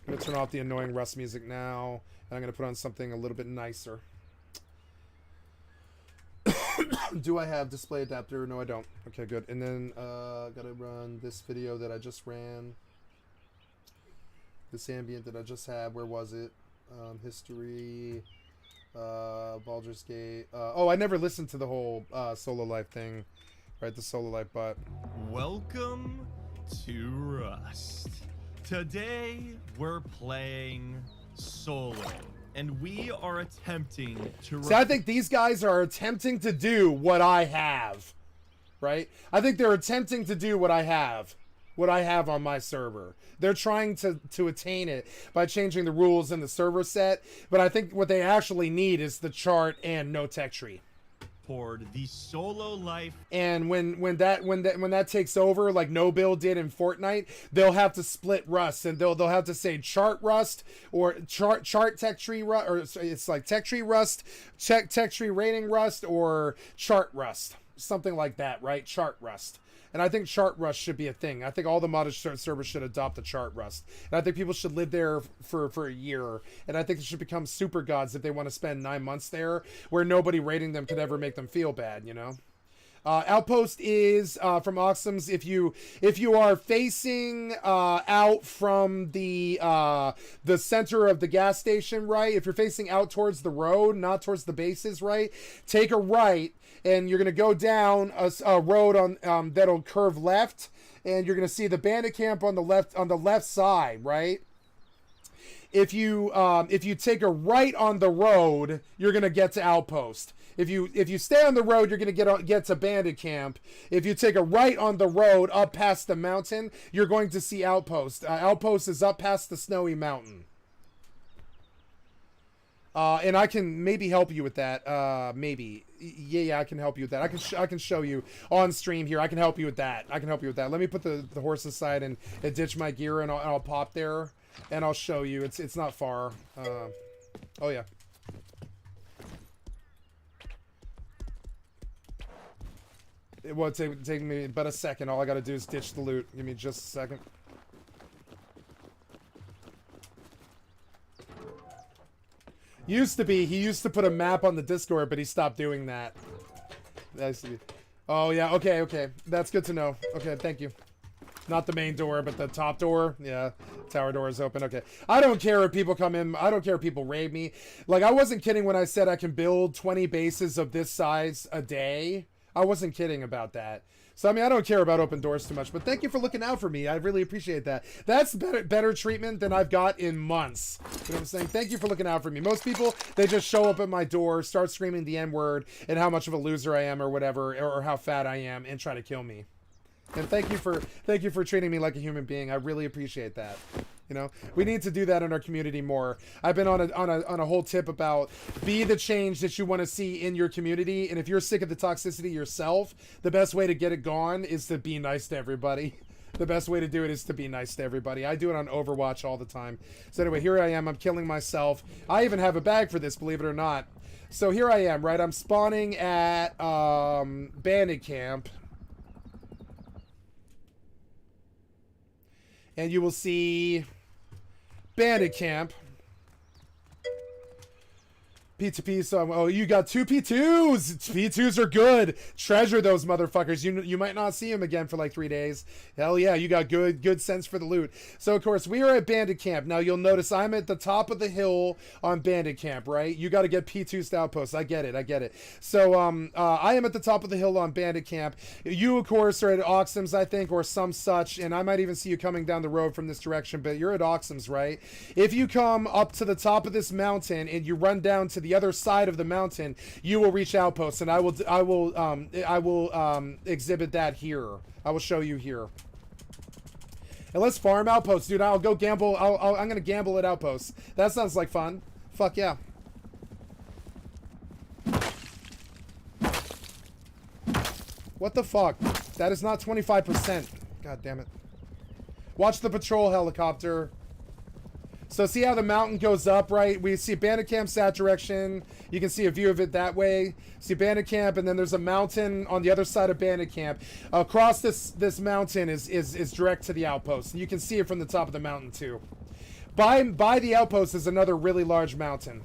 gonna turn off the annoying Rust music now. I'm going to put on something a little bit nicer. Do I have display adapter? No, I don't. Okay, good. And then got to run this video that I just ran. This ambient that I just had. Where was it? History. Baldur's Gate. Oh, I never listened to the whole Solo Life thing. Right, the Solo Life bot. Welcome to Rust. Today, we're playing solo, and we are attempting to... See, I think these guys are attempting to do what I have, right? I think they're attempting to do what I have on my server. They're trying to attain it by changing the rules in the server set, but I think what they actually need is the chart and no tech tree. Toward the Solo Life. And when that takes over, like No Bill did in Fortnite, they'll have to split Rust, and they'll have to say chart Rust or chart tech tree Rust, or it's like tech tree Rust, tech tree rating Rust, or chart Rust. something like that, right? Chart rust. And I think chart rust should be a thing. I think all the modded servers should adopt the chart rust. And I think people should live there for a year. And I think they should become super gods if they want to spend 9 months there, where nobody raiding them could ever make them feel bad, you know? Outpost is from Oxums. If you are facing out from the center of the gas station, right? If you're facing out towards the road, not towards the bases, right? Take a right, and you're gonna go down a road on that'll curve left, and you're gonna see the bandit camp on the left side, right? If you take a right on the road, you're gonna get to Outpost. If you stay on the road, you're gonna get to Bandit Camp. If you take a right on the road up past the mountain, you're going to see Outpost. Outpost is up past the snowy mountain. And I can maybe help you with that. Maybe. Yeah, I can help you with that. I can show you on stream here. I can help you with that. Let me put the horse aside and ditch my gear, and I'll pop there, and I'll show you. It's not far. Oh yeah. It will take me but a second. All I gotta do is ditch the loot. Give me just a second. He used to put a map on the Discord, but he stopped doing that. Oh yeah, okay. That's good to know. Okay, thank you. Not the main door, but the top door. Yeah, tower door is open. Okay. I don't care if people come in. I don't care if people raid me. Like, I wasn't kidding when I said I can build 20 bases of this size a day. I wasn't kidding about that. So, I mean, I don't care about open doors too much, but thank you for looking out for me. I really appreciate that. That's better treatment than I've got in months. You know what I'm saying? Thank you for looking out for me. Most people, they just show up at my door, start screaming the N-word and how much of a loser I am or whatever, or how fat I am, and try to kill me. And thank you for treating me like a human being. I really appreciate that. You know, we need to do that in our community more. I've been on a whole tip about be the change that you want to see in your community. And if you're sick of the toxicity yourself, the best way to get it gone is to be nice to everybody. The best way to do it is to be nice to everybody. I do it on Overwatch all the time. So anyway, here I am. I'm killing myself. I even have a bag for this, believe it or not. So here I am, right? I'm spawning at Bandit Camp. And you will see Bandit Camp. P2P, so oh, you got 2 P2s. P2s are good. Treasure those motherfuckers. You might not see them again for like 3 days. Hell yeah, you got good sense for the loot. So of course we are at Bandit Camp. Now you'll notice I'm at the top of the hill on Bandit Camp, right? You got to get P2s to Outposts. I get it. So I am at the top of the hill on Bandit Camp. You of course are at Oxums, I think, or some such, and I might even see you coming down the road from this direction. But you're at Oxums, right? If you come up to the top of this mountain and you run down to the other side of the mountain, you will reach Outposts, and I will exhibit that here. I will show you here. And let's farm Outposts, dude. I'll go gamble. I'm gonna gamble at Outposts. That sounds like fun. Fuck yeah. What the fuck? That is not 25%. God damn it. Watch the patrol helicopter. So see how the mountain goes up, right? We see Bandit Camp's that direction. You can see a view of it that way. See Bandit Camp, and then there's a mountain on the other side of Bandit Camp. Across this mountain is direct to the Outpost. And you can see it from the top of the mountain too. By the Outpost is another really large mountain.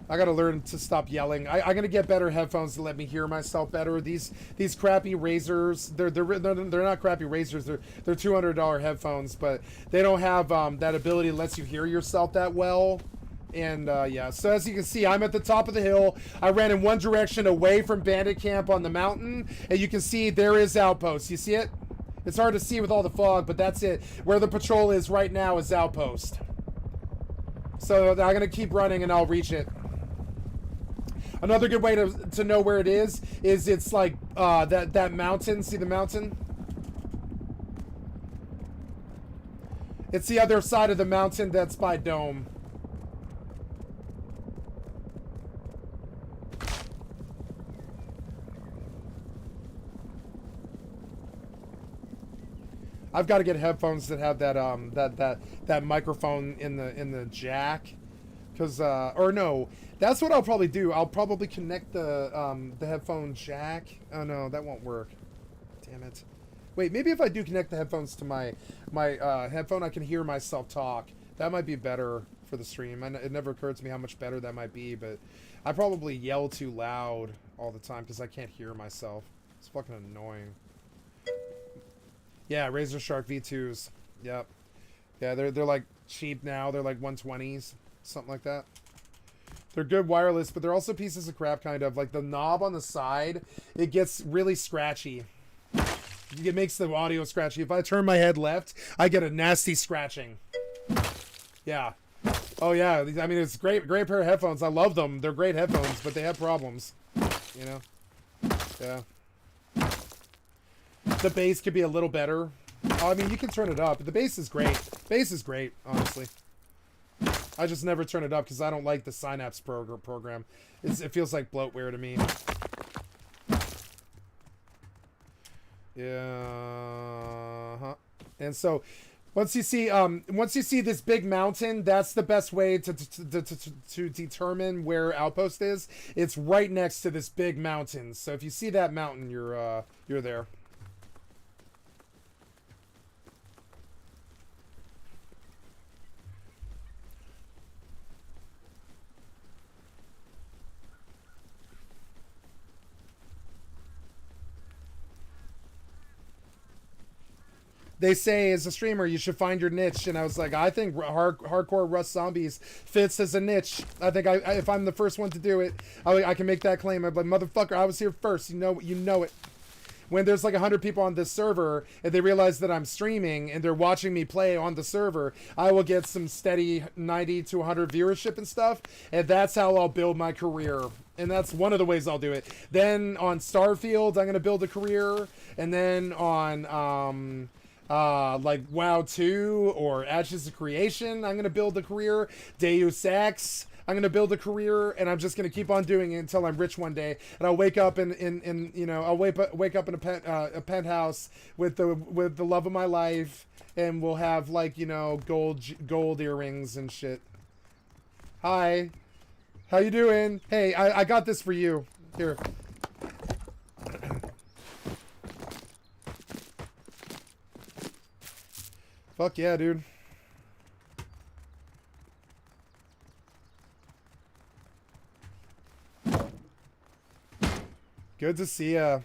I gotta learn to stop yelling. I'm gonna get better headphones to let me hear myself better. These crappy Razors, they're not crappy Razors. They're $200 headphones, but they don't have that ability that lets you hear yourself that well. And yeah, so as you can see, I'm at the top of the hill. I ran in one direction away from Bandit Camp on the mountain, and you can see there is Outpost. You see it? It's hard to see with all the fog, but that's it. Where the patrol is right now is Outpost. So I'm gonna keep running, and I'll reach it. Another good way to know where it is it's like that mountain. See the mountain? It's the other side of the mountain that's by Dome. I've got to get headphones that have that microphone in the jack, because or no, that's what I'll probably do. I'll probably connect the headphone jack. Oh no, that won't work. Damn it. Wait, maybe if I do connect the headphones to my headphone, I can hear myself talk. That might be better for the stream. It never occurred to me how much better that might be, but I probably yell too loud all the time because I can't hear myself. It's fucking annoying. Yeah, Razor Shark V2s. Yep. Yeah, they're like cheap now. They're like 120s, something like that. They're good wireless, but they're also pieces of crap, kind of. Like the knob on the side, it gets really scratchy. It makes the audio scratchy. If I turn my head left, I get a nasty scratching. Yeah. Oh yeah. I mean, it's great pair of headphones. I love them. They're great headphones, but they have problems. You know. Yeah. The bass could be a little better. Oh, I mean, you can turn it up. The bass is great. Bass is great, honestly. I just never turn it up because I don't like the Synapse program. It feels like bloatware to me. Yeah. And so, once you see this big mountain, that's the best way to determine where Outpost is. It's right next to this big mountain. So if you see that mountain, you're there. They say as a streamer you should find your niche, and I was like, I think hardcore Rust Zombies fits as a niche. I think if I'm the first one to do it, I can make that claim. I'm like, motherfucker, I was here first. You know it. When there's like 100 people on this server and they realize that I'm streaming and they're watching me play on the server, I will get some steady 90 to 100 viewership and stuff, and that's how I'll build my career. And that's one of the ways I'll do it. Then on Starfield, I'm gonna build a career, and then on like WoW 2 or Ashes of Creation, I'm gonna build a career. Deus Ex, I'm gonna build a career, and I'm just gonna keep on doing it until I'm rich one day, and I'll wake up in you know, I'll wake up in a penthouse with the love of my life, and we'll have, like, you know, gold earrings and shit. Hi, how you doing? Hey, I got this for you. Here. Fuck yeah, dude. Good to see ya.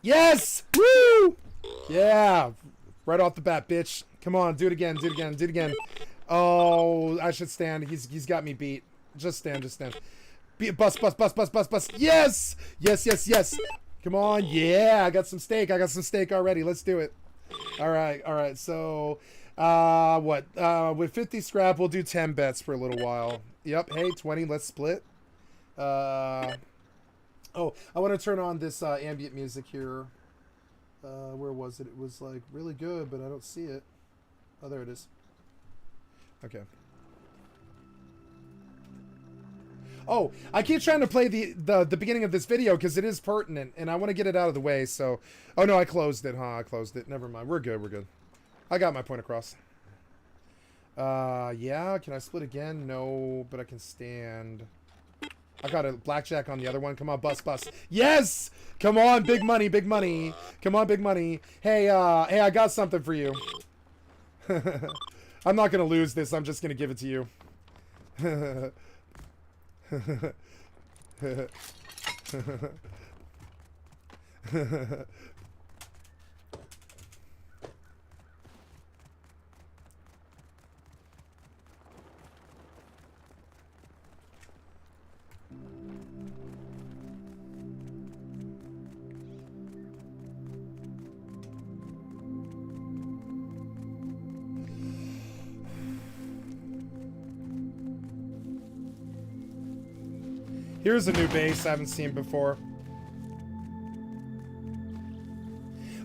Yes! Woo! Yeah. Right off the bat, bitch. Come on, do it again, do it again, do it again. Oh, I should stand. He's got me beat. Just stand, just stand. Bust. Yes! Yes. Come on, yeah, I got some steak. Already. Let's do it. All right. So, what? With 50 scrap, we'll do 10 bets for a little while. Yep, hey, 20, let's split. Oh, I want to turn on this ambient music here. Where was it? It was like really good, but I don't see it. Oh, there it is. Okay. Oh, I keep trying to play the beginning of this video because it is pertinent, and I want to get it out of the way. So, oh no, I closed it, huh? I closed it. Never mind. We're good. I got my point across. Yeah. Can I split again? No, but I can stand. I got a blackjack on the other one. Come on, bust. Yes! Come on, big money. Come on, big money. Hey, I got something for you. I'm not gonna lose this. I'm just gonna give it to you. Here's a new base I haven't seen before.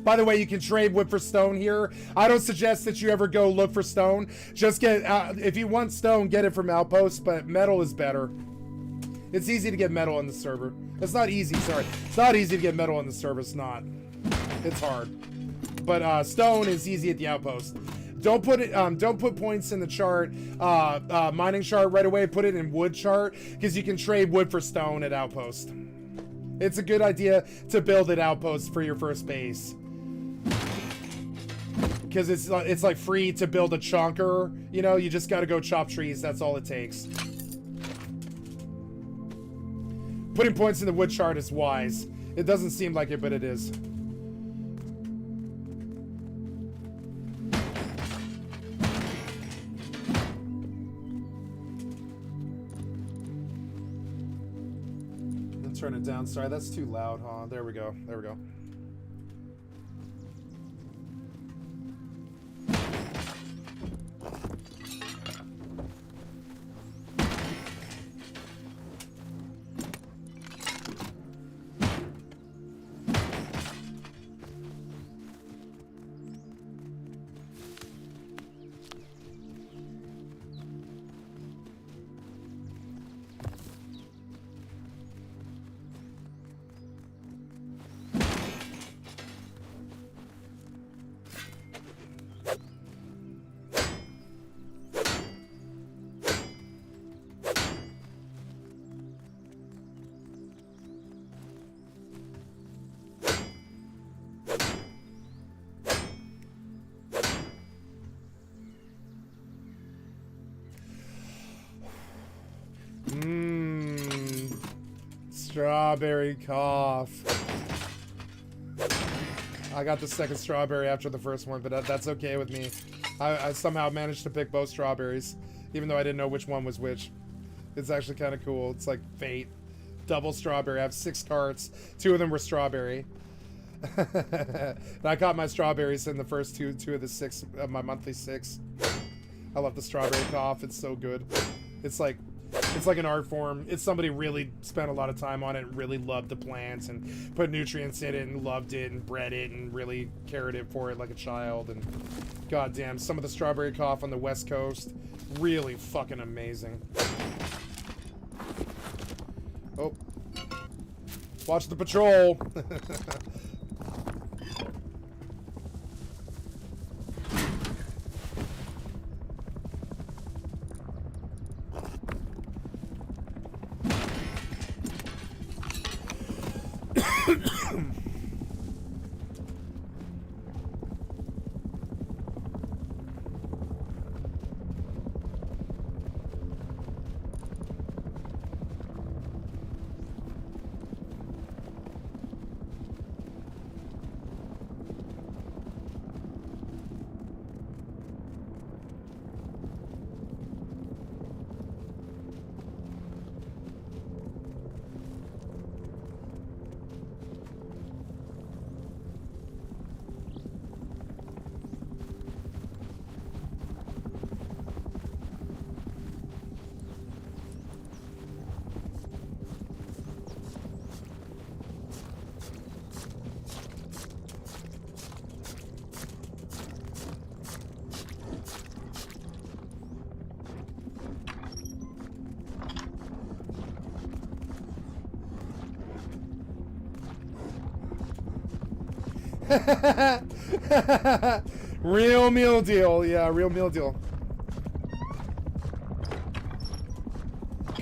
By the way, you can trade wood for stone here. I don't suggest that you ever go look for stone. Just get, if you want stone, get it from Outpost, but metal is better. It's easy to get metal on the server. It's not easy, sorry. It's not easy to get metal on the server, it's not. It's hard. But stone is easy at the Outpost. Don't put points in the chart, mining chart right away. Put it in wood chart, because you can trade wood for stone at Outpost. It's a good idea to build at Outpost for your first base. Because it's like free to build a chunker, you know, you just gotta go chop trees, that's all it takes. Putting points in the wood chart is wise. It doesn't seem like it, but it is. Turn it down, sorry, that's too loud, huh? There we go, there we go. Strawberry cough. I got the second strawberry after the first one, but that's okay with me. I somehow managed to pick both strawberries, even though I didn't know which one was which. It's actually kind of cool. It's like fate. Double strawberry. I have 6 carts. 2 of them were strawberry. And I got my strawberries in the first two of the 6 of my monthly 6. I love the strawberry cough. It's so good. It's like an art form. It's somebody really spent a lot of time on it and really loved the plants and put nutrients in it and loved it and bred it and really cared it for it like a child. And goddamn, some of the strawberry cough on the West Coast, really fucking amazing. Oh, watch the patrol. Real meal deal. Yeah, real meal deal.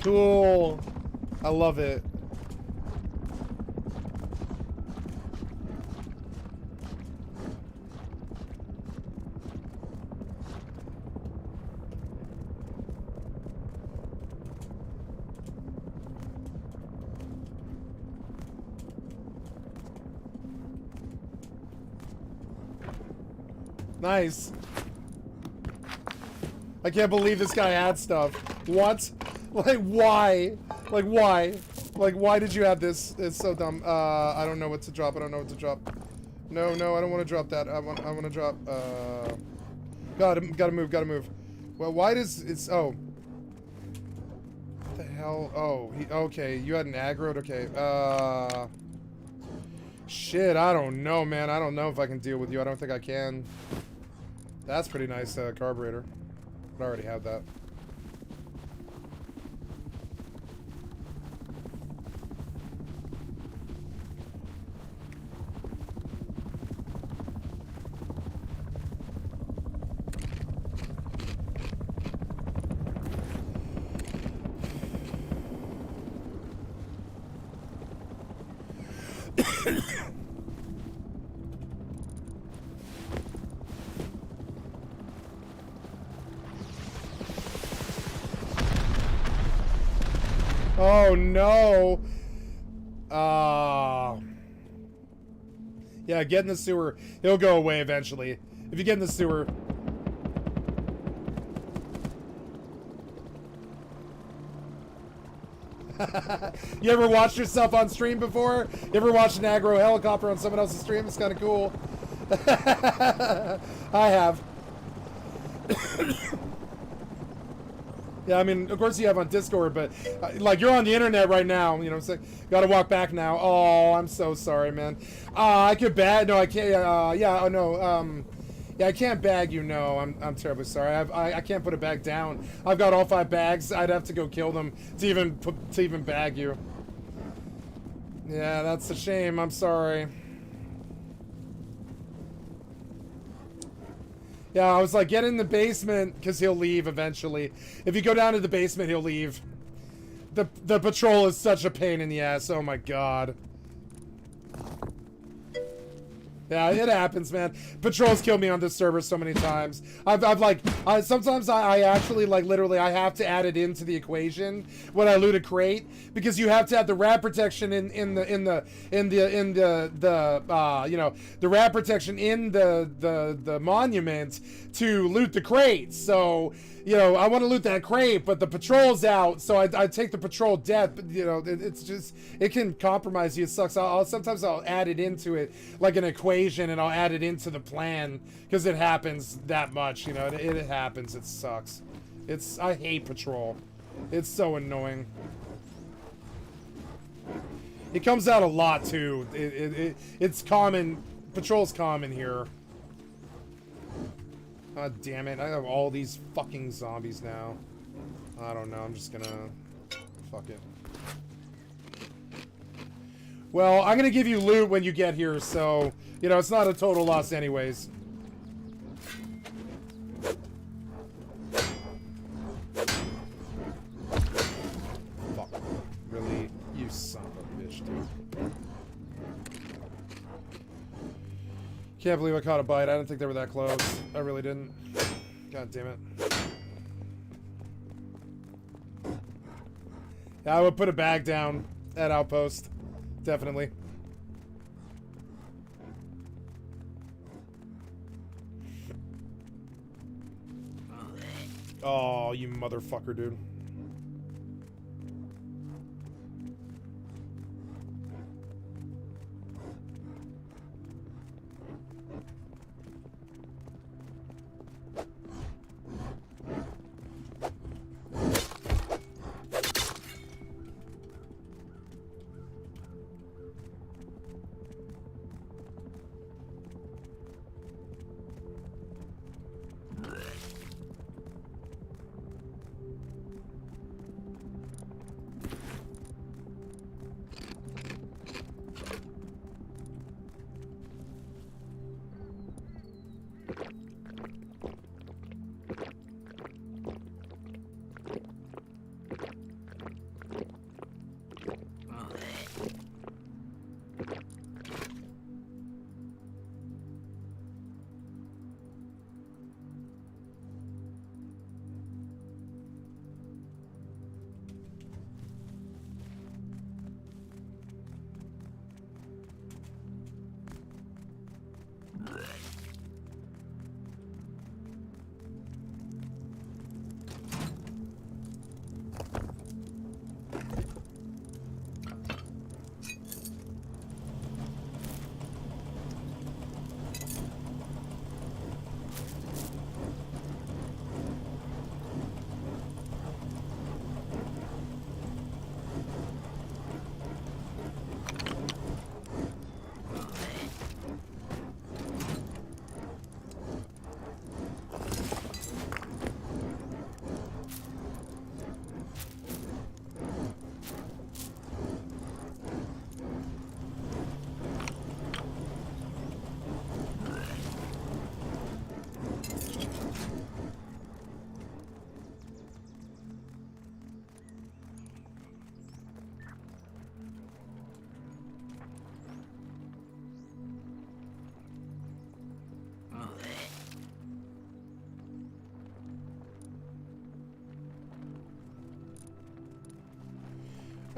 Cool. I love it. Nice. I can't believe this guy had stuff. What? Like, why? Like, why? Like, why did you have this? It's so dumb. I don't know what to drop. I don't know what to drop. No, no, I don't want to drop that. I want to drop, gotta move. Well, why does it's, oh. What the hell? Oh, okay. You had an aggroed? Okay. Shit, I don't know, man. I don't know if I can deal with you. I don't think I can. That's pretty nice, carburetor. I already have that. Oh no. Yeah, get in the sewer. He'll go away eventually. If you get in the sewer. You ever watched yourself on stream before? You ever watched an aggro helicopter on someone else's stream? It's kind of cool. I have. Yeah, I mean, of course you have on Discord, but like you're on the internet right now, you know what I'm saying? Gotta walk back now. Oh, I'm so sorry, man. I could bag. No, I can't. Yeah, oh no. Yeah, I can't bag you. No, I'm terribly sorry. I can't put a bag down. I've got all 5 bags. I'd have to go kill them to even bag you. Yeah, that's a shame. I'm sorry. Yeah, I was like, get in the basement, because he'll leave eventually. If you go down to the basement, he'll leave. The patrol is such a pain in the ass. Oh my god. Yeah, it happens, man. Patrols kill me on this server so many times. Sometimes I actually, like, literally, I have to add it into the equation when I loot a crate, because you have to have the rad protection in the rad protection in the monument to loot the crate. So, you know, I want to loot that crate, but the patrol's out, so I take the patrol death. But, you know, it's just, it can compromise you. It sucks. Sometimes I'll add it into it like an equation, and I'll add it into the plan because it happens that much. You know, it happens. It sucks. I hate patrol. It's so annoying. It comes out a lot too. It's common. Patrol's common here. God damn it, I have all these fucking zombies now. I don't know, I'm just gonna... Fuck it. Well, I'm gonna give you loot when you get here, so... You know, it's not a total loss anyways. Fuck. Really? You son of a bitch, dude. Can't believe I caught a bite. I didn't think they were that close. I really didn't. God damn it. Yeah, I would put a bag down at Outpost. Definitely. Oh, you motherfucker, dude.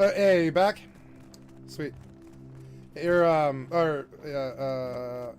Hey, you back? Sweet. You're, yeah.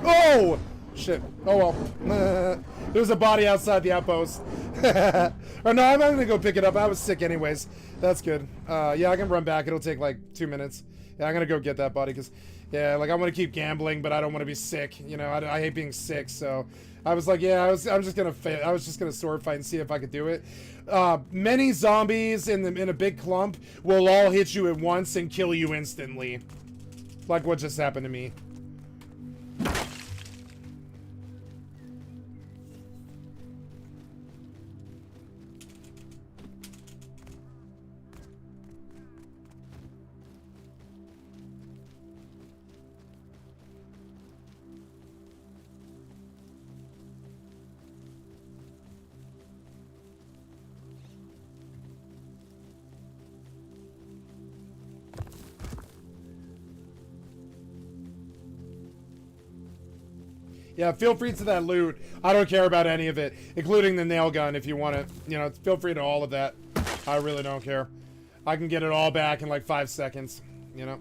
Oh! Shit. Oh well. There's a body outside the outpost. Or no, I'm not gonna go pick it up. I was sick anyways. That's good. Yeah, I can run back. It'll take like 2 minutes. Yeah, I'm gonna go get that body because, yeah, like I want to keep gambling, but I don't want to be sick. You know, I hate being sick. So I was like, yeah, I'm just gonna sword fight and see if I could do it. Many zombies in a big clump will all hit you at once and kill you instantly, like what just happened to me. Yeah, feel free to that loot. I don't care about any of it, including the nail gun if you want it. You know, feel free to all of that. I really don't care. I can get it all back in like 5 seconds. You know,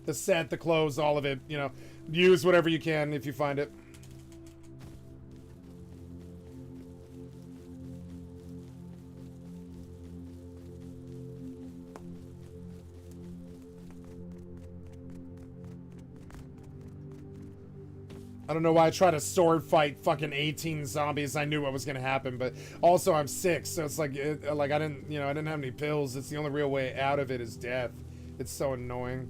the set, the clothes, all of it. You know, use whatever you can if you find it. I don't know why I tried to sword fight fucking 18 zombies. I knew what was gonna happen, but also I'm sick, so it's like, like I didn't have any pills. It's the only real way out of it is death. It's so annoying.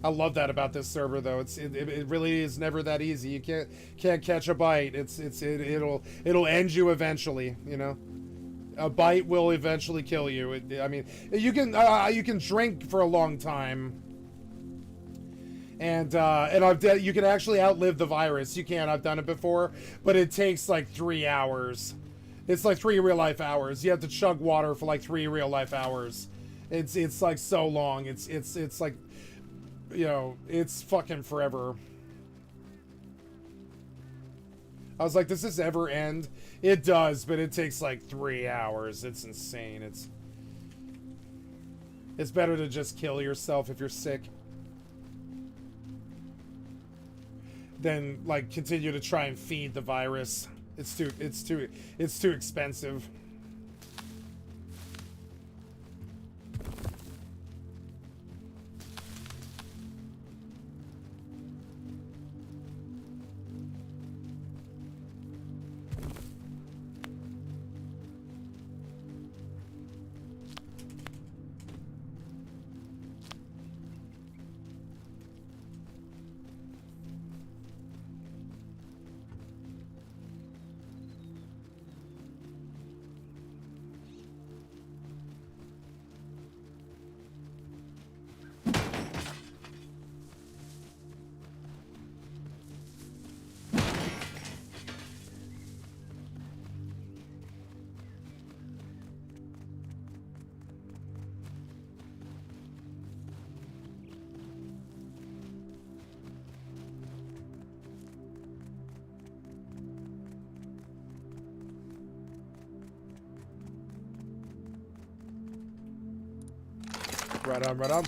I love that about this server, though. It really is never that easy. You can't catch a bite. It'll end you eventually. You know, a bite will eventually kill you. I mean, you can drink for a long time. And you can actually outlive the virus. You can. I've done it before, but it takes like 3 hours. It's like 3 real life hours. You have to chug water for like 3 real life hours. It's like so long. It's like, you know, it's fucking forever. I was like, does this ever end? It does, but it takes like 3 hours. It's insane. It's better to just kill yourself if you're sick than like continue to try and feed the virus. It's too expensive. Right on, right on.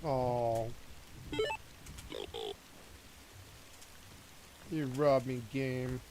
Oh, you robbed me, game.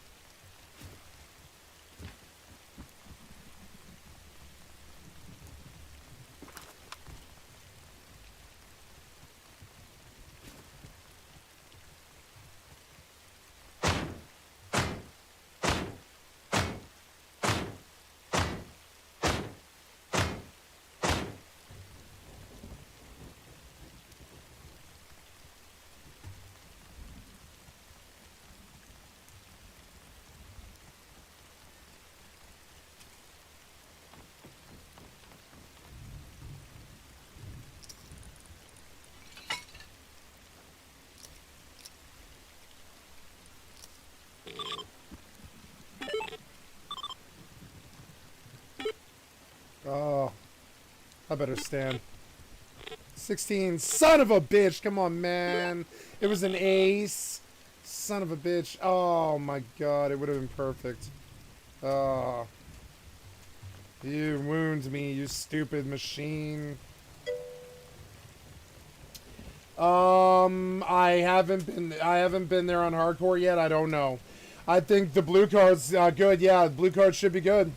Oh, I better stand. 16, son of a bitch. Come on, man. It was an ace. Son of a bitch. Oh, my God. It would have been perfect. Oh. You wound me, you stupid machine. I haven't been there on hardcore yet. I don't know. I think the blue card's good. Yeah, blue card should be good.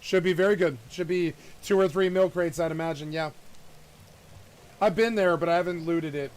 Should be very good. Should be 2 or 3 milk crates, I'd imagine. Yeah. I've been there, but I haven't looted it.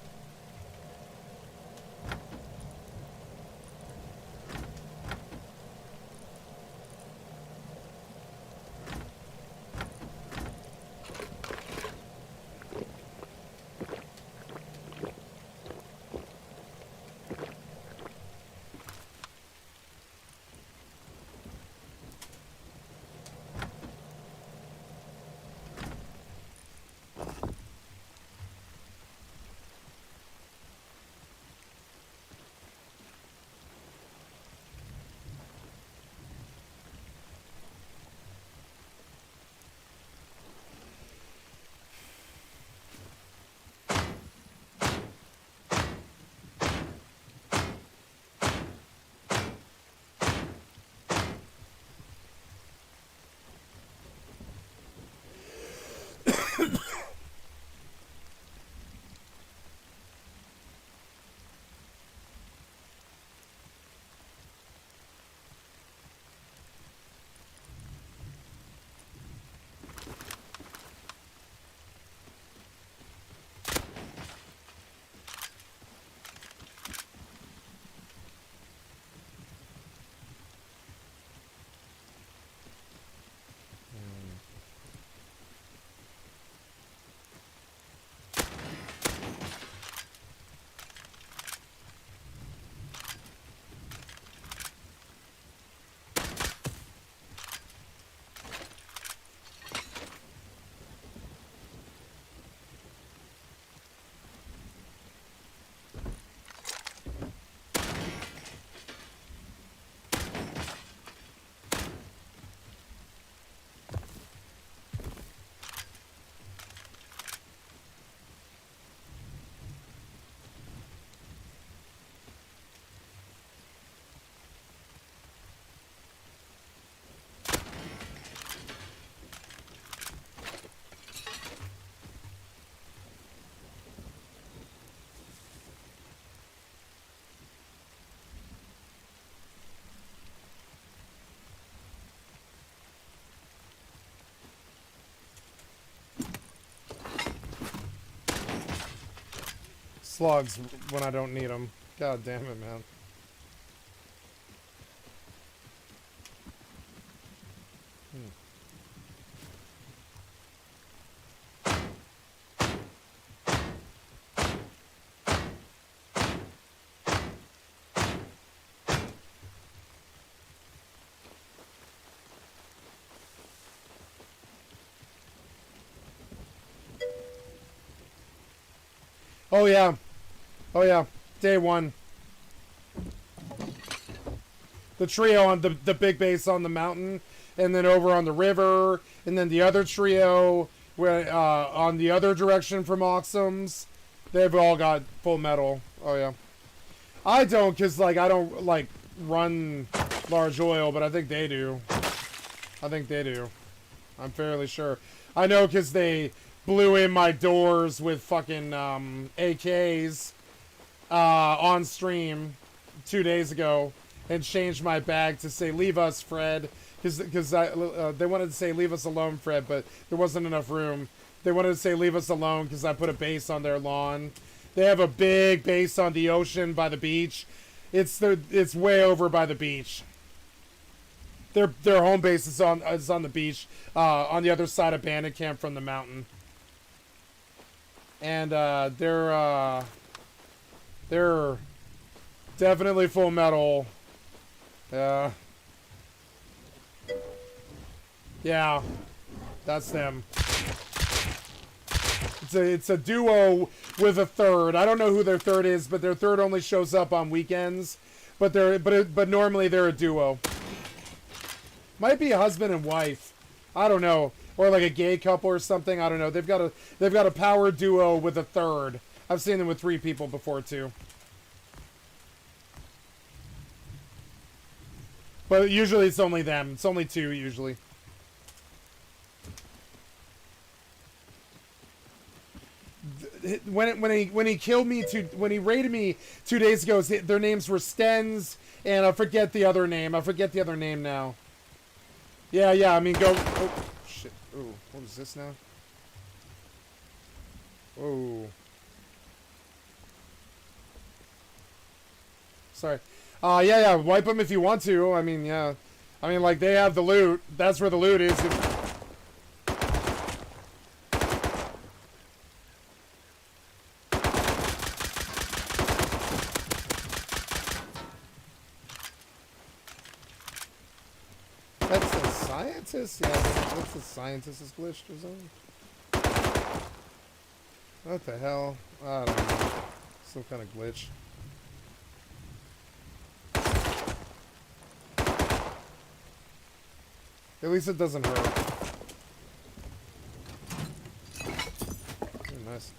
slugs when I don't need them. God damn it, man. Oh yeah. Oh yeah. Day one. The trio on the big base on the mountain, and then over on the river, and then the other trio where on the other direction from Oxums. They've all got full metal. Oh yeah. I don't, cause like I don't like run large oil, but I think they do. I think they do. I'm fairly sure. I know, cause they blew in my doors with fucking AKs on stream 2 days ago, and changed my bag to say "Leave us, Fred," because they wanted to say "Leave us alone, Fred," but there wasn't enough room. They wanted to say "Leave us alone" because I put a base on their lawn. They have a big base on the ocean by the beach. It's way over by the beach. Their home base is on the beach, on the other side of Bandit Camp from the mountain. And they're definitely full metal. Yeah, that's them. It's a duo with a third. I don't know who their third is, but their third only shows up on weekends. But normally they're a duo. Might be a husband and wife. I don't know, or like a gay couple or something. I don't know. They've got a power duo with a third. I've seen them with 3 people before too. But usually it's only them. It's only 2 usually. When he killed me when he raided me 2 days ago, their names were Stens and I forget the other name. I forget the other name now. Yeah. I mean, go. Oh shit. Oh, what is this now? Oh. Sorry. Yeah. Wipe them if you want to. I mean, yeah. I mean, like, they have the loot. That's where the loot is. That's a scientist? Yeah, that's the scientist is glitched or something. What the hell? I don't know. Some kind of glitch. At least it doesn't hurt. Oh, nice.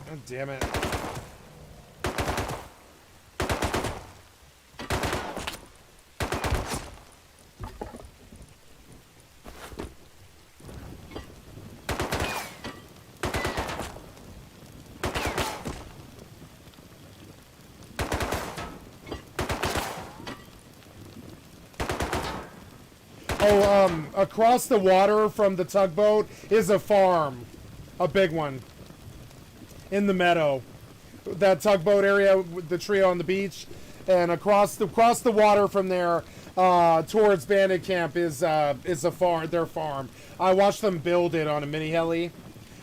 God damn it. Oh, across the water from the tugboat is a farm. A big one. In the meadow. That tugboat area with the trio on the beach. And across the water from there, towards Bandit Camp is a farm, their farm. I watched them build it on a mini heli.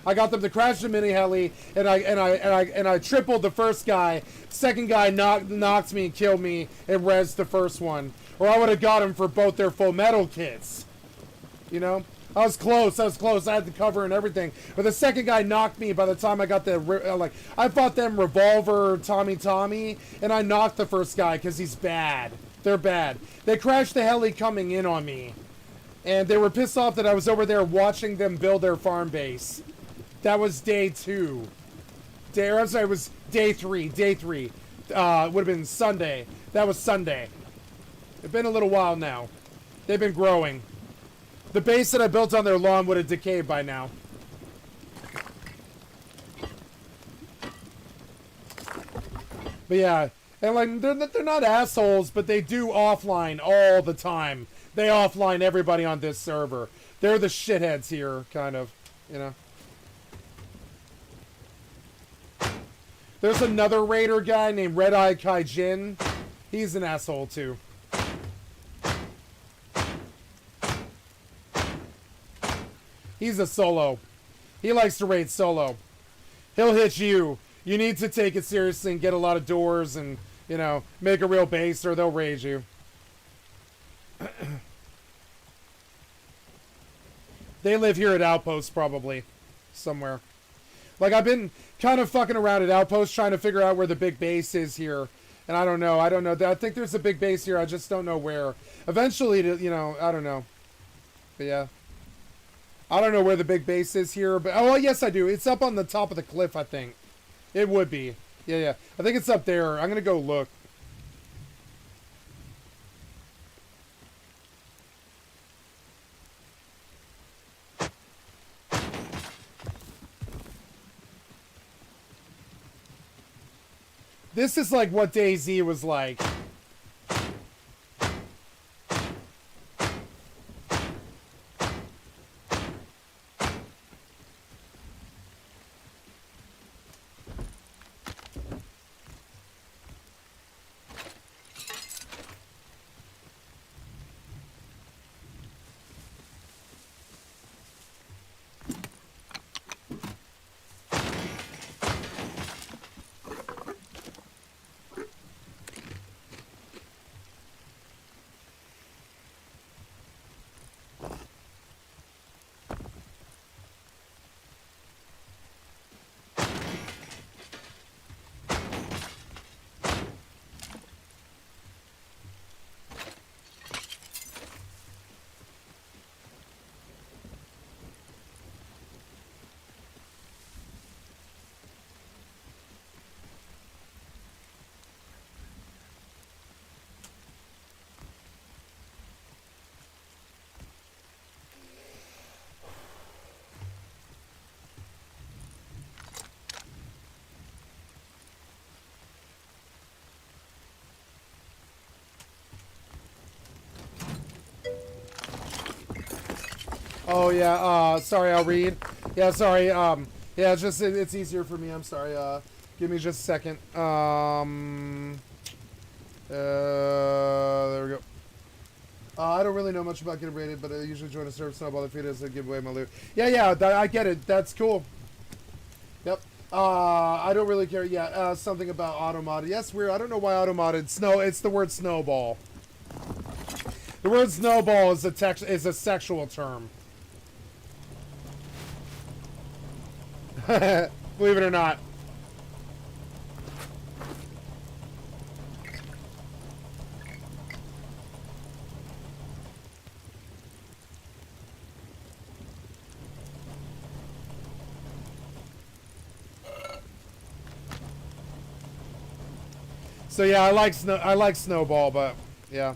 I got them to crash the mini heli, and I tripled the first guy. Second guy knocked me and killed me and rezzed the first one. Or I would have got him for both their full metal kits. You know? I was close. I had the cover and everything. But the second guy knocked me by the time I got the... I fought them Revolver, Tommy, and I knocked the first guy because he's bad. They're bad. They crashed the heli coming in on me. And they were pissed off that I was over there watching them build their farm base. That was day 2. I'm sorry, it was day 3. Day 3. Would have been Sunday. That was Sunday. It's been a little while now. They've been growing. The base that I built on their lawn would have decayed by now. But yeah, and like they're not assholes, but they do offline all the time. They offline everybody on this server. They're the shitheads here, kind of, you know. There's another raider guy named Red Eye Kaijin. He's an asshole too. He's a solo. He likes to raid solo. He'll hit you. You need to take it seriously and get a lot of doors and, you know, make a real base or they'll raid you. They live here at Outpost probably. Somewhere. Like, I've been kind of fucking around at Outpost trying to figure out where the big base is here. And I don't know. I think there's a big base here. I just don't know where. Eventually, you know, I don't know. But yeah. I don't know where the big base is here. But, oh, yes, I do. It's up on the top of the cliff, I think. It would be. Yeah, yeah. I think it's up there. I'm going to go look. This is like what DayZ was like. Oh yeah, sorry, I'll read. Yeah, sorry, yeah, it's just, it's easier for me, I'm sorry, give me just a second. There we go. I don't really know much about getting rated, but I usually join a server snowball if it is and give away my loot. Yeah, yeah, I get it, that's cool. Yep. I don't really care, yeah, something about auto-modded. Yes, weird, I don't know why auto-modded. It's the word snowball. The word snowball is a sexual term. Believe it or not. So yeah, I like snowball, but yeah.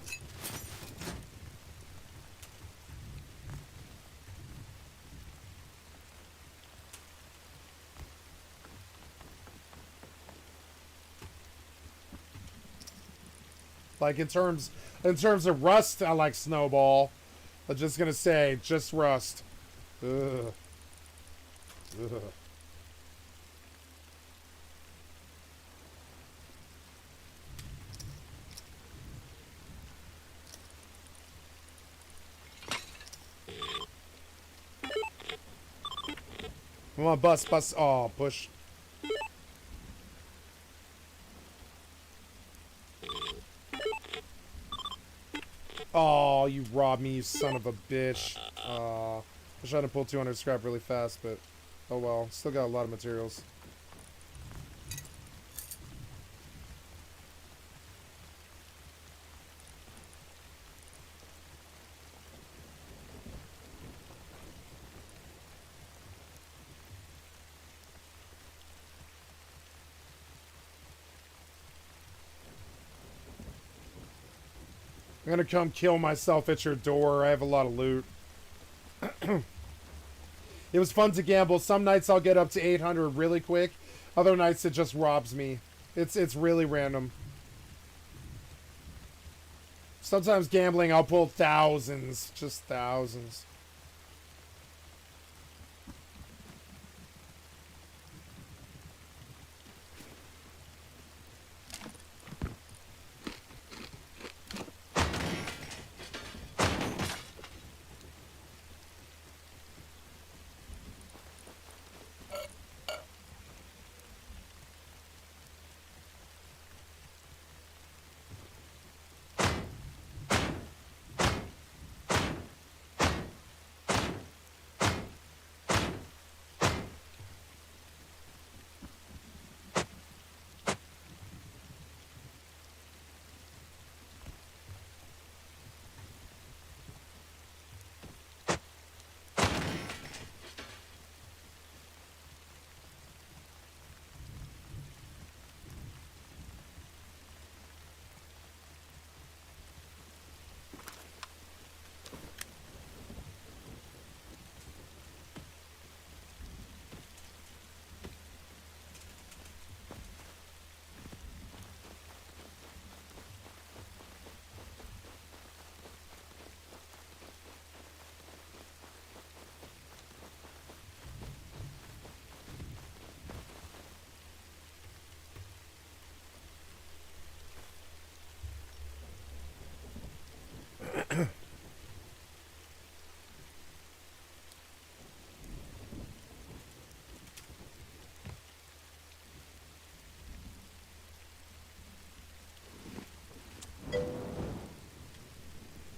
Like in terms of Rust, I like Snowball. I'm just gonna say, just Rust. Ugh. Ugh. Come on, bus. Oh, push. Oh, you robbed me, you son of a bitch. I was trying to pull 200 scrap really fast, but oh well. Still got a lot of materials. I'm gonna come kill myself at your door. I have a lot of loot. It was fun to gamble. Some nights I'll get up to 800 really quick. Other nights it just robs me. It's really random. Sometimes gambling, I'll pull thousands, just thousands.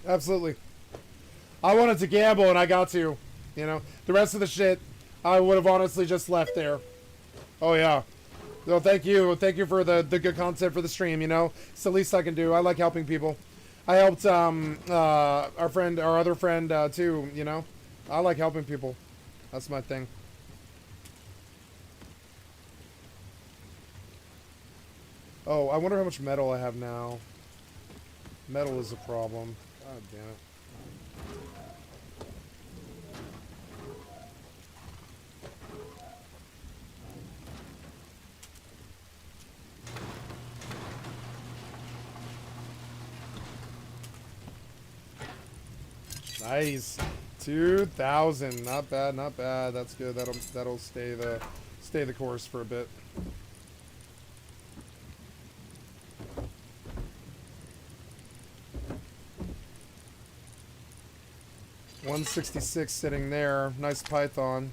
Absolutely. I wanted to gamble and I got to. You know, the rest of the shit, I would have honestly just left there. Oh yeah. Well, thank you. Thank you for the good content for the stream, you know. It's the least I can do. I like helping people. I helped our other friend too, you know. I like helping people. That's my thing. Oh, I wonder how much metal I have now. Metal is a problem. God damn it. Nice. 2,000. Not bad, not bad. That's good. That'll stay the course for a bit. $166 sitting there. Nice Python.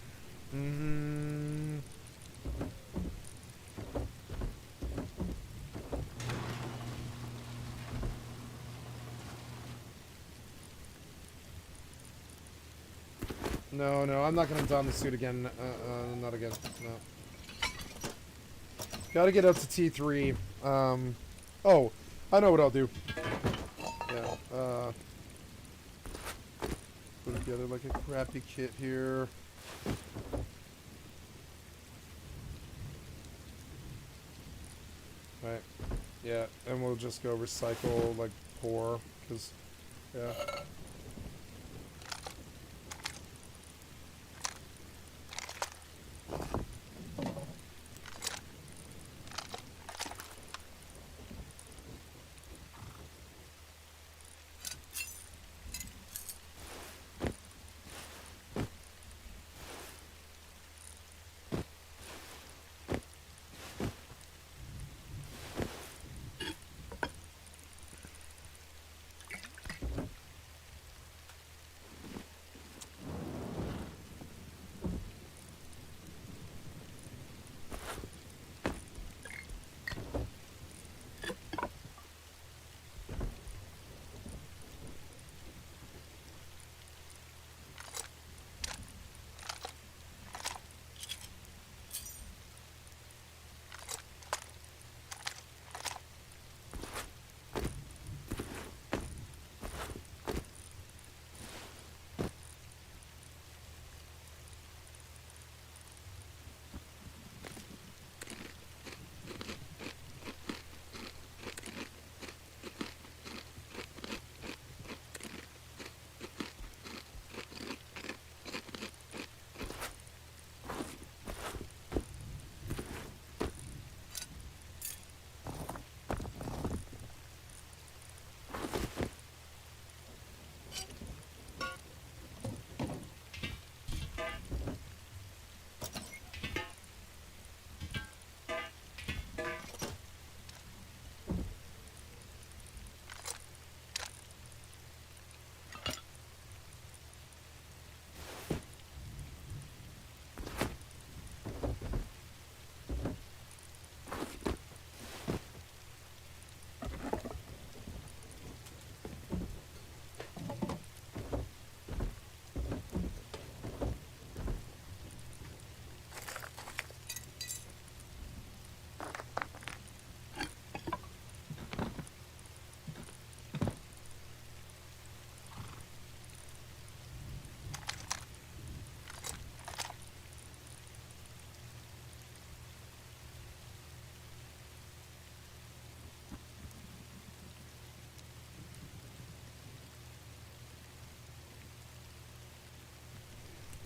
No, I'm not gonna don the suit again. Not again. No. Gotta get up to T3. Oh, I know what I'll do. Yeah. Put together like a crappy kit here. Right. Yeah, and we'll just go recycle like poor, cause yeah.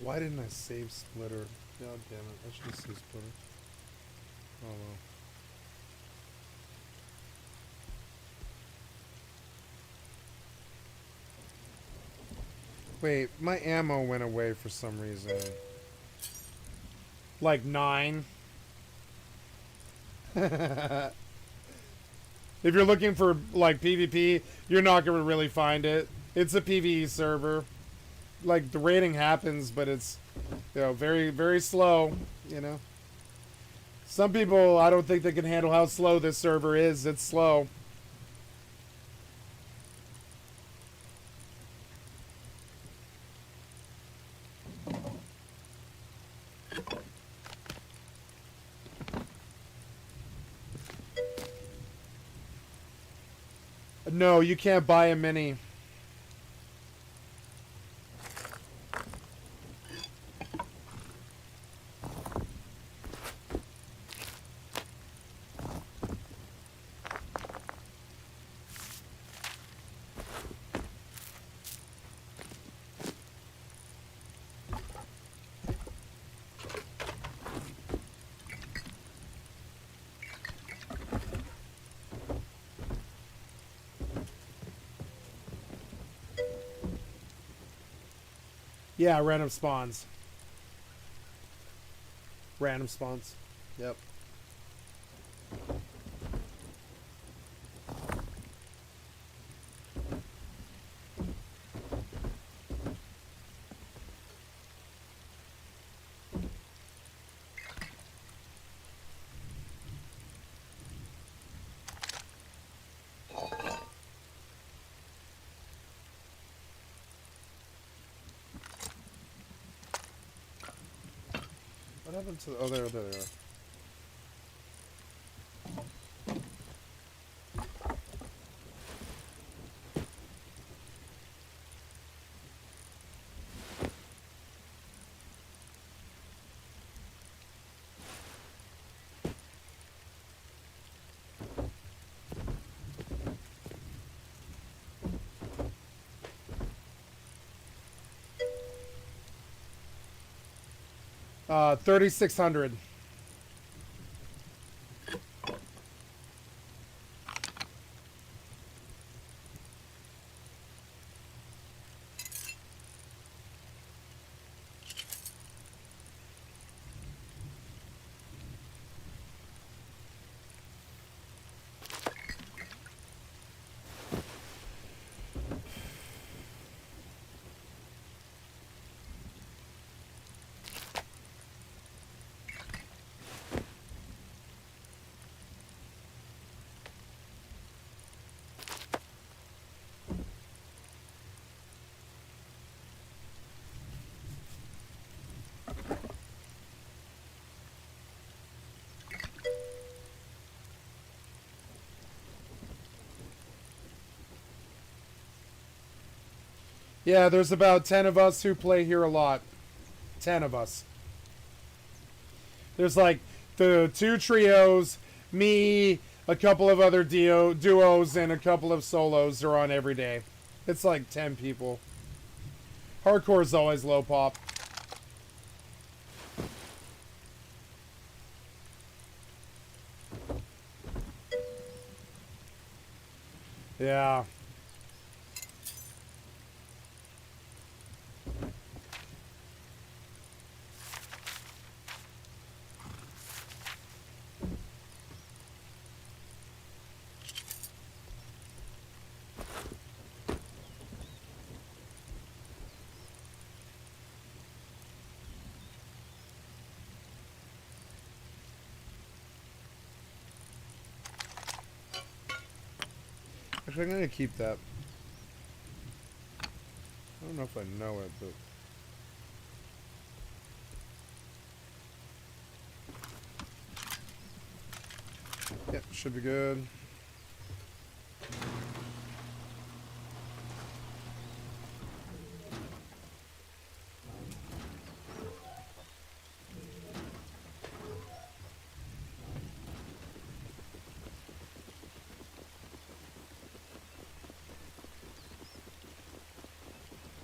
Why didn't I save Splitter? God damn it. I should have saved Splitter. Oh well. Wait, my ammo went away for some reason. Like 9. If you're looking for like PvP, you're not gonna really find it. It's a PvE server. Like the rating happens, but it's, you know, very, very slow, you know. Some people, I don't think they can handle how slow this server is. It's slow. No, you can't buy a mini. Yeah, random spawns. Random spawns. Yep. What happened to... Oh, there they are. Uh, 3,600. Yeah, there's about 10 of us who play here a lot. 10 of us. There's like the 2 trios, me, a couple of other duos, and a couple of solos are on every day. It's like 10 people. Hardcore is always low pop. Yeah. Actually, I'm gonna keep that. I don't know if I know it, but... Yep, should be good.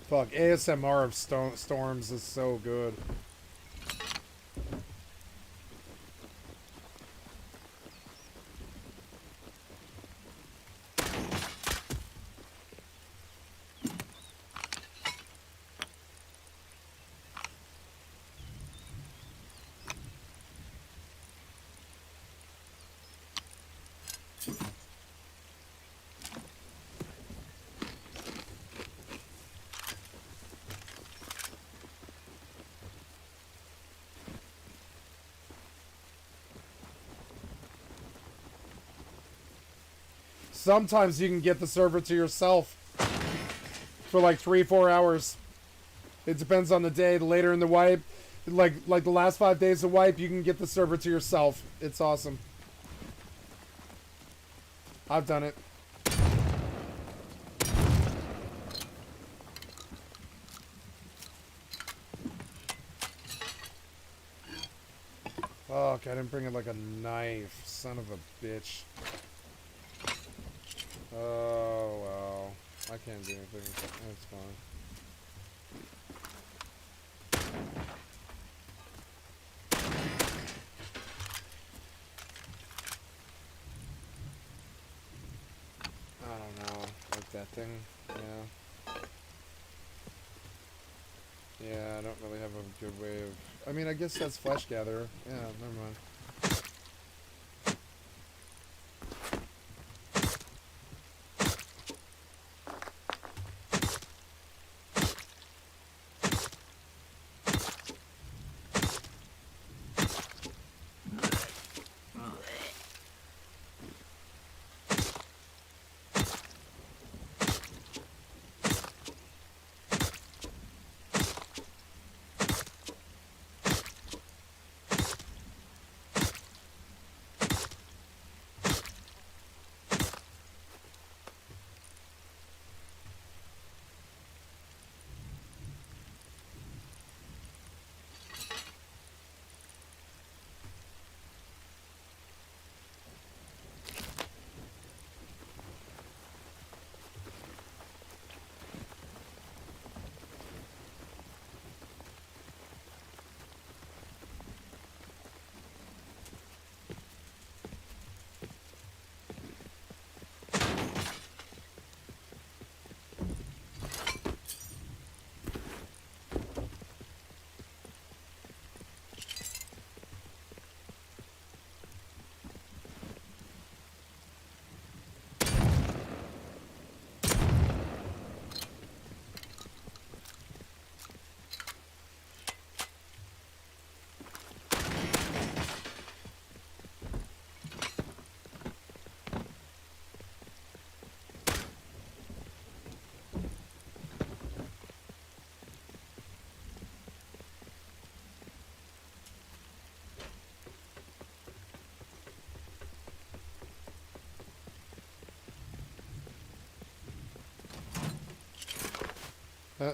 Fuck, ASMR of storms is so good. Sometimes you can get the server to yourself for like 3-4 hours. It depends on the day. The later in the wipe, like the last 5 days of wipe, you can get the server to yourself. It's awesome. I've done it. Fuck, I didn't bring it like a knife. Son of a bitch. Oh, wow. I can't do anything. That's fine. I don't know. Like that thing? Yeah. Yeah, I don't really have a good way of... I mean, I guess that's Flesh Gatherer. Yeah, never mind.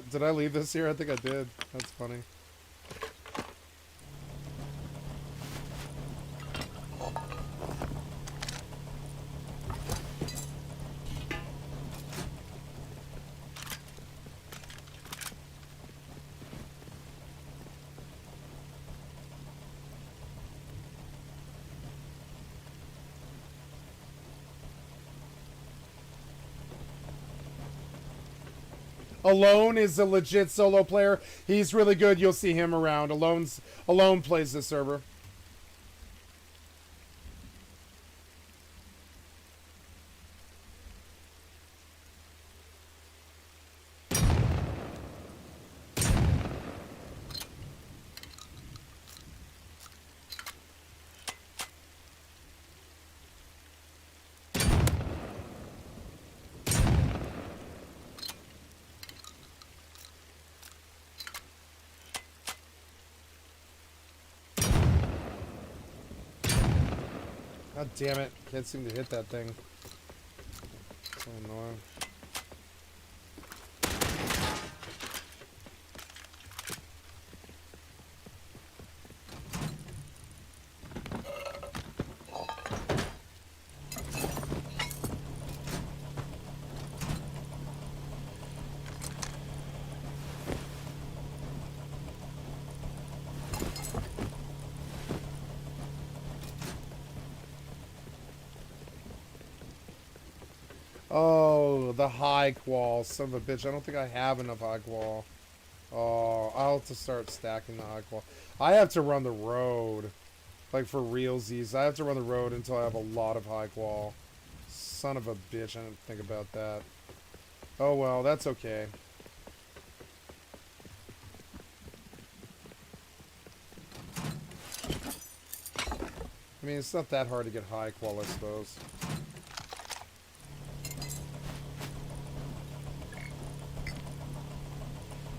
Did I leave this here? I think I did. That's funny. Alone is a legit solo player. He's really good. You'll see him around. Alone plays this server. God damn it. Can't seem to hit that thing. So annoying. Oh, the high qual. Son of a bitch. I don't think I have enough high qual. Oh, I'll have to start stacking the high qual. I have to run the road. Like, for realsies. I have to run the road until I have a lot of high qual. Son of a bitch. I didn't think about that. Oh, well. That's okay. I mean, it's not that hard to get high qual, I suppose.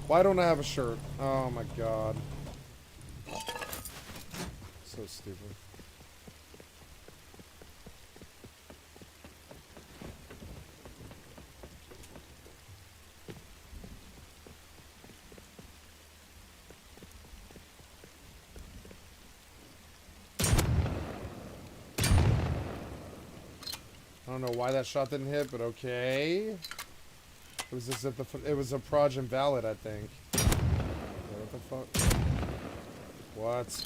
Why don't I have a shirt? Oh my god. So stupid. I don't know why that shot didn't hit, but okay. It was as if it was a proj invalid, I think. What the fuck? What?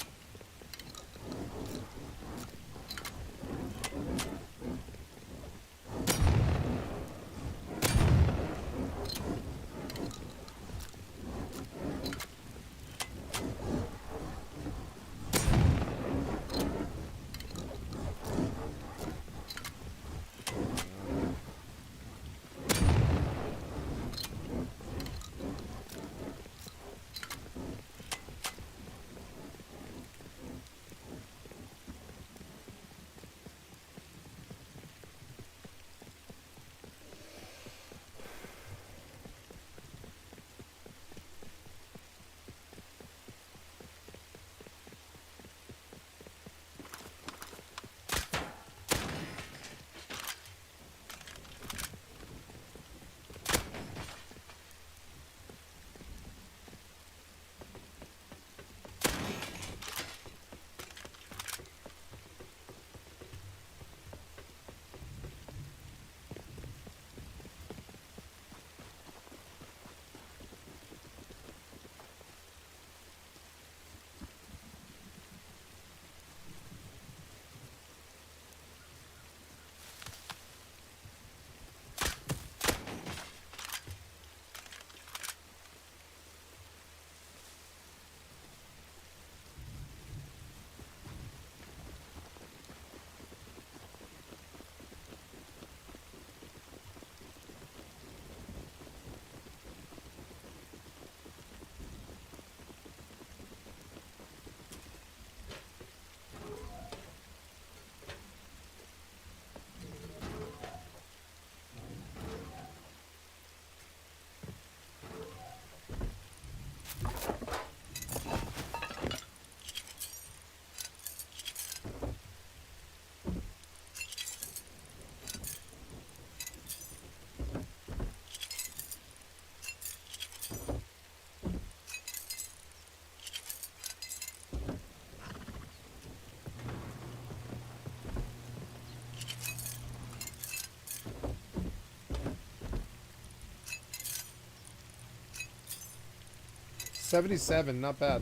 $77, not bad.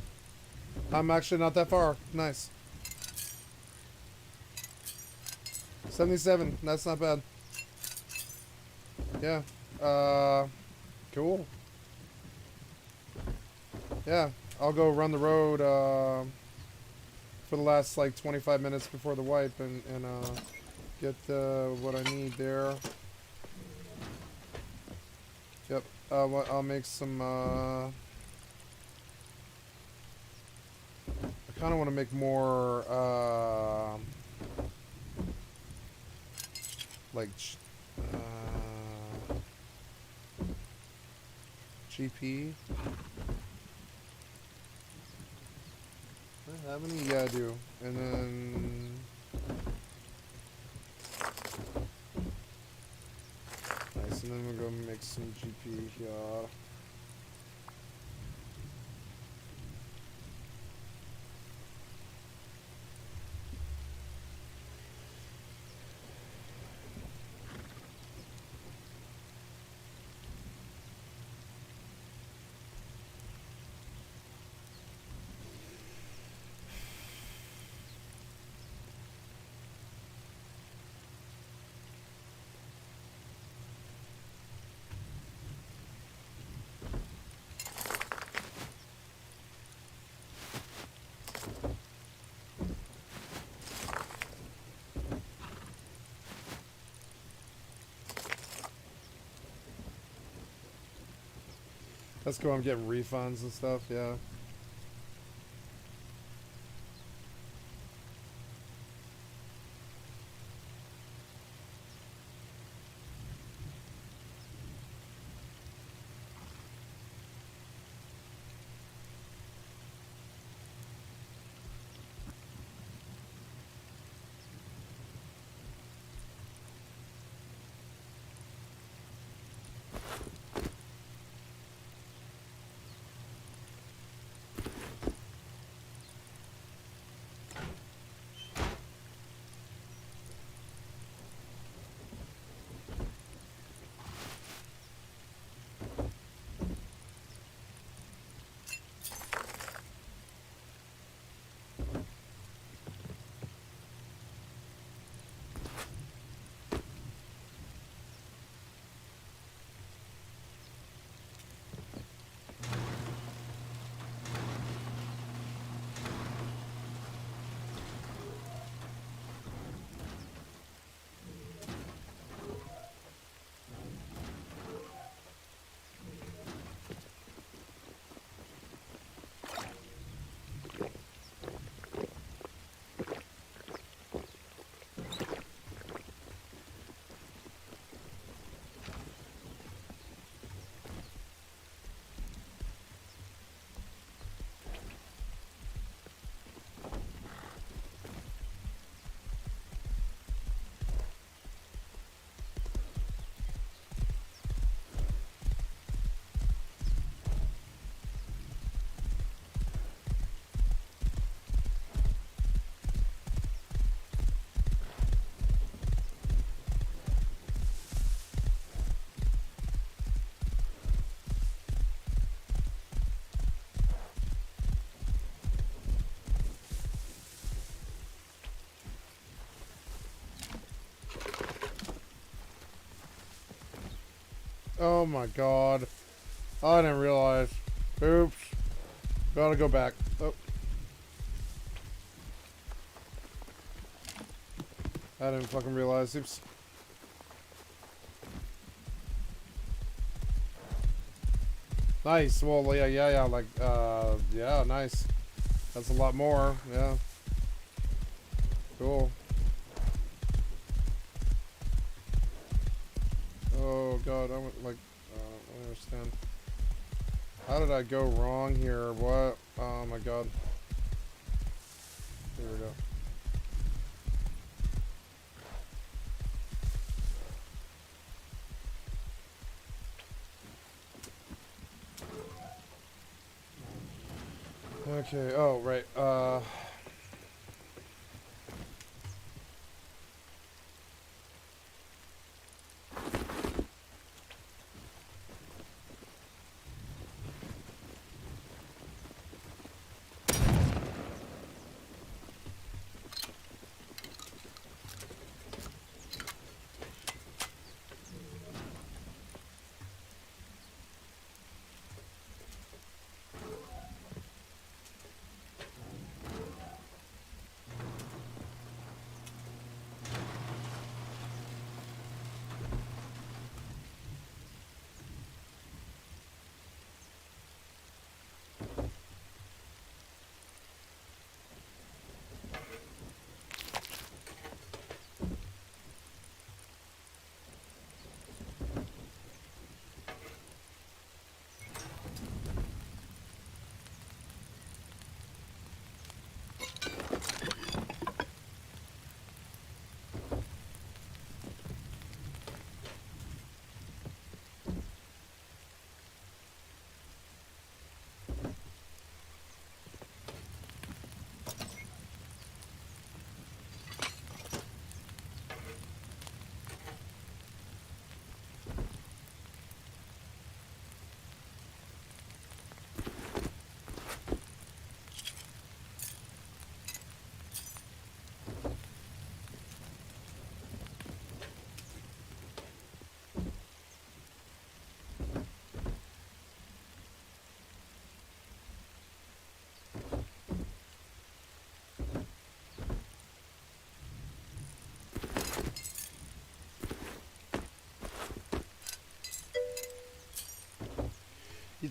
I'm actually not that far. Nice. 77, that's not bad. Yeah. Cool. Yeah, I'll go run the road, for the last, like, 25 minutes before the wipe and get, what I need there. Yep, I'll make some, I kind of want to make more, like, GP. Do I have any? Yeah, I do. And then... Nice, and then we'll go make some GP here. That's cool. I'm getting refunds and stuff. Yeah. Oh my god. I didn't realize. Oops. Gotta go back. Oh. I didn't fucking realize. Oops. Nice. Well, yeah. Like, yeah, nice. That's a lot more. Yeah. Cool. Oh god, I don't understand. How did I go wrong here? What? Oh my god. Here we go. Okay, oh right,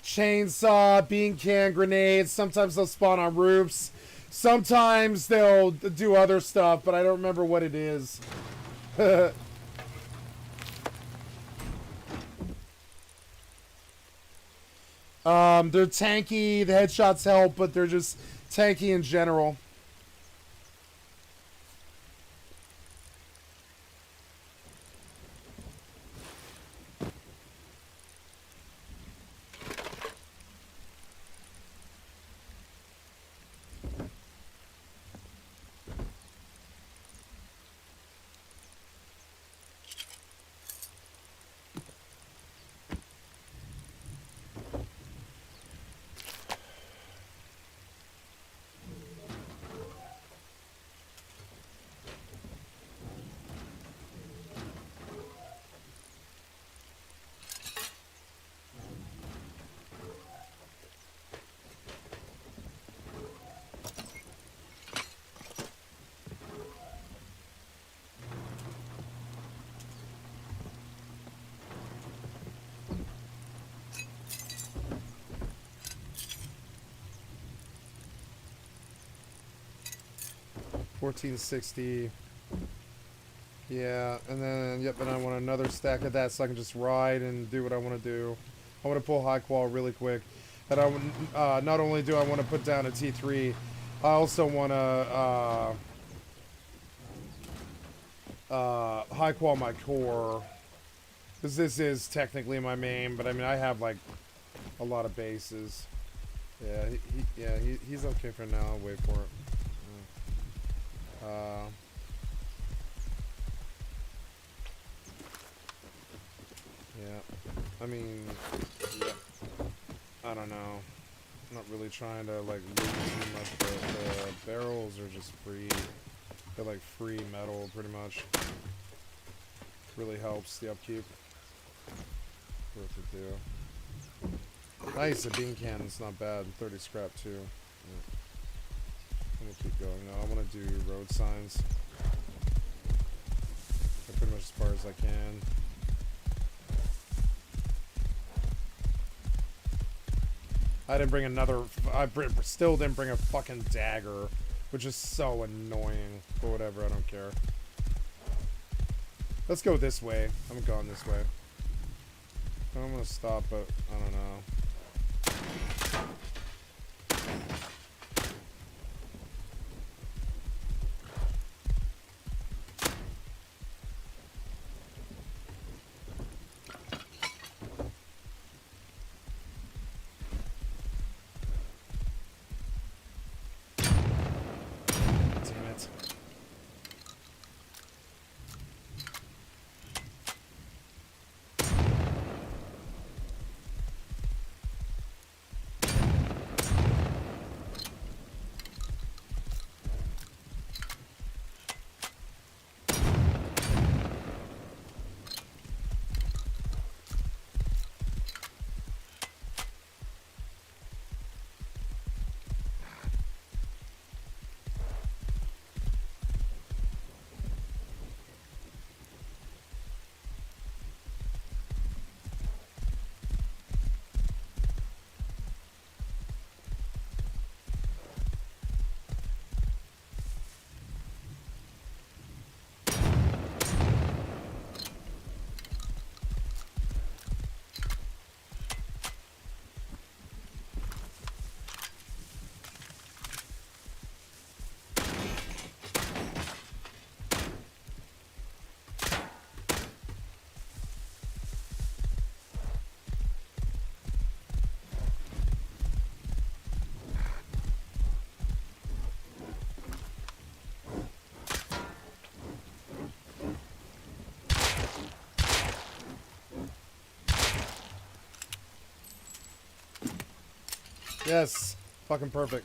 chainsaw, bean can, grenades. Sometimes they'll spawn on roofs. Sometimes they'll do other stuff, but I don't remember what it is. They're tanky. The headshots help, but they're just tanky in general. $14.60. Yeah, and then yep, and I want another stack of that so I can just ride and do what I want to do. I want to pull high qual really quick, and I not only do I want to put down a T3, I also want to high qual my core, because this is technically my main, but I mean I have like a lot of bases. Yeah, he's okay for now. I'll wait for it. Yeah, I mean, yeah, I don't know. I'm not really trying to like loot too much, but the barrels are just free. They're like free metal, pretty much. Really helps the upkeep. Worth it do. Nice, a bean cannon's not bad. 30 scrap too. Yeah. I'm gonna keep going now. I want to do road signs. Pretty much as far as I can. I didn't bring another. Still didn't bring a fucking dagger, which is so annoying. But whatever, I don't care. Let's go this way. I'm going this way. I'm gonna stop, but I don't know. Yes, fucking perfect.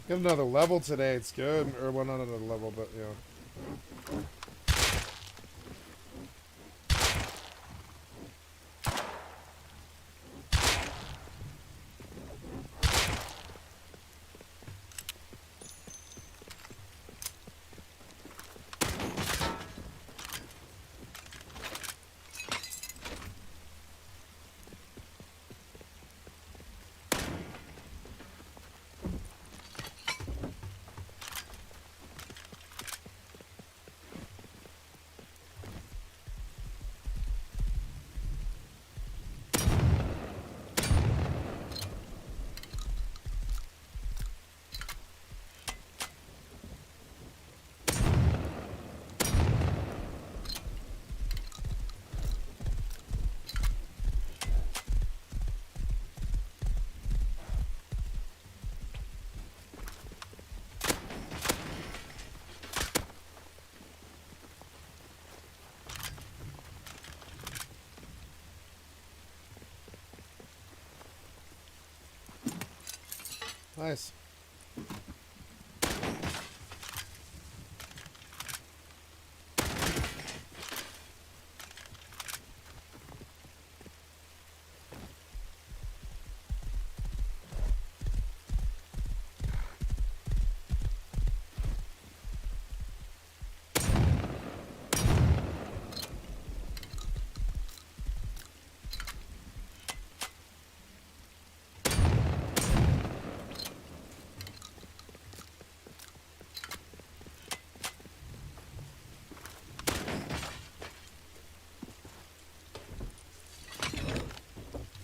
Get another level today. It's good. Or well, not another level, but you know. Nice.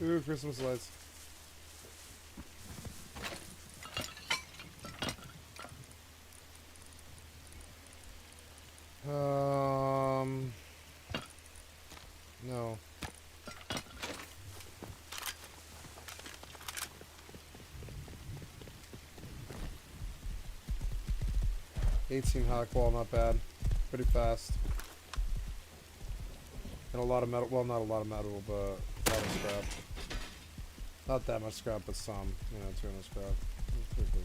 Ooh, Christmas lights. No. $18 hot wall, not bad. Pretty fast. And a lot of metal. Well, not a lot of metal, but a lot of scrap. Not that much scrap, but some. You know, 200 scrap. It's pretty good.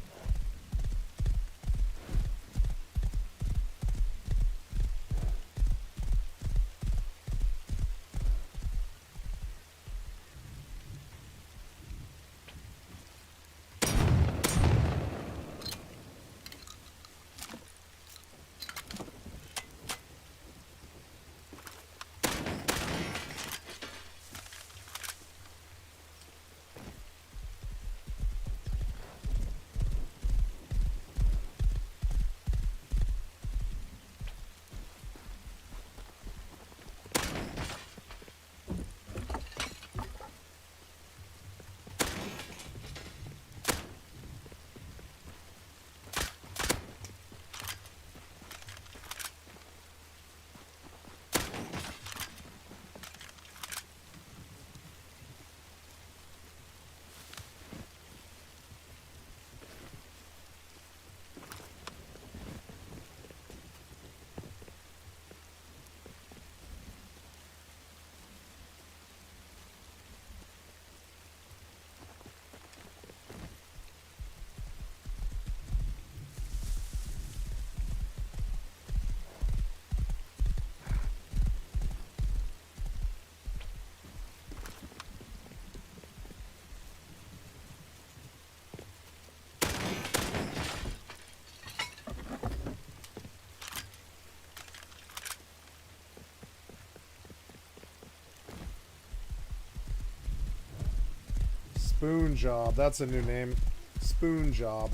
Spoon Job. That's a new name. Spoon Job.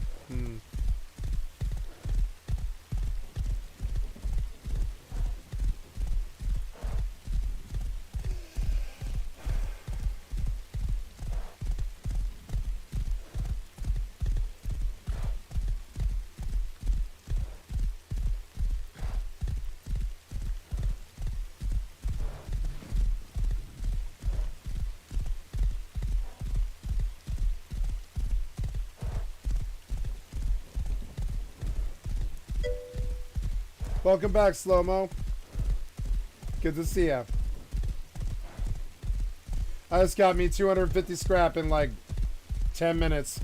Welcome back, Slow-Mo. Good to see ya. I just got me 250 scrap in like 10 minutes.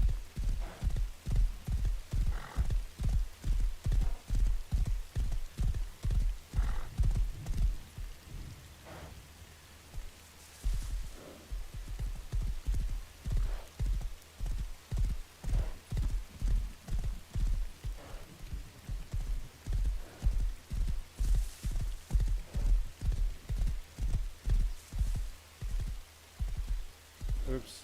Oops.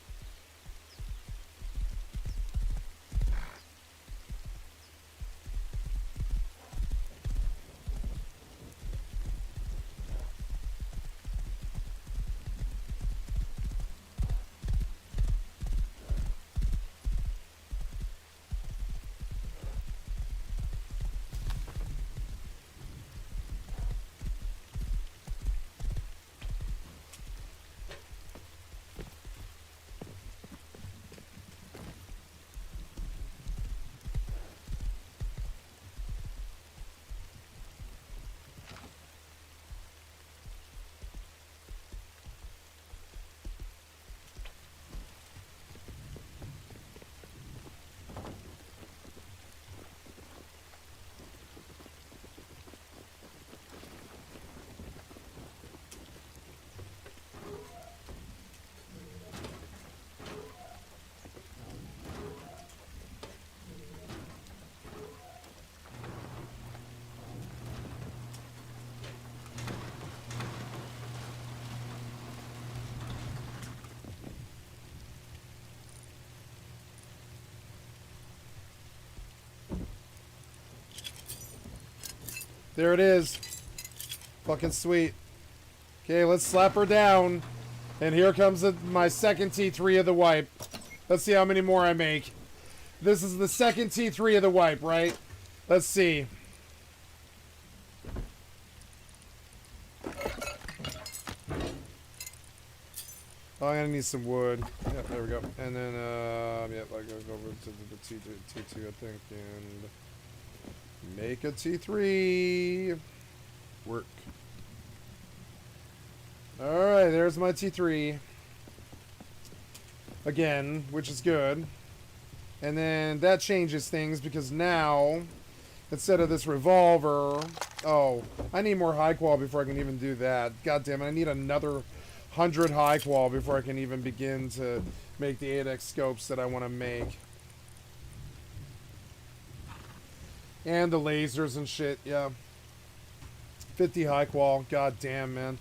There it is. Fucking sweet. Okay, let's slap her down. And here comes my second T3 of the wipe. Let's see how many more I make. This is the second T3 of the wipe, right? Let's see. Oh, I'm gonna need some wood. Yep, there we go. And then, yep, I go over to the T2, I think, and make a T3. Work. Alright, there's my T3. Again, which is good. And then that changes things because now, instead of this revolver... Oh, I need more high qual before I can even do that. God damn it, I need another 100 high qual before I can even begin to make the 8x scopes that I want to make. And the lasers and shit, yeah. 50 high qual, god damn, man.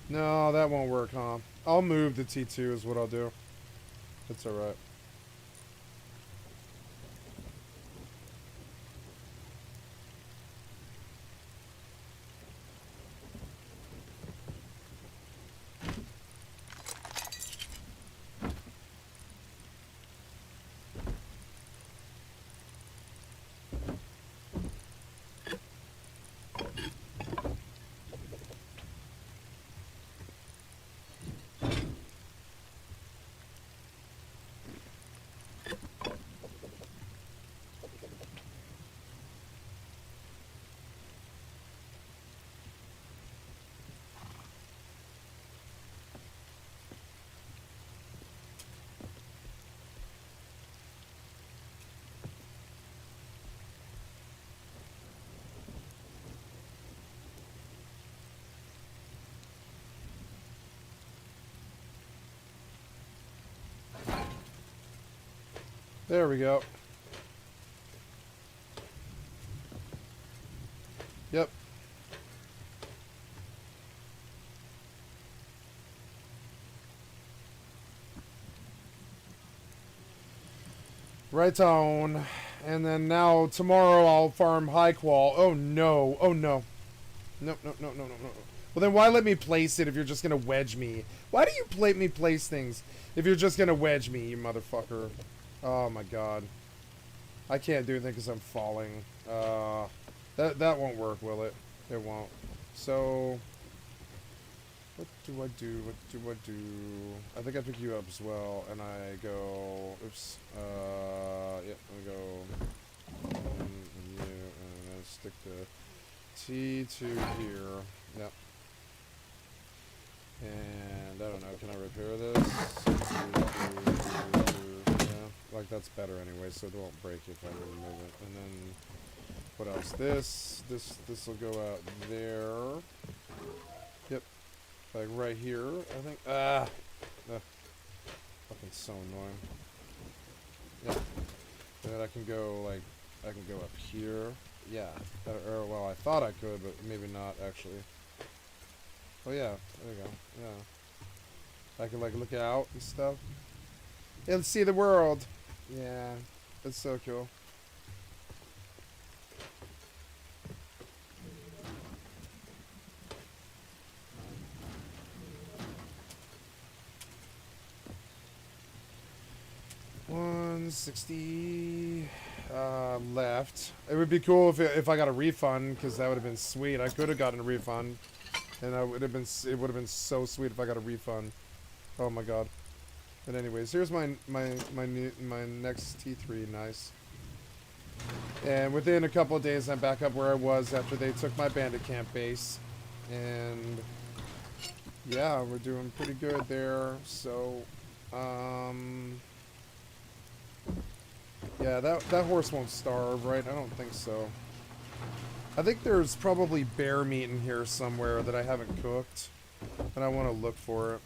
No, that won't work, huh? I'll move to T2 is what I'll do. That's alright. There we go. Yep. Right on. And then now tomorrow I'll farm high qual. Oh no. Oh no. No, no, no, no, no, no. Well then why let me place it if you're just gonna wedge me? Why do you let me place things if you're just gonna wedge me, you motherfucker? Oh my god. I can't do anything because I'm falling. That won't work, will it? It won't. So... What do I do? What do I do? I think I pick you up as well, and I go. Oops. Yep. I go. And you, and I stick the T to here. Yep. And I don't know. Can I repair this? Yeah. Like that's better anyway, so it won't break if I remove it. And then what else? This will go out there. Yep. Like right here, I think. Fucking so annoying. Yep. And then I can go like, I can go up here. Yeah. Or well, I thought I could, but maybe not actually. Oh yeah, there you go. Yeah. I can like look out and stuff. And see the world. Yeah. It's so cool. $160 left. It would be cool if I got a refund, because that would have been sweet. I could have gotten a refund, and it would have been so sweet if I got a refund. Oh my god. But anyways, here's my next T3. Nice. And within a couple of days, I'm back up where I was after they took my bandit camp base, and yeah, we're doing pretty good there. So, yeah, that horse won't starve, right? I don't think so. I think there's probably bear meat in here somewhere that I haven't cooked, and I want to look for it.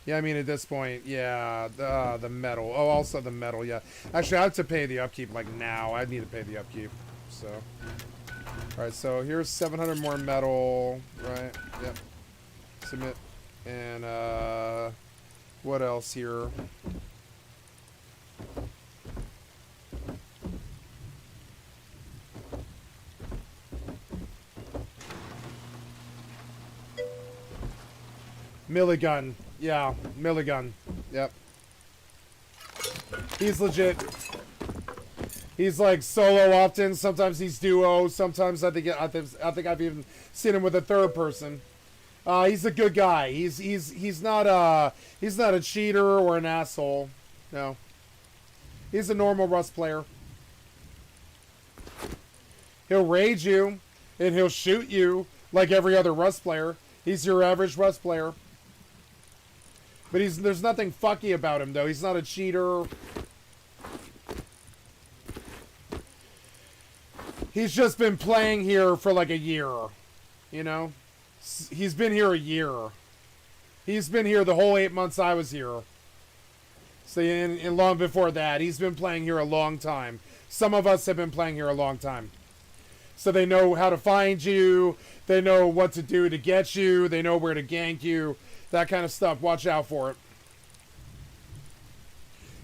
Yeah, I mean, at this point, yeah, the metal. Oh, also the metal, yeah. Actually, I have to pay the upkeep, like, now. I need to pay the upkeep, so. Alright, so here's 700 more metal, right? Yep. Submit. And, what else here? Milligun. Yeah, Milligun. Yep. He's legit. He's like solo often. Sometimes he's duo. Sometimes I think I've even seen him with a third person. He's a good guy. He's not a cheater or an asshole. No. He's a normal Rust player. He'll rage you, and he'll shoot you like every other Rust player. He's your average Rust player. But there's nothing fucky about him, though. He's not a cheater. He's just been playing here for like a year. You know? He's been here a year. He's been here the whole 8 months I was here. So, and long before that, he's been playing here a long time. Some of us have been playing here a long time. So they know how to find you. They know what to do to get you. They know where to gank you. That kind of stuff. Watch out for it.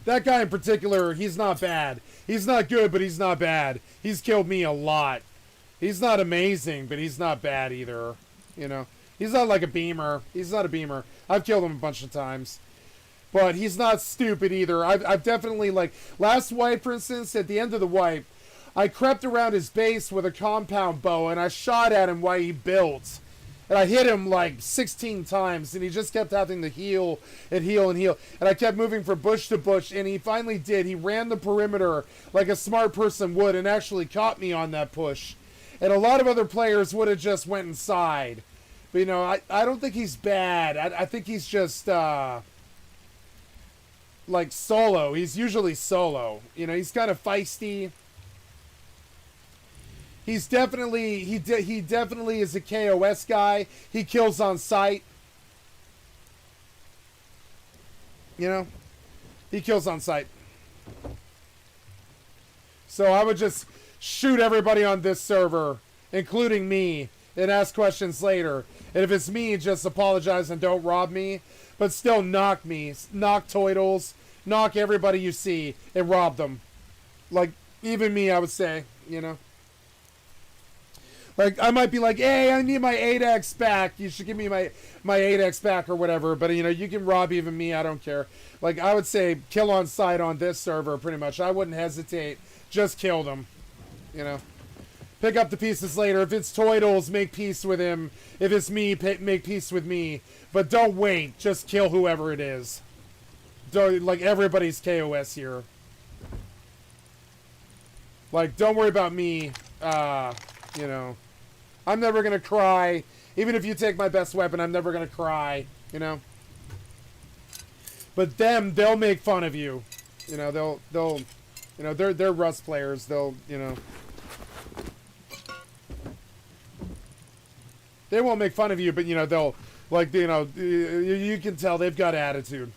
That guy in particular, he's not bad. He's not good, but he's not bad. He's killed me a lot. He's not amazing, but he's not bad either. You know? He's not like a beamer. He's not a beamer. I've killed him a bunch of times. But he's not stupid either. I've definitely, like, last wipe, for instance, at the end of the wipe, I crept around his base with a compound bow, and I shot at him while he built. And I hit him like 16 times, and he just kept having to heal and heal and heal. And I kept moving from bush to bush, and he finally did. He ran the perimeter like a smart person would and actually caught me on that push. And a lot of other players would have just went inside. But, you know, I don't think he's bad. I think he's just, like, solo. He's usually solo. You know, he's kind of feisty. He's definitely, he definitely is a KOS guy. He kills on sight. You know? He kills on sight. So I would just shoot everybody on this server, including me, and ask questions later. And if it's me, just apologize and don't rob me. But still knock me. Knock Toidles. Knock everybody you see and rob them. Like, even me, I would say, you know? Like, I might be like, hey, I need my 8x back. You should give me my 8x back or whatever. But, you know, you can rob even me. I don't care. Like, I would say kill on sight on this server, pretty much. I wouldn't hesitate. Just kill them. You know? Pick up the pieces later. If it's Toidles, make peace with him. If it's me, make peace with me. But don't wait. Just kill whoever it is. Don't, like, everybody's KOS here. Like, don't worry about me. You know. I'm never gonna cry. Even if you take my best weapon, I'm never gonna cry. You know? But they'll make fun of you. You know, they'll, you know, they're Rust players. They'll, you know. They won't make fun of you, but, you know, they'll, like, you know, you can tell they've got attitude.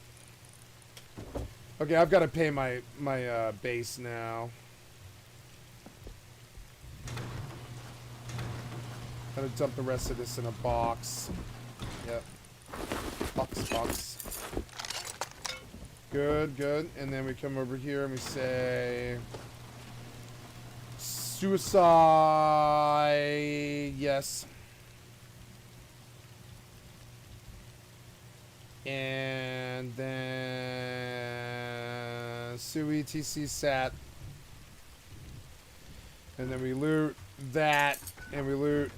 Okay, I've got to pay my base now. Gotta dump the rest of this in a box. Yep. Box. Good, good. And then we come over here and we say... Suicide... Yes. And then... Sui TC Sat. And then we loot that. And we loot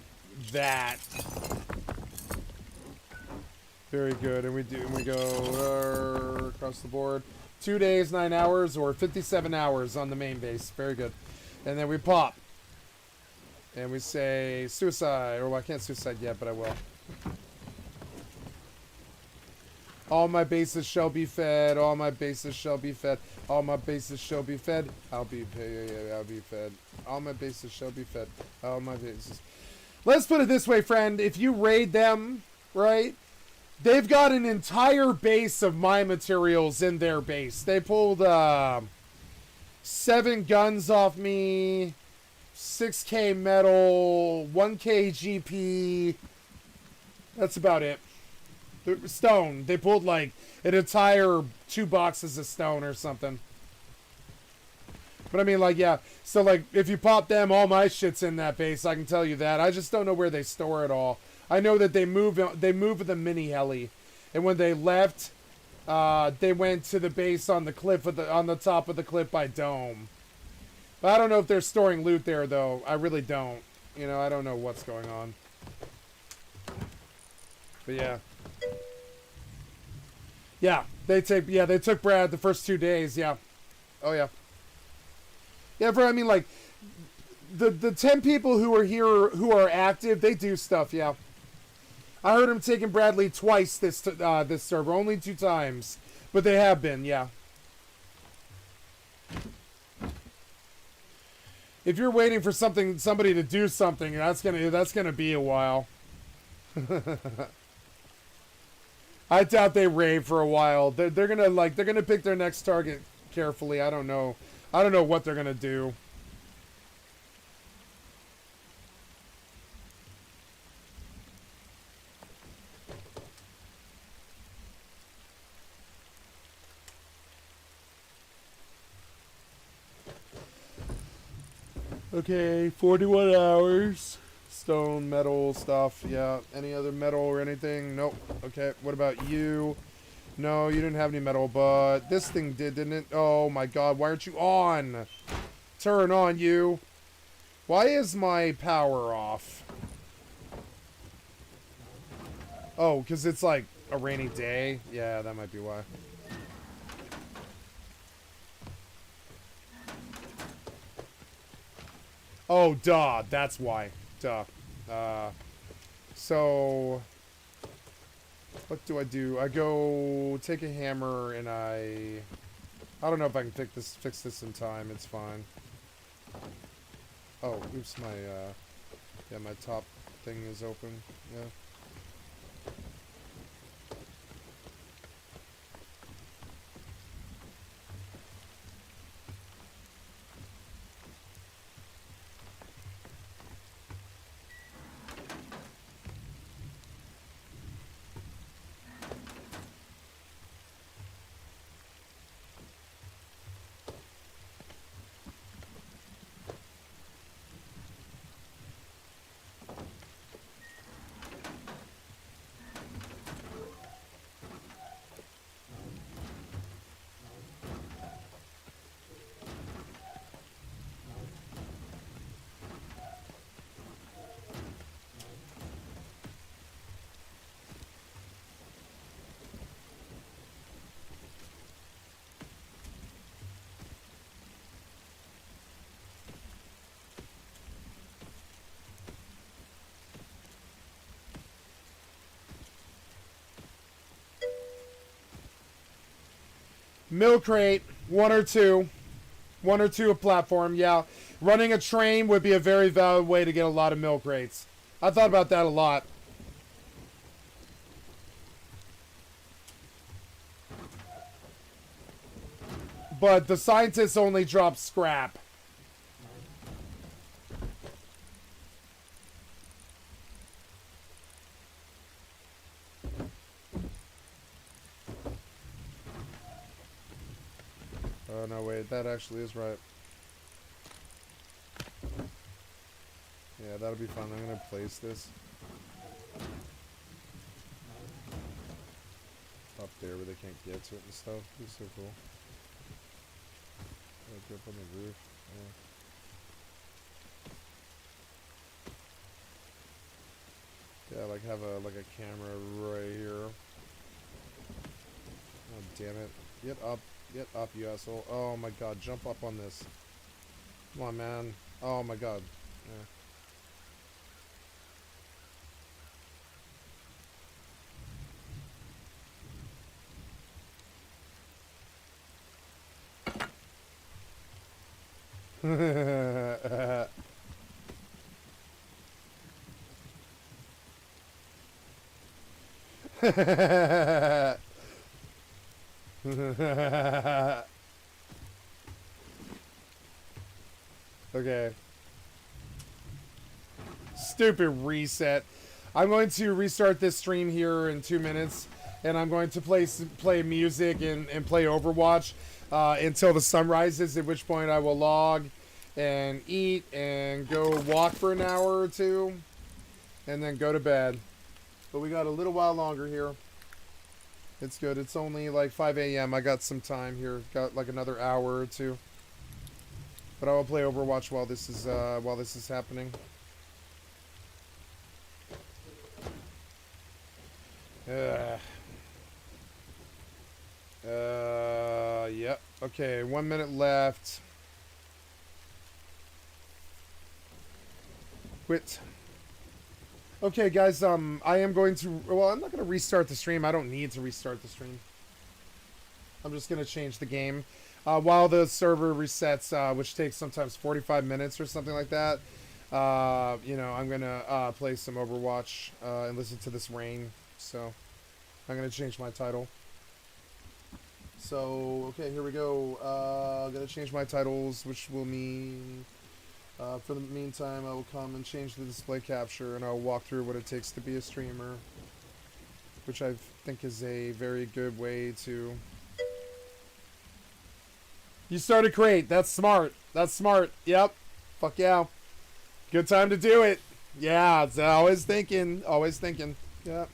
that. Very good. And we go across the board. 2 days, 9 hours, or 57 hours on the main base. Very good. And then we pop. And we say suicide. Or well, I can't suicide yet, but I will. All my bases shall be fed. All my bases shall be fed. All my bases shall be fed. I'll be fed. All my bases shall be fed. All my bases. Let's put it this way, friend. If you raid them, right? They've got an entire base of my materials in their base. They pulled 7 guns off me, 6K metal, 1K GP. That's about it. Stone. They pulled like an entire 2 boxes of stone or something. But I mean, like, yeah. So, like, if you pop them, all my shit's in that base. I can tell you that. I just don't know where they store it all. I know that they move with the mini heli, and when they left, they went to the base on the cliff on the top of the cliff by Dome. But I don't know if they're storing loot there, though. I really don't. You know, I don't know what's going on. But yeah. Yeah, they took Brad the first 2 days, yeah. Oh yeah. Yeah, I mean, like, the 10 people who are here who are active, they do stuff, yeah. I heard him taking Bradley twice this server, only 2 times. But they have been, yeah. If you're waiting for somebody to do something, that's gonna be a while. I doubt they rave for a while. They're gonna pick their next target carefully. I don't know what they're gonna do. Okay, 41 hours. Stone, metal, stuff. Yeah. Any other metal or anything? Nope. Okay. What about you? No, you didn't have any metal, but this thing did, didn't it? Oh my god, why aren't you on? Turn on, you. Why is my power off? Oh, because it's like a rainy day? Yeah, that might be why. Oh, duh. That's why. Duh. So... What do? I go take a hammer and I don't know if I can fix this in time. It's fine. Oh, oops, my top thing is open. Yeah. Milk crate, one or two a platform. Yeah, running a train would be a very valid way to get a lot of milk crates. I thought about that a lot. But the scientists only drop scrap. Oh, no, wait. That actually is right. Yeah, that'll be fun. I'm going to place this up there where they can't get to it and stuff. It's so cool. Like up on the roof. Yeah. Yeah, like have a camera right here. Oh, damn it. Get up. Get up, you asshole. Oh my god, jump up on this. Come on, man. Oh my god. Yeah. Okay. Stupid reset. I'm going to restart this stream here in 2 minutes, and I'm going to play music and play Overwatch until the sun rises, at which point I will log and eat and go walk for an hour or two, and then go to bed. But we got a little while longer here. It's good. It's only like 5 a.m. I got some time here. Got like another hour or two. But I will play Overwatch while this is happening. Yep. Okay, 1 minute left. Quit. Okay, guys, I am going to... Well, I'm not going to restart the stream. I don't need to restart the stream. I'm just going to change the game. While the server resets, which takes sometimes 45 minutes or something like that, you know, I'm going to play some Overwatch and listen to this rain. So, I'm going to change my title. So, okay, here we go. I'm going to change my titles, which will mean... for the meantime, I will come and change the display capture, and I'll walk through what it takes to be a streamer, which I think is a very good way to... You started great. That's smart. That's smart. Yep. Fuck yeah. Good time to do it. Yeah, it's always thinking. Always thinking. Yeah.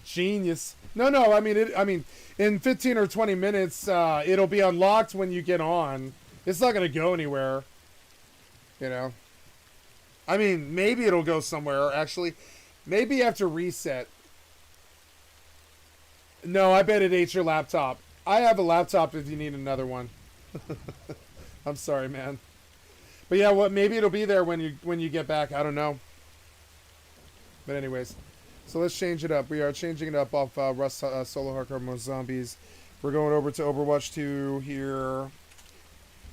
Genius. No, I mean, in 15 or 20 minutes, it'll be unlocked when you get on. It's not going to go anywhere. You know? I mean, maybe it'll go somewhere, actually. Maybe after reset. No, I bet it ate your laptop. I have a laptop if you need another one. I'm sorry, man. But yeah, well, maybe it'll be there when you get back. I don't know. But anyways. So let's change it up. We are changing it up off Rust Solo Hardcore More Zombies. We're going over to Overwatch 2 here.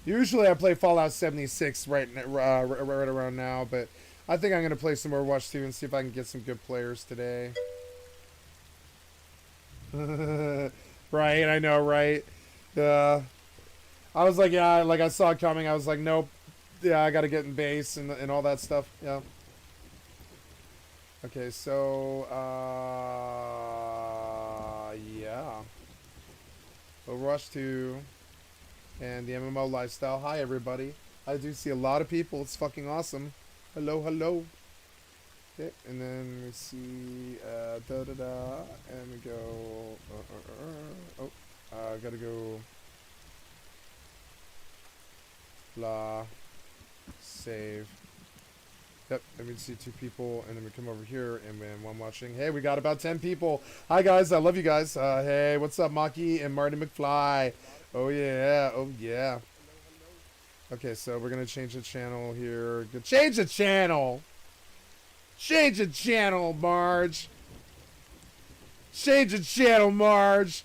Usually I play Fallout 76 right around now, but I think I'm going to play some Overwatch 2 and see if I can get some good players today. Right, I know, right? I was like, yeah, like I saw it coming. I was like, nope. Yeah, I got to get in base and all that stuff. Yeah. Okay, so, yeah. Overwatch 2 and the MMO Lifestyle. Hi, everybody. I do see a lot of people. It's fucking awesome. Hello, hello. Okay, and then we see, and we go, gotta go, blah, save. Yep, and we see 2 people, and then we come over here, and then one watching. Hey, we got about 10 people. Hi, guys. I love you guys. Hey, what's up, Maki and Marty McFly? Oh, yeah. Oh, yeah. Okay, so we're going to change the channel here. Change the channel! Change the channel, Marge! Change the channel, Marge.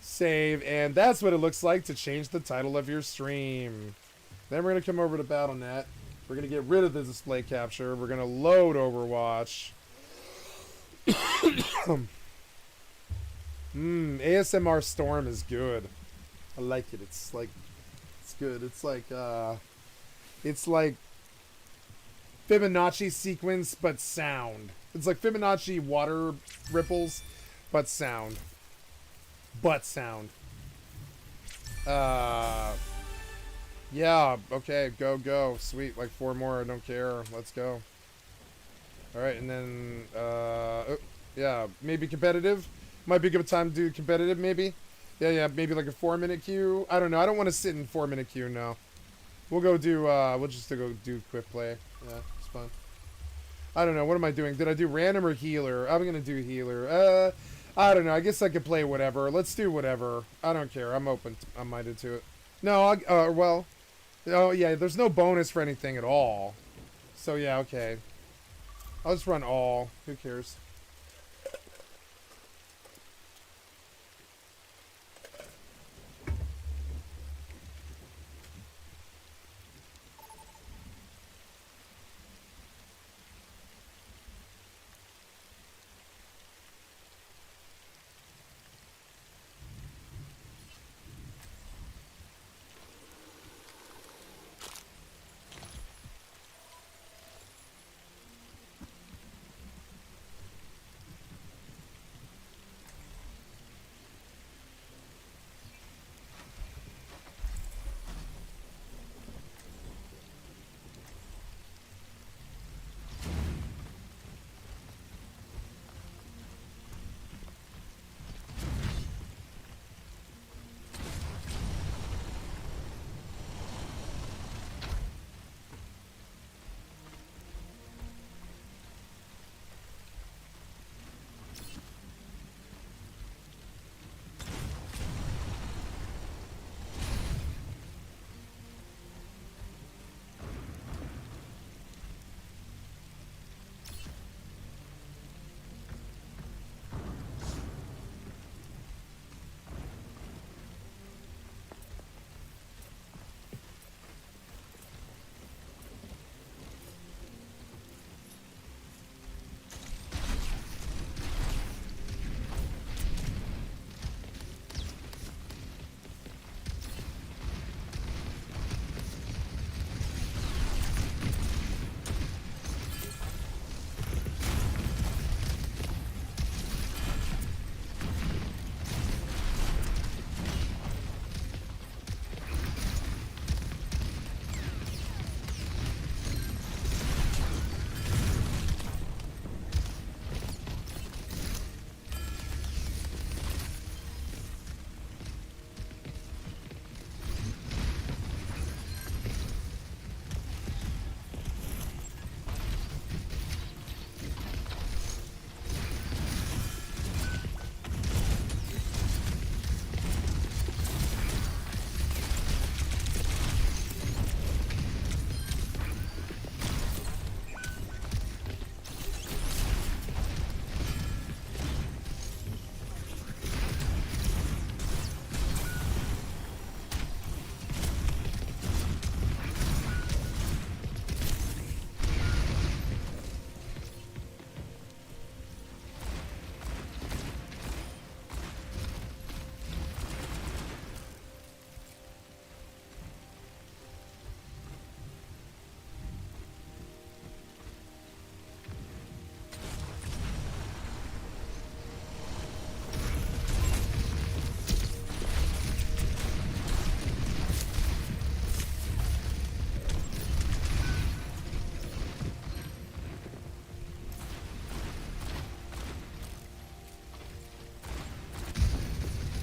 Save, and that's what it looks like to change the title of your stream. Then we're going to come over to Battle.net. We're going to get rid of the display capture. We're going to load Overwatch. ASMR Storm is good. I like it. It's good. It's like Fibonacci sequence, but sound. It's like Fibonacci water ripples, but sound. Yeah, okay, go. Sweet, like 4 more, I don't care. Let's go. Alright, and then, yeah, maybe competitive. Might be a good time to do competitive, maybe. Yeah, maybe like a 4-minute queue. I don't know, I don't want to sit in 4-minute queue, no. We'll go do, we'll just go do quick play. Yeah, it's fun. I don't know, what am I doing? Did I do random or healer? I'm gonna do healer. I don't know, I guess I could play whatever. Let's do whatever. I don't care, I'm open. I'm minded to it. No, well. Oh, yeah, there's no bonus for anything at all. So, yeah, okay. I'll just run all. Who cares?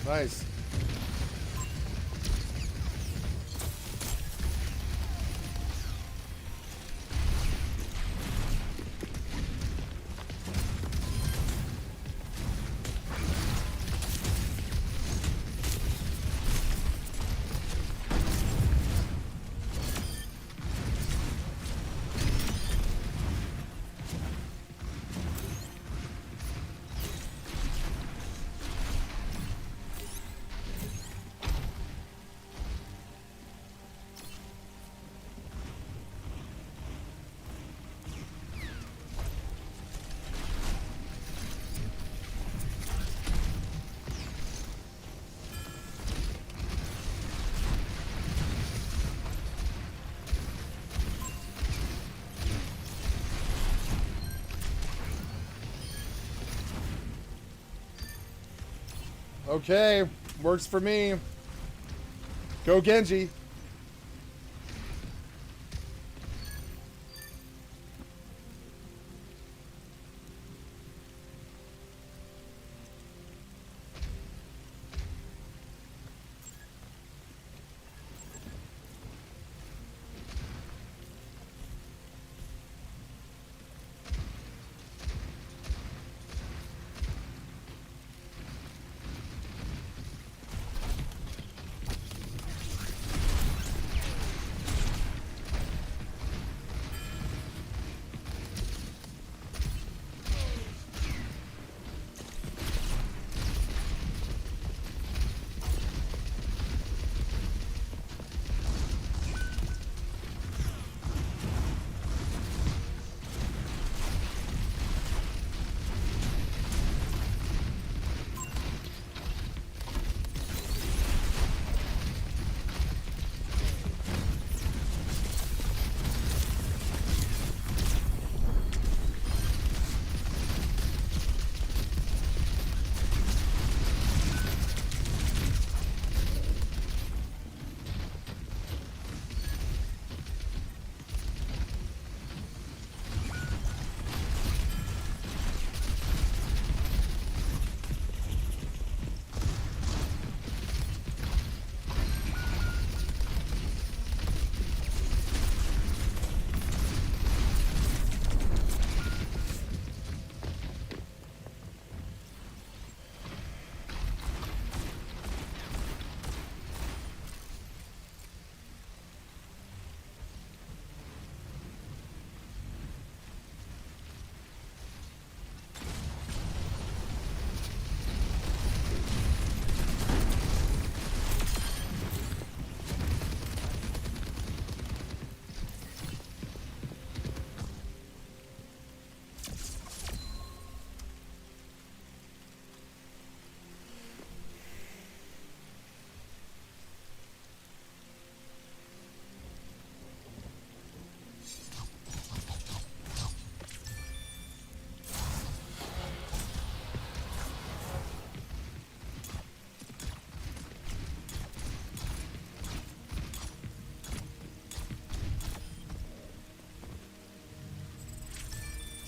Nice. Okay, works for me. Go Genji.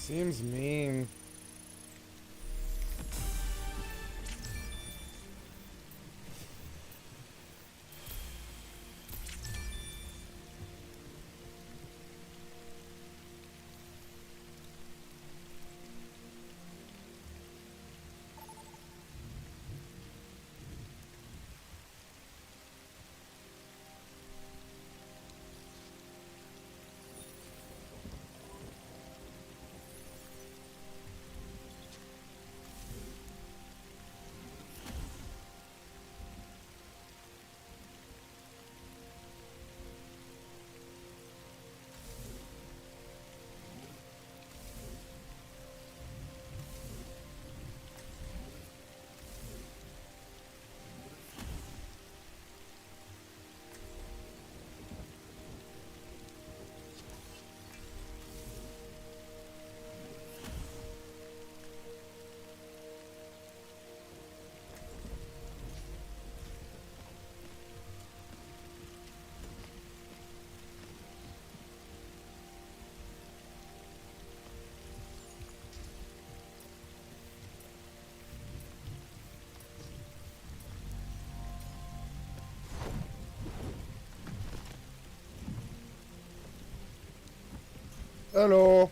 Seems mean. Hello.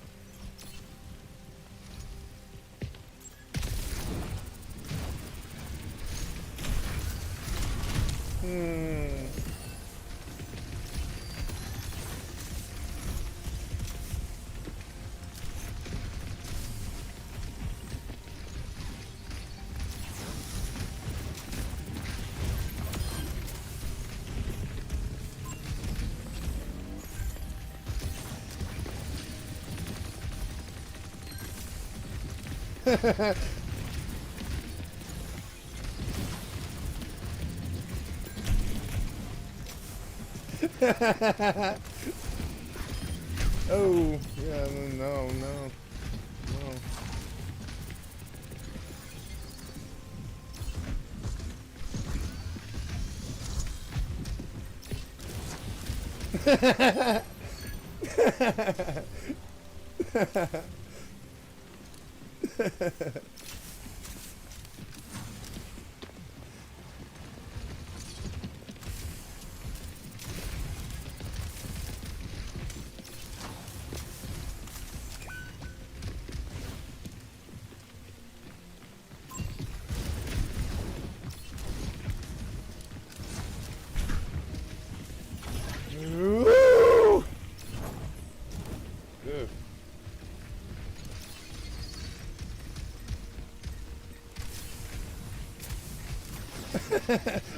Oh, yeah, no, no, no. Ooh. Good.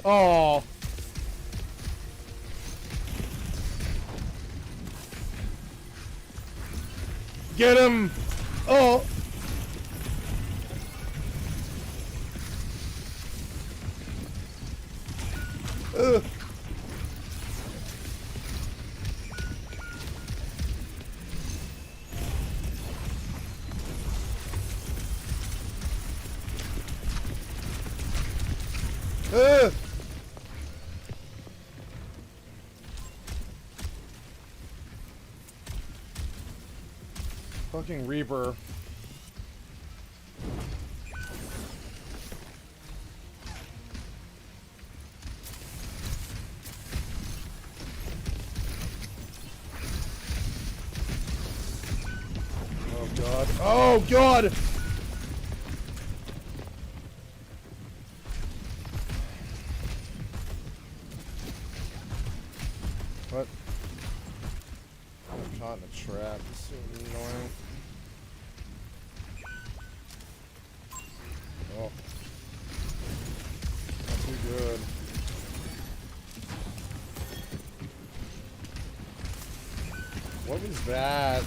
Oh. Get him. Oh. Ugh. Ugh. Fucking Reaper. Oh god. Oh god! What? I'm caught in a trap. It's so annoying. Oh. Not too good. What was that?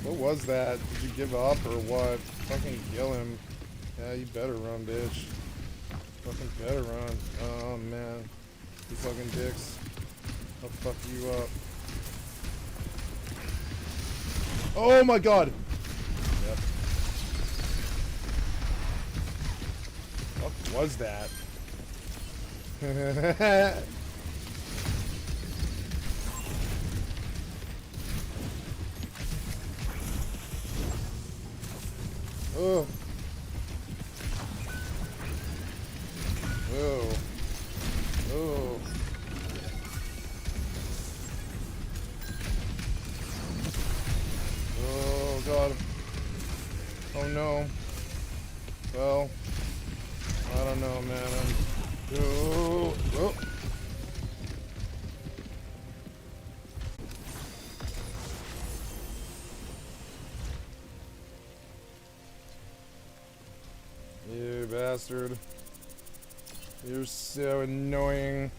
What was that? Did you give up or what? Fucking kill him. Yeah, you better run, bitch. Fucking better run. Oh man. You fucking dicks. I'll fuck you up. Oh my god! Yep. What was that? Oh. Oh. Oh. Oh god. Oh no. Well, I don't know, man. Oh. Oh. You bastard. You're so annoying.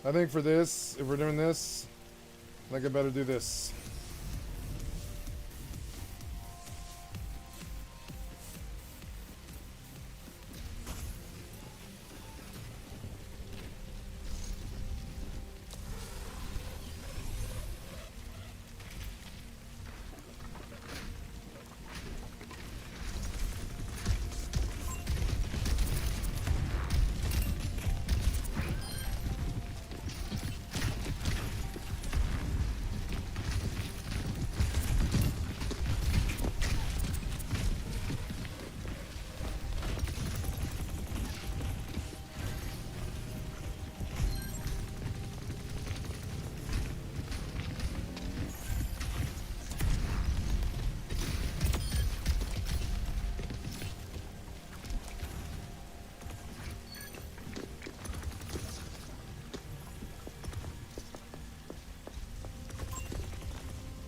I think for this, if we're doing this, I think I better do this.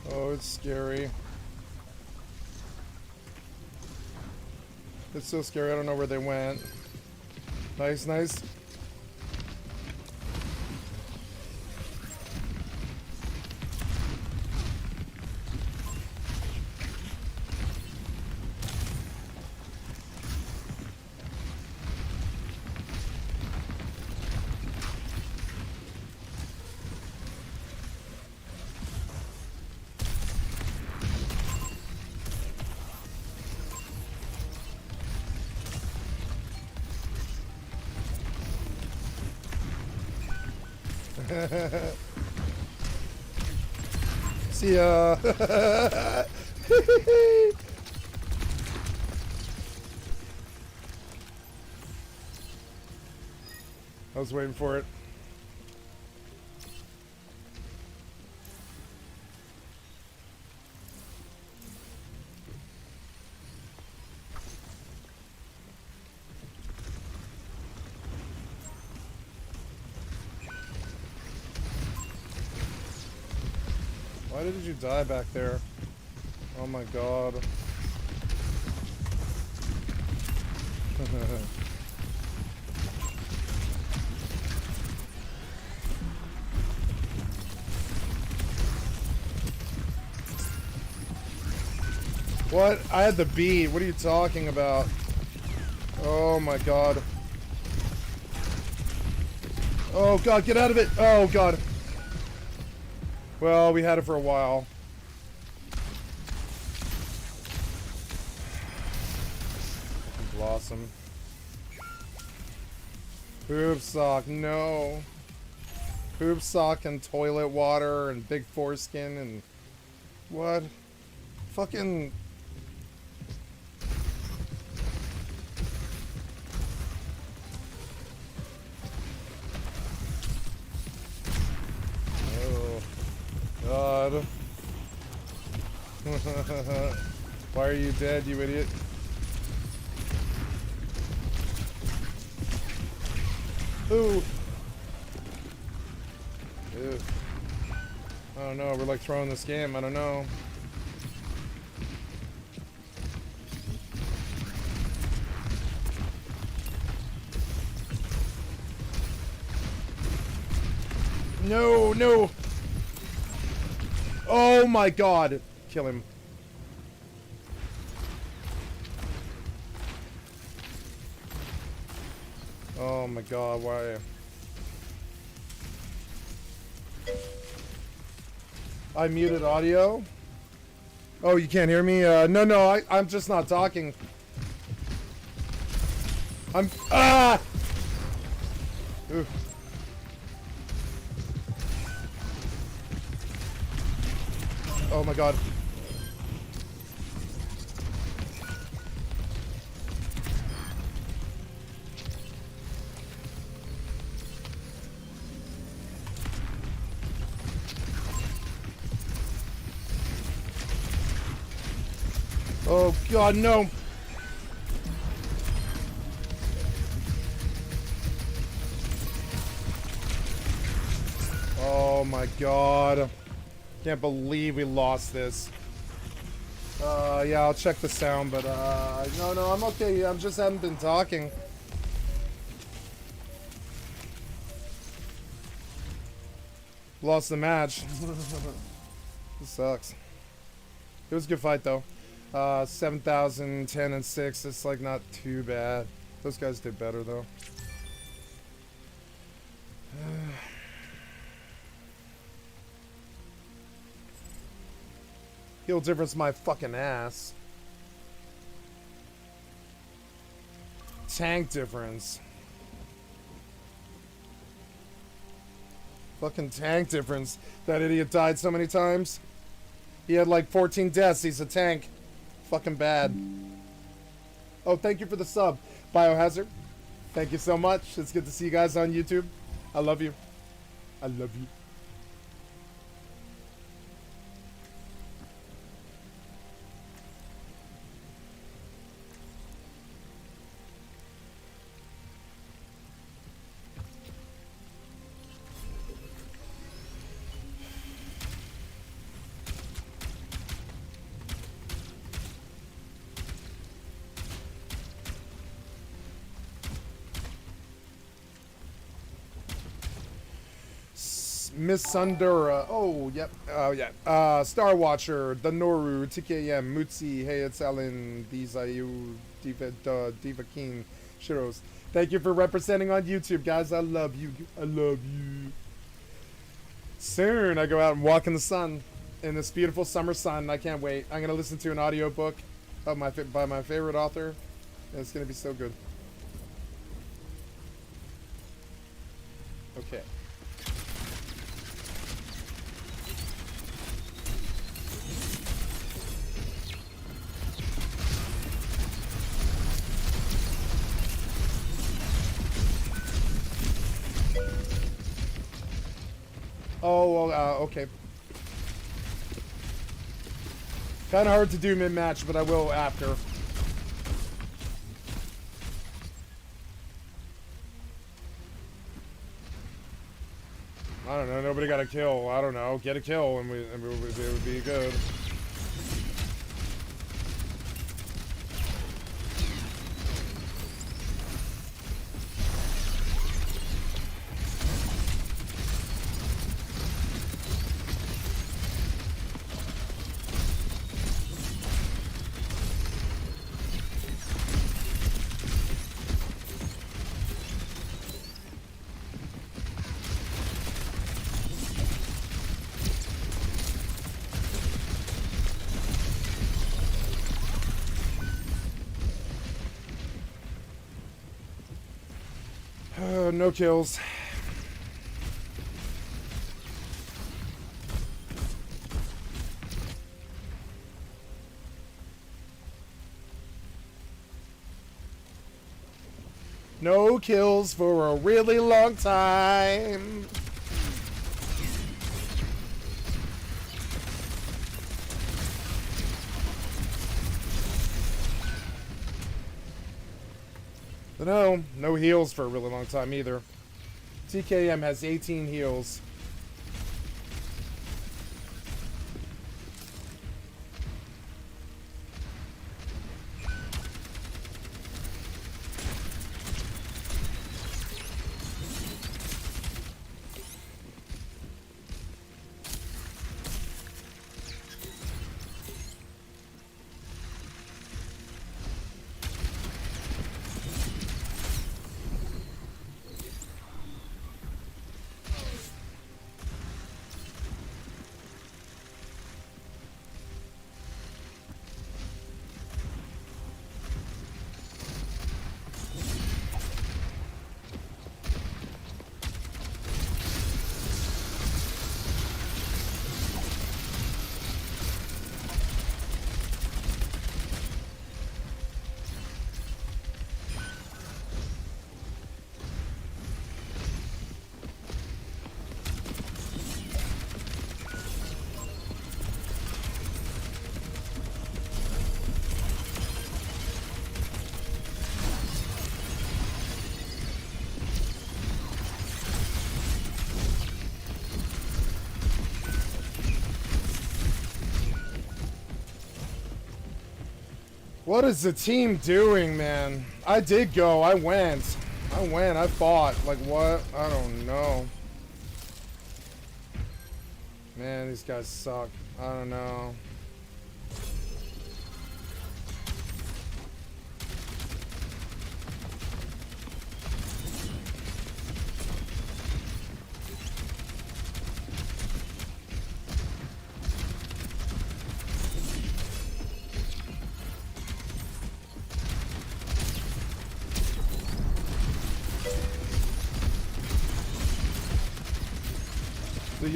Oh, it's scary. It's so scary, I don't know where they went. Nice, nice. See ya. I was waiting for it. Why did you die back there? Oh my god. What? I had the beat. What are you talking about? Oh my god. Oh god, get out of it! Oh god. Well, we had it for a while. Blossom. Poop sock, no. Poop sock and toilet water and big foreskin and what? Fucking. Oh God. Why are you dead, you idiot? Ooh. Ew. I don't know. We're like throwing this game. I don't know. No, no. Oh my god. Kill him. Oh my god, why? I muted audio. Oh, you can't hear me? No, I'm just not talking. I'm, Ooh. Oh my god. Oh god, no. Oh my god. Can't believe we lost this. Yeah, I'll check the sound, but no, I'm okay. I just haven't been talking. Lost the match. This sucks. It was a good fight though. 7,000, 10 and 6. It's like not too bad. Those guys did better though. Heal difference my fucking ass. Tank difference. Fucking tank difference. That idiot died so many times. He had like 14 deaths. He's a tank. Fucking bad. Oh, thank you for the sub, Biohazard. Thank you so much. It's good to see you guys on YouTube. I love you. I love you. Miss Sundura. Oh, yep. Oh, yeah. Star Watcher, the Noru, TKM, Mutsi, Hey, it's Ellen, Dizayu, Diva King, Shiros. Thank you for representing on YouTube, guys. I love you. I love you. Soon I go out and walk in the sun, in this beautiful summer sun. I can't wait. I'm going to listen to an audiobook of by my favorite author. And it's going to be so good. Oh, well, okay. Kind of hard to do mid-match, but I will after. I don't know. Nobody got a kill. I don't know. Get a kill, and it would be good. No kills. No kills for a really long time. But no heals for a really long time either. TKM has 18 heals. What is the team doing, man? I did go. I went. I fought. Like, what? I don't know. Man, these guys suck. I don't know.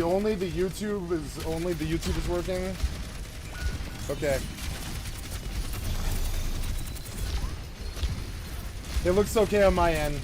Only the YouTube is working. Okay. It looks okay on my end.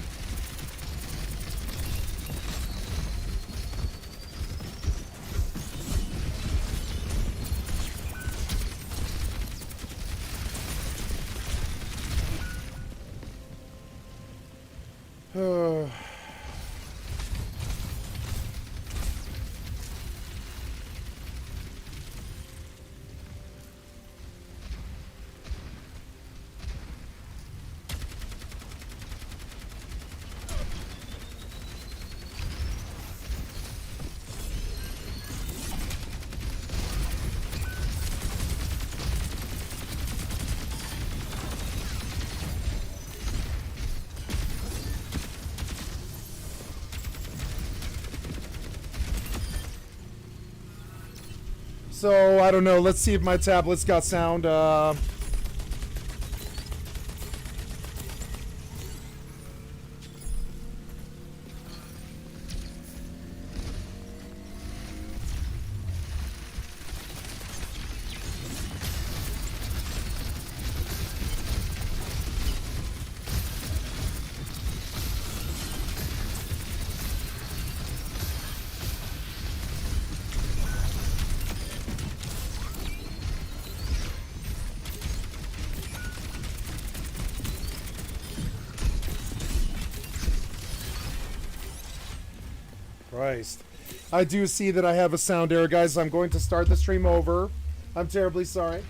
So, I don't know. Let's see if my tablet's got sound. Christ. I do see that I have a sound error, guys. I'm going to start the stream over. I'm terribly sorry.